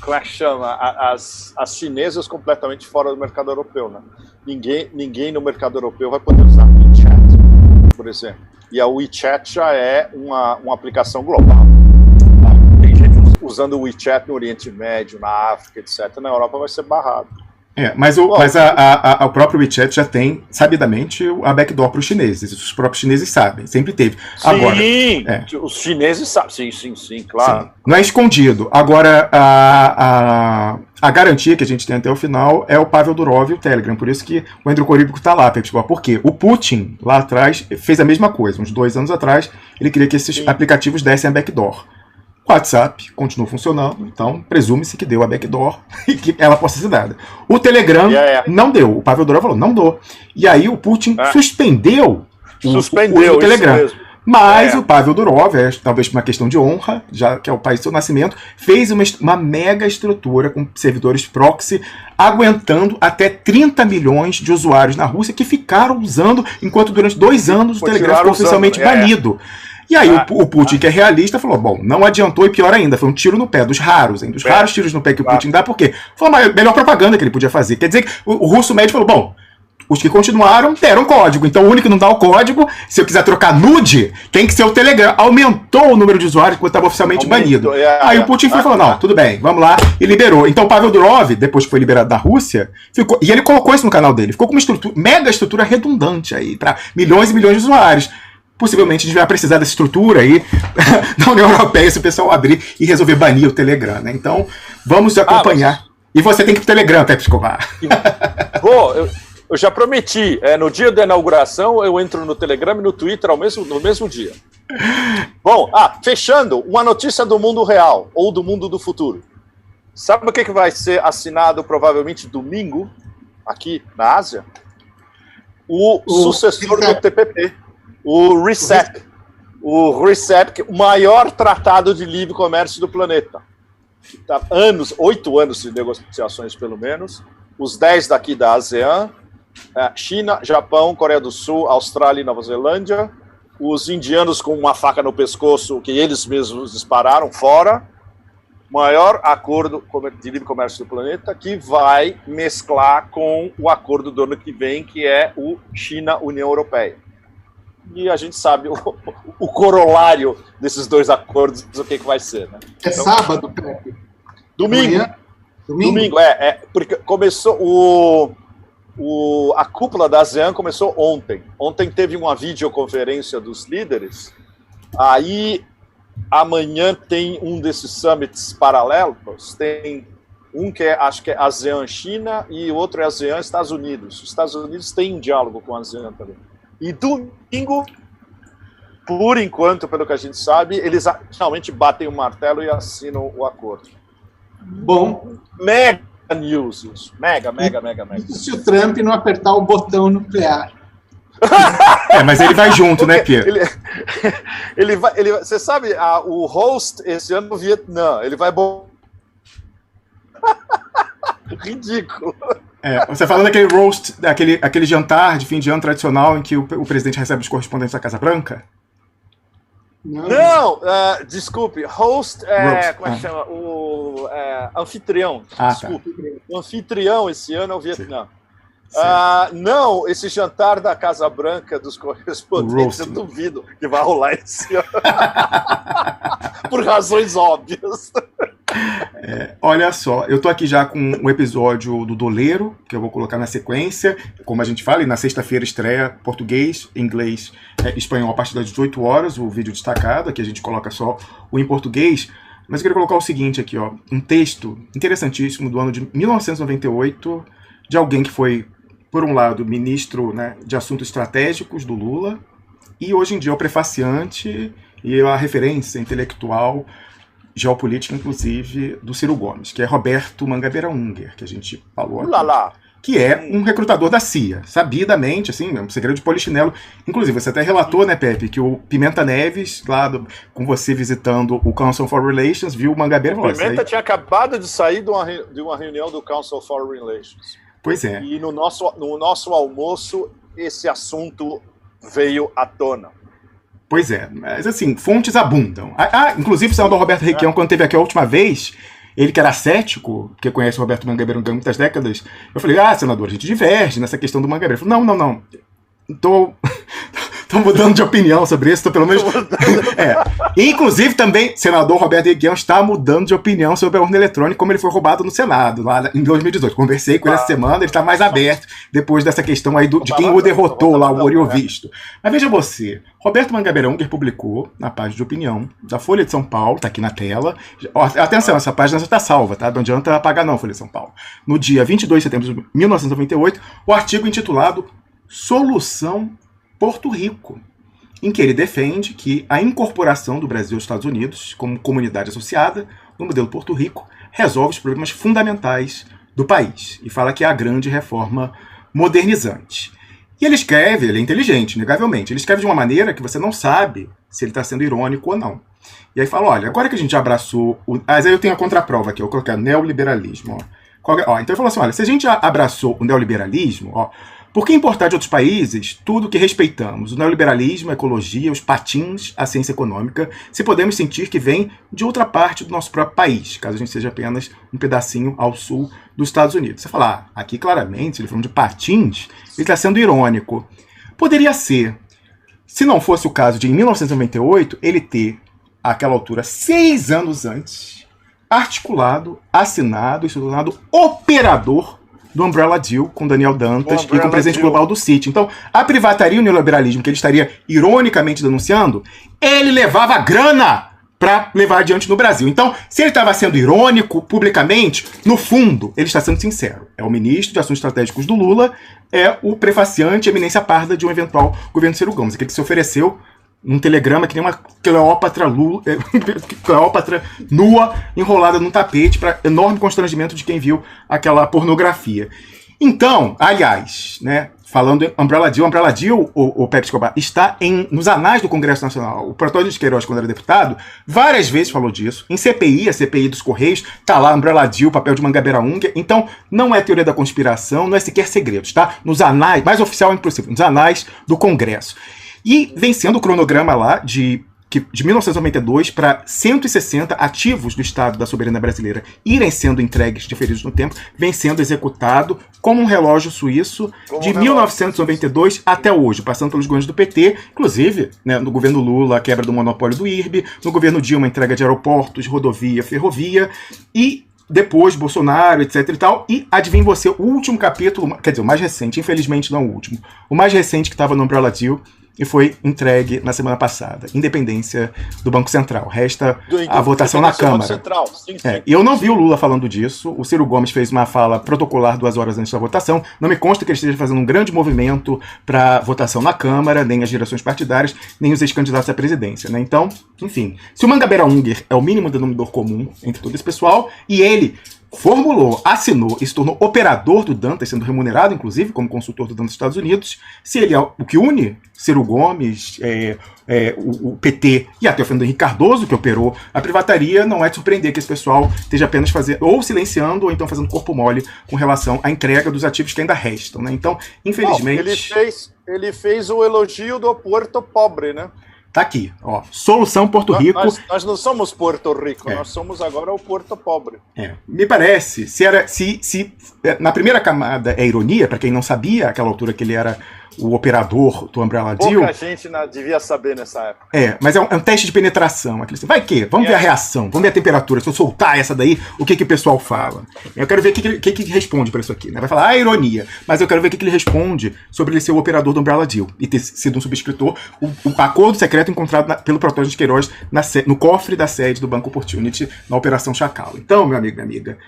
como é que chama? As chinesas completamente fora do mercado europeu, né? Ninguém no mercado europeu vai poder usar o WeChat, por exemplo. E a WeChat já é uma aplicação global. Usando o WeChat no Oriente Médio, na África, etc., na Europa vai ser barrado. Mas o próprio WeChat já tem, sabidamente, a backdoor para os chineses. Os próprios chineses sabem, sempre teve. Sim, agora, os chineses sabem. Sim, claro. Sim. Não é escondido. Agora, a garantia que a gente tem até o final é o Pavel Durov e o Telegram. Por isso que o Andrew Koríbico está lá. Por quê? O Putin, lá atrás, fez a mesma coisa. Uns 2 anos atrás, ele queria que esses aplicativos dessem a backdoor. O WhatsApp continua funcionando, então presume-se que deu a backdoor e que ela possa ser dada. O Telegram não deu. O Pavel Durov falou, não dou. E aí o Putin suspendeu o Telegram. Mas o Pavel Durov, talvez por uma questão de honra, já que é o país do seu nascimento, fez uma mega estrutura com servidores proxy, aguentando até 30 milhões de usuários na Rússia que ficaram usando, enquanto durante 2 anos o Telegram ficou oficialmente banido. E aí o Putin, que é realista, falou, bom, não adiantou e pior ainda, foi um tiro no pé, dos raros, hein, dos raros tiros no pé que o Putin dá, porque foi a melhor propaganda que ele podia fazer. Quer dizer que o russo médio falou, bom, os que continuaram deram código, então o único que não dá o código, se eu quiser trocar nude, tem que ser o Telegram. Aumentou o número de usuários quando estava oficialmente banido. Aí o Putin falou, não, tudo bem, vamos lá, e liberou. Então o Pavel Durov, depois que foi liberado da Rússia, ficou, e ele colocou isso no canal dele, ficou com uma mega estrutura redundante aí, para milhões e milhões de usuários. Possivelmente a gente vai precisar dessa estrutura aí da União Europeia se o pessoal abrir e resolver banir o Telegram, né? Então, vamos acompanhar. E você tem que ir pro Telegram, Pepe Escobar. Eu já prometi. No dia da inauguração, eu entro no Telegram e no Twitter no mesmo dia. Bom, fechando, uma notícia do mundo real, ou do mundo do futuro. Sabe o que vai ser assinado provavelmente domingo, aqui na Ásia? O sucessor do TPP. O RCEP, o maior tratado de livre comércio do planeta. 8 anos de negociações, pelo menos. Os 10 daqui da ASEAN, China, Japão, Coreia do Sul, Austrália e Nova Zelândia. Os indianos com uma faca no pescoço, que eles mesmos dispararam fora. Maior acordo de livre comércio do planeta, que vai mesclar com o acordo do ano que vem, que é o China-União Europeia. E a gente sabe o corolário desses dois acordos, o que vai ser, né? É então, sábado, Pepe? Domingo. Domingo, porque começou a cúpula da ASEAN começou ontem. Ontem teve uma videoconferência dos líderes, aí amanhã tem um desses summits paralelos, tem um que acho que é ASEAN-China e o outro é ASEAN-Estados Unidos. Os Estados Unidos têm um diálogo com a ASEAN também. E domingo, por enquanto, pelo que a gente sabe, eles realmente batem o martelo e assinam o acordo. Bom. Mega news isso. Mega. E se o Trump não apertar o botão nuclear? Mas ele vai junto, né, Pierre? Você sabe, o host esse ano no Vietnã, ele vai ridículo. Você falando daquele roast, aquele jantar de fim de ano tradicional em que o presidente recebe os correspondentes da Casa Branca? Não, desculpe, host como é que chama? O anfitrião. Desculpe. Tá. O anfitrião esse ano é o Vietnã. Não, esse jantar da Casa Branca dos correspondentes, eu duvido que vai rolar esse ano. Por razões óbvias. Olha só, eu tô aqui já com o episódio do Doleiro, que eu vou colocar na sequência, como a gente fala, e na sexta-feira estreia português, inglês, espanhol a partir das 18 horas, o vídeo destacado, aqui a gente coloca só o em português, mas eu queria colocar o seguinte aqui, ó, um texto interessantíssimo do ano de 1998, de alguém que foi, por um lado, ministro, né, de assuntos estratégicos do Lula, e hoje em dia é o prefaciante e a referência intelectual geopolítica, inclusive, do Ciro Gomes, que é Roberto Mangabeira Unger, que a gente falou aqui, que é um recrutador da CIA, sabidamente, assim, é um segredo de polichinelo. Inclusive, você até relatou, né, Pepe, que o Pimenta Neves, lá com você visitando o Council for Relations, viu o Mangabeira e falou... Pimenta tinha acabado de sair de uma reunião do Council for Relations. Pois é. E no nosso almoço, esse assunto veio à tona. Pois é, mas assim, fontes abundam. Inclusive o senador Roberto Requião, quando esteve aqui a última vez, ele que era cético, porque conhece o Roberto Mangabeira há muitas décadas, eu falei, senador, a gente diverge nessa questão do Mangabeira. Ele falou, não, tô mudando de opinião sobre isso, tô pelo menos... Inclusive também, senador Roberto Requião está mudando de opinião sobre a urna eletrônica, como ele foi roubado no Senado, lá em 2018. Conversei com ele essa semana, ele está mais aberto depois dessa questão aí de quem o derrotou lá, o Oriovisto. Mas veja você, Roberto Mangabeira Unger publicou na página de opinião da Folha de São Paulo, tá aqui na tela. Atenção, essa página já está salva, tá? Não adianta apagar não, Folha de São Paulo. No dia 22 de setembro de 1998, o artigo intitulado Solução Porto Rico, em que ele defende que a incorporação do Brasil aos Estados Unidos como comunidade associada no modelo Porto Rico resolve os problemas fundamentais do país e fala que é a grande reforma modernizante. E ele escreve, ele é inteligente, negavelmente, ele escreve de uma maneira que você não sabe se ele está sendo irônico ou não. E aí fala, olha, agora que a gente abraçou... Mas aí eu tenho a contraprova aqui, eu vou colocar neoliberalismo. Então ele falou assim, olha, se a gente abraçou o neoliberalismo, por que importar de outros países tudo que respeitamos? O neoliberalismo, a ecologia, os patins, a ciência econômica, se podemos sentir que vem de outra parte do nosso próprio país, caso a gente seja apenas um pedacinho ao sul dos Estados Unidos. Você fala, aqui claramente, ele falando de patins, ele está sendo irônico. Poderia ser, se não fosse o caso de, em 1998, ele ter, àquela altura, 6 anos antes, articulado, assinado e se tornado operador do Umbrella Deal com Daniel Dantas e com o presidente global do Citi. Então, a privataria e o neoliberalismo que ele estaria ironicamente denunciando, ele levava grana para levar adiante no Brasil. Então, se ele estava sendo irônico publicamente, no fundo, ele está sendo sincero. É o ministro de Assuntos Estratégicos do Lula, é o prefaciante, eminência parda de um eventual governo Ciro Gomes, aquele que se ofereceu num telegrama que nem uma Cleópatra nua enrolada num tapete, para enorme constrangimento de quem viu aquela pornografia. Então, aliás, né, falando em Umbrella Deal, o Pepe Escobar, está nos anais do Congresso Nacional. O Protódio de Queiroz, quando era deputado, várias vezes falou disso. Em CPI, a CPI dos Correios, tá lá Umbrella Deal, papel de Mangabeira Unger. Então, não é teoria da conspiração, não é sequer segredo, tá? Nos anais, mais oficial é impossível, nos anais do Congresso. E vem sendo o cronograma lá de de 1992 para 160 ativos do Estado da soberania brasileira irem sendo entregues, diferidos no tempo, vem sendo executado como um relógio suíço de 1992 até hoje, passando pelos governos do PT, inclusive, né, no governo Lula, a quebra do monopólio do IRB, no governo Dilma, a entrega de aeroportos, rodovia, ferrovia, e depois Bolsonaro, etc e tal. E adivinha você, o último capítulo, quer dizer, o mais recente, infelizmente não o último, o mais recente que estava no Umbrella Deal, e foi entregue na semana passada. Independência do Banco Central. Resta a votação na Câmara. Sim. E eu não vi o Lula falando disso. O Ciro Gomes fez uma fala protocolar 2 horas antes da votação. Não me consta que ele esteja fazendo um grande movimento para votação na Câmara, nem as direções partidárias, nem os ex-candidatos à presidência, né? Então, enfim. Se o Mangabeira Unger é o mínimo denominador comum entre todo esse pessoal, e ele formulou, assinou e se tornou operador do Dantas, sendo remunerado, inclusive, como consultor do Dantas dos Estados Unidos, se ele é o que une Ciro Gomes, o PT e até o Fernando Henrique Cardoso, que operou a privataria, não é de surpreender que esse pessoal esteja apenas fazendo, ou silenciando, ou então fazendo corpo mole com relação à entrega dos ativos que ainda restam, né? Então, infelizmente... Ele fez o elogio do Porto Pobre, né? Tá aqui, ó. Solução Porto Rico. Nós não somos Porto Rico, nós somos agora o Porto Pobre. Me parece, se na primeira camada é ironia, para quem não sabia, àquela altura que ele era o operador do Umbrella Deal. Pouca gente devia saber nessa época. Mas é um teste de penetração. Aquele, vai que? Vamos ver a reação, vamos ver a temperatura. Se eu soltar essa daí, o que o pessoal fala? Eu quero ver o que responde para isso aqui. Né? Vai falar, ironia. Mas eu quero ver o que ele responde sobre ele ser o operador do Umbrella Deal e ter sido um subscritor. O acordo secreto encontrado pelo Protógenes de Queiroz no cofre da sede do Banco Opportunity na Operação Chacal. Então, meu amigo, minha amiga,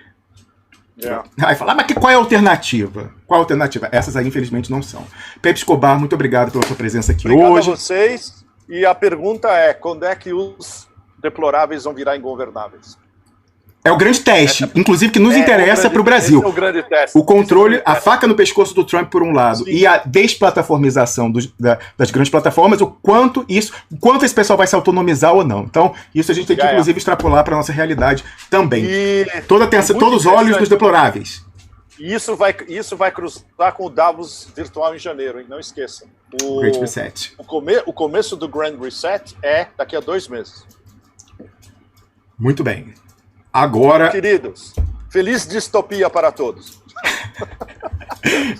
Aí fala, mas qual é a alternativa? Qual a alternativa? Essas aí, infelizmente, não são. Pepe Escobar, muito obrigado pela sua presença aqui hoje. Obrigado a vocês. E a pergunta é, quando é que os deploráveis vão virar ingovernáveis? É o grande teste, inclusive que nos interessa para o Brasil. Esse é o grande teste. O controle, a faca no pescoço do Trump por um lado, sim, e a desplataformização das grandes plataformas, o quanto esse pessoal vai se autonomizar ou não. Então, isso a gente tem que, inclusive, extrapolar para a nossa realidade também. Toda atenção, todos os olhos dos deploráveis. Isso vai cruzar com o Davos virtual em janeiro, hein? Não esqueçam. Great Reset. O começo do Grand Reset é daqui a 2 meses. Muito bem. Agora... Queridos, feliz distopia para todos.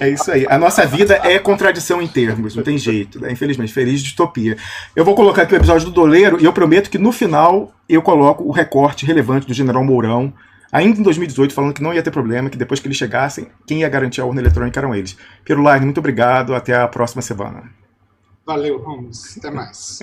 É isso aí. A nossa vida é contradição em termos, não tem jeito, né? Infelizmente, feliz distopia. Eu vou colocar aqui o episódio do Doleiro e eu prometo que no final eu coloco o recorte relevante do General Mourão, ainda em 2018, falando que não ia ter problema, que depois que eles chegassem, quem ia garantir a urna eletrônica eram eles. Pieruline, muito obrigado, até a próxima semana. Valeu, Holmes. Até mais.